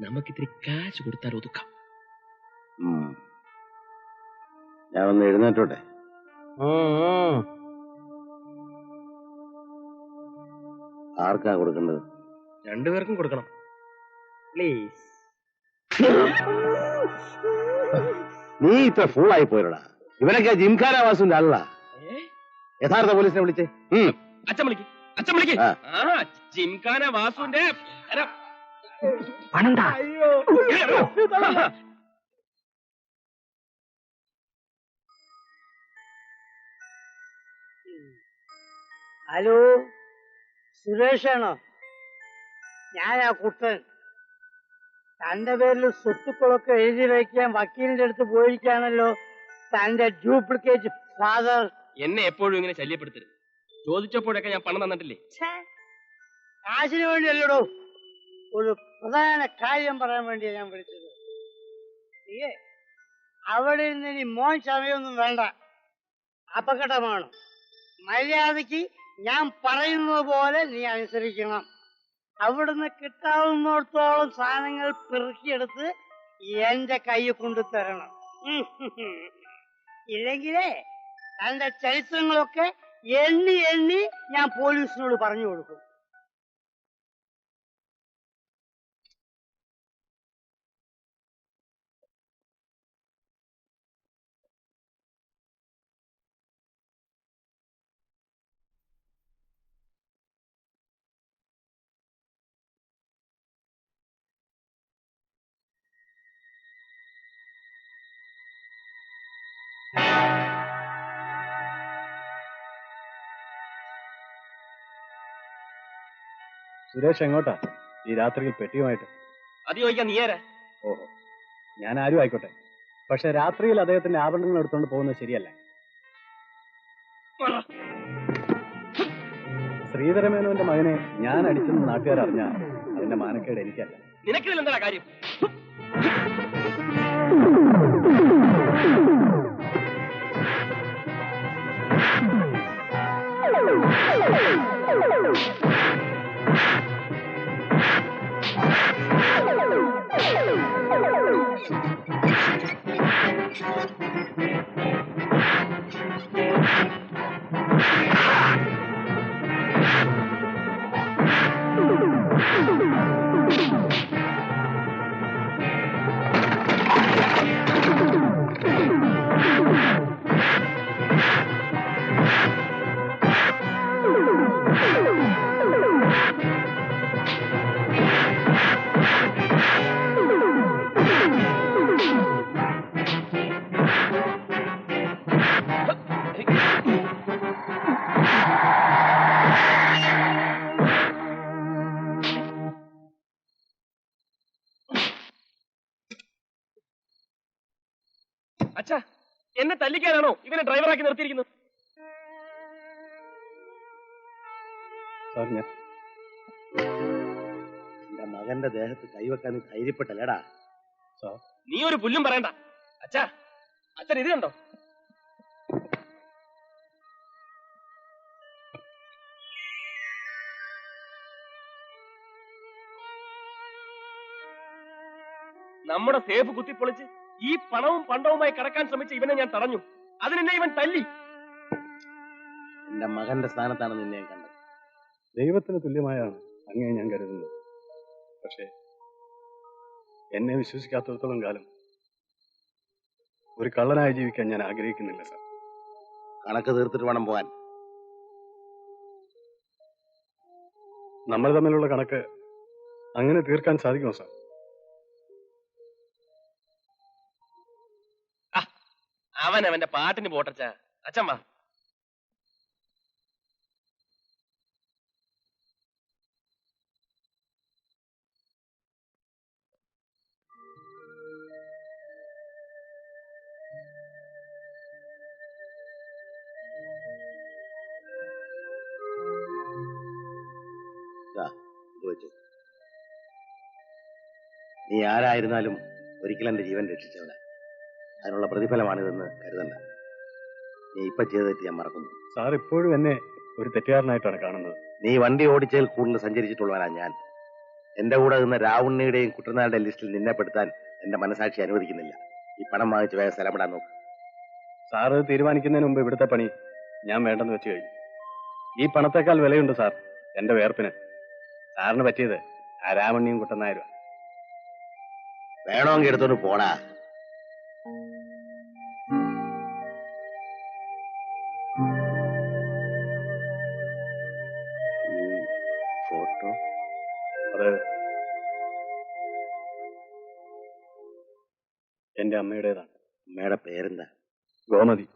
നമുക്കിത്തിരി കാശ് കൊടുത്താൽ ഒതുക്കാം. ഞാൻ ഒന്ന് എഴുന്നേറ്റോട്ടെ. ആർക്കാ കൊടുക്കേണ്ടത്? രണ്ടുപേർക്കും കൊടുക്കണം. പ്ലീസ്. നീ ഇത്ര ഫൂളായി പോയടാ. ഇവനൊക്കെ ജിംഖാന വാസുവിന്റെ ആളാ. യഥാർത്ഥ പോലീസിനെ വിളിച്ചേ. അച്ഛൻ വിളിക്ക്. അച്ഛൻ വിളിക്ക്. ജിംഖാന വാസുവിന്റെ ഹലോ, സുരേഷാണോ? ഞാനാ കുട്ടൻ. തന്റെ പേരിൽ സ്വത്തുക്കളൊക്കെ എഴുതി വയ്ക്കാൻ വക്കീലിന്റെ അടുത്ത് പോയിരിക്കാണല്ലോ തന്റെ ഡ്യൂപ്ലിക്കേറ്റ് ഫാദർ. എന്നെ എപ്പോഴും ഇങ്ങനെ ശല്യപ്പെടുത്തരുത്. ചോദിച്ചപ്പോഴൊക്കെ ഞാൻ പണം തന്നിട്ടില്ലേ? കാശിന് വേണ്ടിയല്ലടോ, ഒരു പ്രധാന കാര്യം പറയാൻ വേണ്ടിയാ ഞാൻ വിളിച്ചത്. അവിടെ നിന്ന് ഇനി മോൻ സമയമൊന്നും വേണ്ട. അപകടമാണ്. മര്യാദക്ക് ഞാൻ പറയുന്നത് പോലെ നീ അനുസരിക്കണം. അവിടുന്ന് കിട്ടാവുന്നിടത്തോളം സാധനങ്ങൾ പെറുക്കിയെടുത്ത് എന്റെ കൈ കൊണ്ടു തരണം. ഇല്ലെങ്കിലേ തന്റെ ചരിത്രങ്ങളൊക്കെ എണ്ണി എണ്ണി ഞാൻ പോലീസിനോട് പറഞ്ഞു കൊടുക്കും. സുരേഷ് എങ്ങോട്ടാ ഈ രാത്രിയിൽ പെട്ടിയുമായിട്ട്? അത് ചോദിക്കാൻ നീ ആരാ? ഓഹോ, ഞാൻ ആരും ആയിക്കോട്ടെ, പക്ഷെ രാത്രിയിൽ അദ്ദേഹത്തിന്റെ ആഭരണങ്ങൾ എടുത്തുകൊണ്ട് പോകുന്നത് ശരിയല്ല. ശ്രീധരമേനോന്റെ മകനെ ഞാൻ അടിച്ചെന്ന് നാട്ടുകാർ അറിഞ്ഞാൽ അതിന്റെ മാനക്കേട് എനിക്കല്ല. നിനക്കിതിൽ എന്താ കാര്യം? അച്ഛാ, എന്നെ തല്ലിക്കാനാണോ ഇവനെ ഡ്രൈവറാക്കി നിർത്തിയിരിക്കുന്നത്? എന്റെ മകന്റെ ദേഹത്ത് കൈവെക്കാൻ നീ ധൈര്യപ്പെട്ടല്ലേടാ? നീ ഒരു പുല്ലും പറയണ്ട. അച്ഛാ, അച്ഛൻ ഇത് കണ്ടോ? നമ്മുടെ സേഫ് കുത്തിപ്പൊളിച്ച് ഈ പണവും പണ്ടവുമായി കടക്കാൻ ശ്രമിച്ച ഇവനെ ഞാൻ തടഞ്ഞു. അതിനെന്നെ ഇവൻ തല്ലി. എന്റെ മകന്റെ സ്ഥാനത്താണ് നിന്നെ കണ്ടത്. ദൈവത്തിന് തുല്യമായാണ് അങ്ങേ ഞാൻ കരുതുന്നത്. പക്ഷേ എന്നെ വിശ്വസിക്കാത്തിടത്തോളം കാലം ഒരു കള്ളനായി ജീവിക്കാൻ ഞാൻ ആഗ്രഹിക്കുന്നില്ല സാർ. കണക്ക് തീർത്തിട്ട് വേണം പോകാൻ. നമ്മൾ തമ്മിലുള്ള കണക്ക് അങ്ങനെ തീർക്കാൻ സാധിക്കുമോ സാർ? അവൻ അവന്റെ പാട്ടിന് പോട്ടച്ച. അച്ഛൻ വാ. നീ ആരായിരുന്നാലും ഒരിക്കലും എന്റെ ജീവൻ രക്ഷിച്ചവനാ. അതിനുള്ള പ്രതിഫലമാണിതെന്ന് കരുതണ്ട. നീ ഇപ്പൊ ചെയ്ത തെറ്റ് ഞാൻ മറക്കുന്നു. സാർ ഇപ്പോഴും എന്നെ ഒരു തെറ്റുകാരനായിട്ടാണ് കാണുന്നത്. നീ വണ്ടി ഓടിച്ചതിൽ കൂടുതൽ സഞ്ചരിച്ചിട്ടുള്ളവനാ ഞാൻ. എന്റെ കൂടെ നിന്ന് രാവുണ്ണിയുടെയും കുട്ടനാടിന്റെ ലിസ്റ്റിൽ നിന്നെ പെടുത്താൻ എന്റെ മനസാക്ഷി അനുവദിക്കുന്നില്ല. ഈ പണം വാങ്ങിച്ച് വേഗം സ്ഥലമിടാൻ നോക്ക്. സാറ് തീരുമാനിക്കുന്നതിന് മുമ്പ് ഇവിടുത്തെ പണി ഞാൻ വേണ്ടെന്ന് വെച്ച് കഴിഞ്ഞു. ഈ പണത്തേക്കാൾ വിലയുണ്ട് സാർ എന്റെ വേർപ്പിന്. സാറിന് പറ്റിയത് ആ രാവുണ്ണിയും കുട്ടനായരും. വേണമെങ്കിൽ എടുത്തോണ്ട് പോടാ. ഫോട്ടോ അത് എന്റെ അമ്മയുടേതാണ്. അമ്മയുടെ പേരെന്താ? ഗോമതി.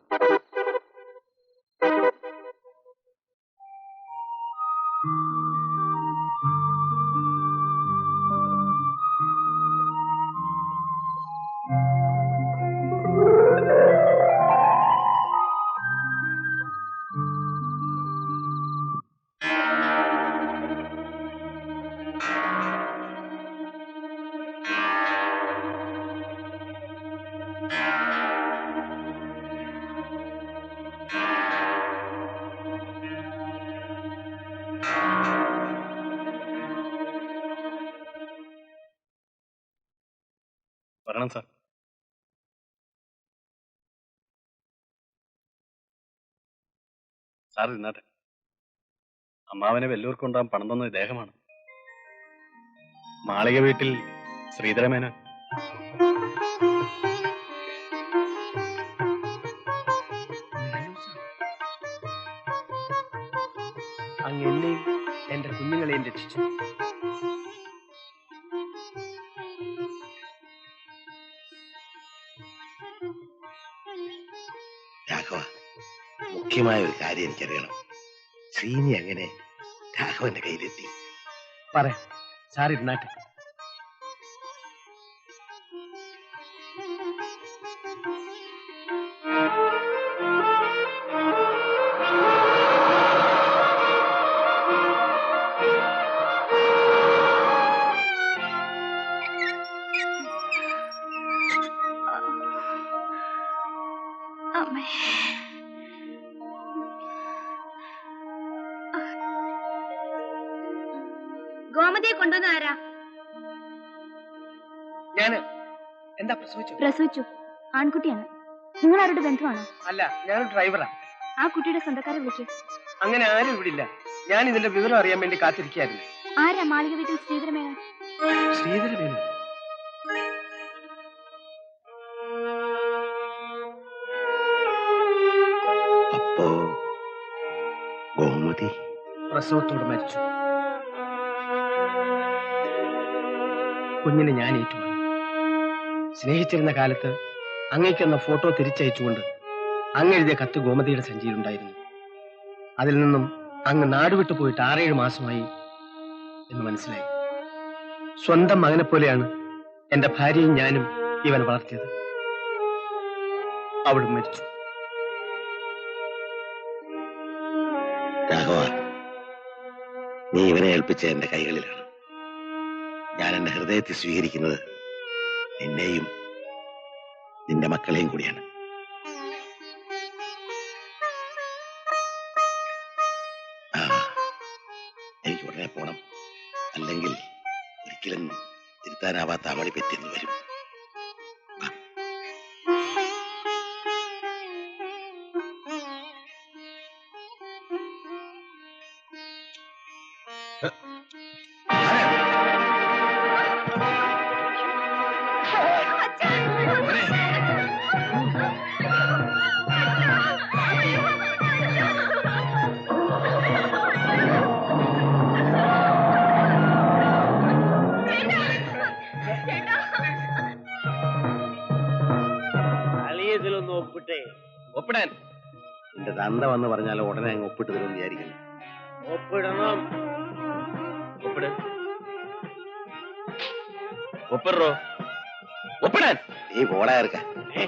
വരണം സാർ. സാർ ഇന്നാട്ടെ. അമ്മാവനെ വെല്ലൂർക്ക് കൊണ്ടാൻ പണം തന്ന ഇദ്ദേഹമാണ്. മാളിക വീട്ടിൽ ശ്രീധരമേനോൻ. അങ്ങ് എന്നെയും എന്റെ കുഞ്ഞുങ്ങളെയും രക്ഷിച്ചു. രാഘവ, മുഖ്യമായ ഒരു കാര്യം എനിക്കറിയണം. ശ്രീനി അങ്ങനെ രാഘവന്റെ കയ്യിലെത്തി? പറയാം. സാർ ഇരുന്നാട്ടെ. അമ്മേ, ഗോമതിയെ കൊണ്ടുവന്ന ആരാ? ഞാന്. എന്താ പ്രസവിച്ചു? പ്രസവിച്ചു. ആൺകുട്ടിയാണ്. നിങ്ങൾ ആരുടെ ബന്ധുവാണോ? അല്ല, ഞാനൊരു ഡ്രൈവറാ. ആ കുട്ടിയുടെ സ്വന്തക്കാരെ വിളിക്കൂ. അങ്ങനെ ആരും ഇവിടെ ഇല്ല. ഞാൻ ഇതിന്റെ വിവരം അറിയാൻ വേണ്ടി കാത്തിരിക്കായിരുന്നു. ആരാ മാളിക വീട്ടിൽ ശ്രീധരമേനോൻ? ശ്രീധരമേനോൻ? അപ്പോ ഗോമതി പ്രസവത്തോടെ മരിച്ചു. കുഞ്ഞിനെ ഞാൻ ഏറ്റുവാങ്ങി. സ്നേഹിച്ചിരുന്ന കാലത്ത് അങ്ങേക്കെന്ന ഫോട്ടോ തിരിച്ചയച്ചുകൊണ്ട് അങ്ങെഴുതിയ കത്ത് ഗോമതിയുടെ സഞ്ചിയിലുണ്ടായിരുന്നു. അതിൽ നിന്നും അങ്ങ് നാടുവിട്ടു പോയിട്ട് 6-7 മാസമായി എന്ന് മനസ്സിലായി. സ്വന്തം മകനെ പോലെയാണ് എന്റെ ഭാര്യയും ഞാനും ഇവൻ വളർത്തിയത്. അവിടെ മരിച്ചു. രാഘവ, നീ ഇവനെ ഏൽപ്പിച്ച എന്റെ കൈകളിലാണ്. ഞാൻ എന്റെ ഹൃദയത്തിൽ സ്വീകരിക്കുന്നത് നിന്നെയും നിന്റെ മക്കളെയും കൂടിയാണ്. എനിക്ക് ഉടനെ പോണം, അല്ലെങ്കിൽ ഒരിക്കലും തിരുത്താനാവാത്ത അവളി പറ്റിയെന്ന് വരും. അളിയതിലൊന്ന് ഒപ്പിട്ടേ. ഒപ്പിടാൻ എന്റെ തന്ത വന്ന് പറഞ്ഞാൽ ഉടനെ അങ്ങ് ഒപ്പിട്ട് തരുമെന്ന് വിചാരിക്കുന്നു. ഒപ്പിടണം. ഒപ്പിട്. ഒപ്പിടോ. ഒപ്പിടാൻ. നീ പോടാ ഇറക്ക. Ha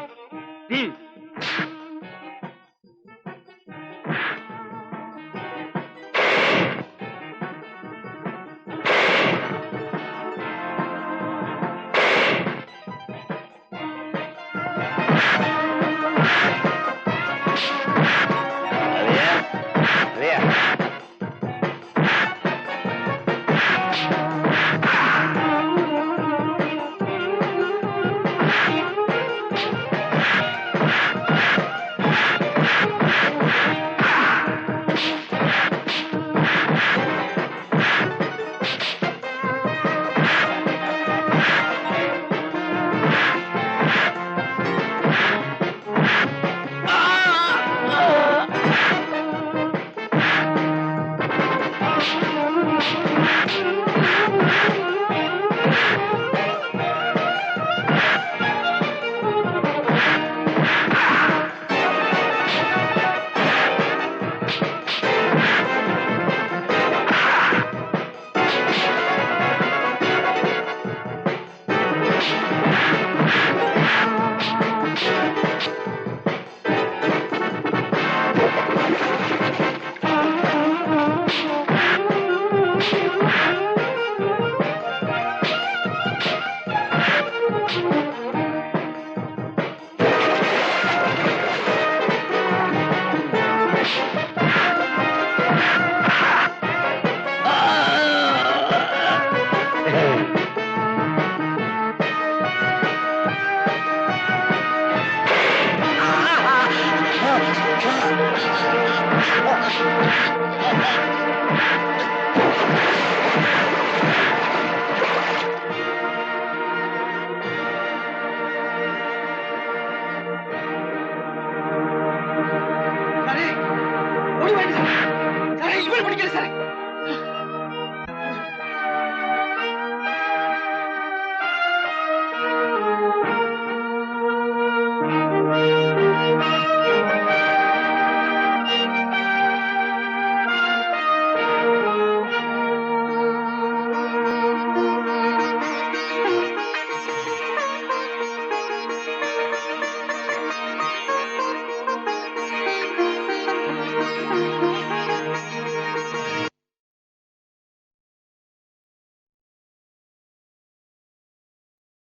ha ha!